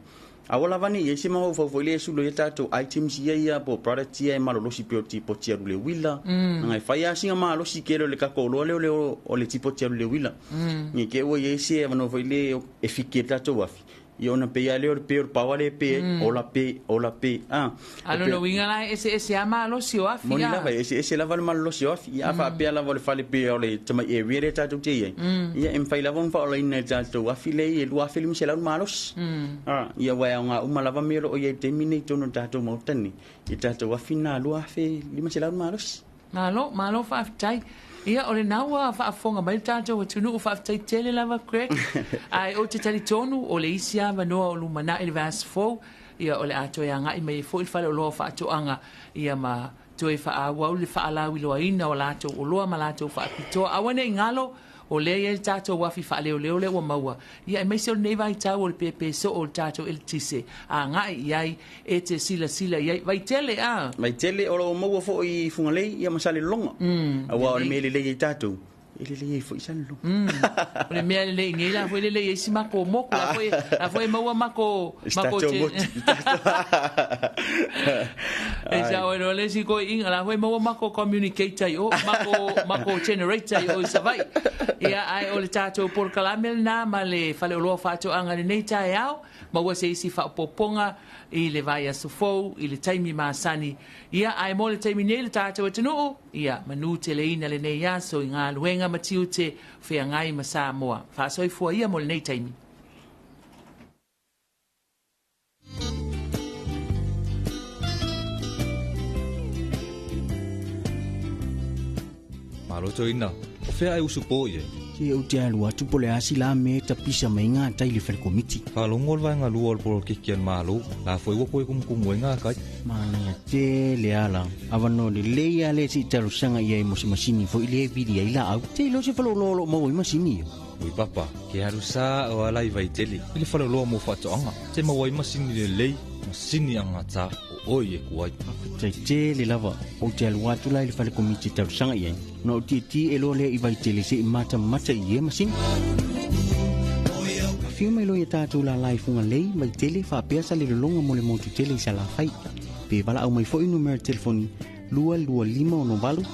a wala vani e se maho fo ile sulo e tato items ia po product ia e malolosi pe o tipo tia le wila ngai fai a singa malolosi kero le kako lo le o le tipo tia le wila ni ke o ye se vano fo ile e fiketa to wafi Io na pe ale o pe o pawale pe o la pe Alo no winga la ese ama lo si o afi Moni la ese la val mal lo si o afi ya fa pe la vol fale pe o le tama e viere ta tu ye ya em fai la von fa o ina ta tu afi le e lu afi mi se la malos ya wa nga uma la va me o ye termine to no ta to mo tani I ta tu afi na lu afi li se la malos malo fa tai Ia ole naua whaafonga mai tātou wa tunu o whaafitai tele lava Greg. Ai o te tali tonu o le isia wanoa o lumana I le verse 4. Ia ole ato ia ngai mai fo il whale o loa whaatoanga. Ia ma toe whaawau le whaalawi loa ina o lato o loa ma lato whaapitoa. Awane ngalo o le ia tātou wafi whaaleo leo le wa maua. Ia mai se o nei vai tau o le pepe so o tātou il tise. A ngai iai e te sila iai. Vai tele Vai tele o lo maua fo I fungalei ia masale longa. Awa o le mele le I tātou. Ele le fo isa lo. O le mele le ngai la fo le isi mako moko la fo maua mako E sa o le si ko inga la fo maua mako communicator o mako generator o sa vai. Ia ai o le tato por kalamel na ma le fale o loa fato anga nei tai au ma wa se isi fa poponga I le vai asufou I le taimi masani ia ai mo le taimi nei le tato tunu ia manu te le ina le nei aso I ngā luenga matiu te whea ngai ma Samoa fa soi fua ia mo le nei taimi Maloto ina o whea ai usupo ia Ke o te alua tupo le asi la me ta pisa mai ngā tai le whare komiti. Whalongol vai ngā lua polo kikian malo, la fwoi wako e kumkumu e ngā kai. Mana te le ala, awano le leia le si taro sanga ia e mose masini fo ile vidi ai la au. Te lo se whalo lolo mau i masini yo. Ui papa, ke haru sa o alai vai tele, ili whalo loa mo whatoanga. Te mau i masini le lei, masini anga ta o oi e kuai. Tai te le lava, o te alua tu lai le whare komiti taro sanga ia. No ti e lo le I vai tele se I mata I e masini. le tātou la laifunga lei mai tele whapea sa le longa mo le motu tele sa la whai. Pe wala au mai fwoi numero telefoni 225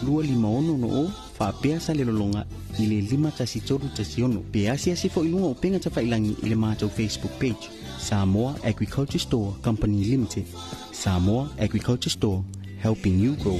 251 o whapea sa le longa i le 5-3-1. Pe asi fwoi lunga o penga ta whailangi i le mātou Facebook page. Samoa Agriculture Store Company Limited. Samoa Agriculture Store, helping you grow.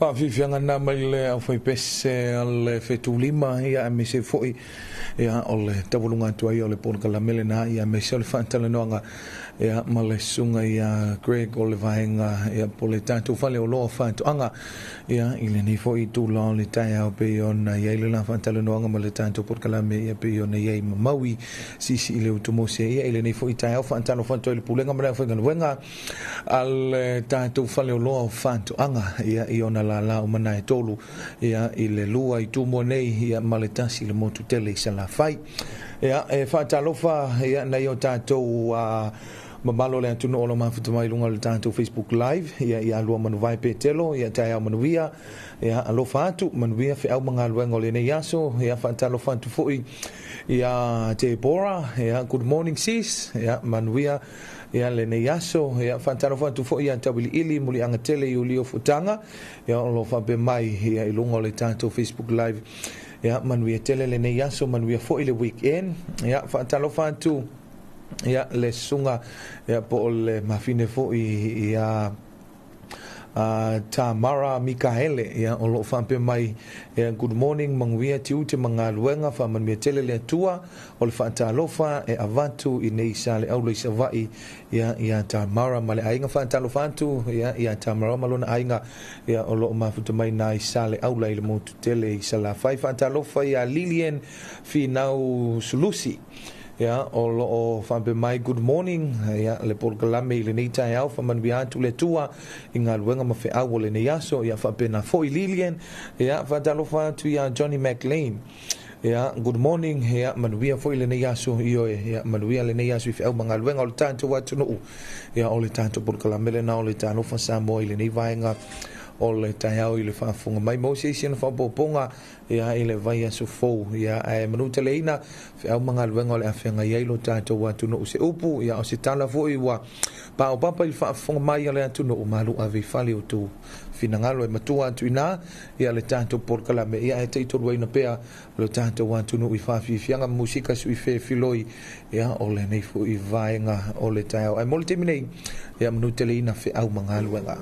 Whawhiwhianga nā mai le au whai pese al whetulima ia me se fwoi ia o le tawalunga atua ia o le pōnaka la mele nā ia me se o le whaantala noanga ia ma le sunga ia Greg o le vahenga ia po le tātou whale o loa whaantuanga ia i le nei fwoi tūla o le tai au pe ona ia i le la whaantala noanga ma le tātou pōnaka la me ia pe ona ia i mamaui sisi i le utumose ia i le nei fwoi tai au whaantala whaantua i le pulenga mara whainganuenga al tātou whale o loa whaantuanga ia i ona la o mana e tolu ia i le lua i tūmo nei ia maletasi le motu tele i sa la whai ia e whaatalofa ia nei o tātou mamalo le atu no o lo mafuta mai lunga le tātou Facebook Live ia i alua manuwai pe telo ia tai au manuia ia alofa atu manuia fe au mga luenga o le nei aso ia whaatalofa atu fui ia te Bora ia good morning sis ia manuia ia le nei aso ia whaatalofa atu fui ia tawili ili muli anga tele i ulio futanga ia o lo whape mai ia i lunga o le tātou Facebook Live ia manuia tele le nei aso manuia fui le weekend ia whaatalofa atu ia le sunga ia po le mafine fo ia Tamara Mikaele ia o lo fampe mai ia good morning mangwia tiu te manga luenga fa man me tele le tua o le fata lofa e avantu i nei sale au le savai ia Tamara male ainga fata lofa tu ia Tamara malona ainga ia o lo mafuta mai nai sale au le motu tele i sala fai fata lofa ia Lilian fi nau sulusi ya o lo o fa be mai good morning ya le por kalame le nei tai au fa man bia tu le tua inga luenga ma fe au le nei aso ya fa be na foi Lilian ya fa Talofa tu ya Johnny McLean ya good morning ya manuia foi le nei aso io ya manuia le nei aso fe au manga luenga o le tanto watu no ya o le tanto por kalame le na o le Talofa Samoa le nei vaenga o le taiao i le whaafunga mai Moses ina whapoponga ia i le vai aso fou ia e manuta leina au mga luenga o le awhenga iailo tātou watu no se upu ia o se tala fo i wa pa o papa i le whaafunga mai le atu no malu a vifali o tu finangalo e matua atu ina ia le tātou porkalame ia e teitoru aina pea le tātou watu no i whaafianga musika sui fe filoi ia o le neifu i vaenga o le taiao ai mole teminei ia manuta leina au mga luenga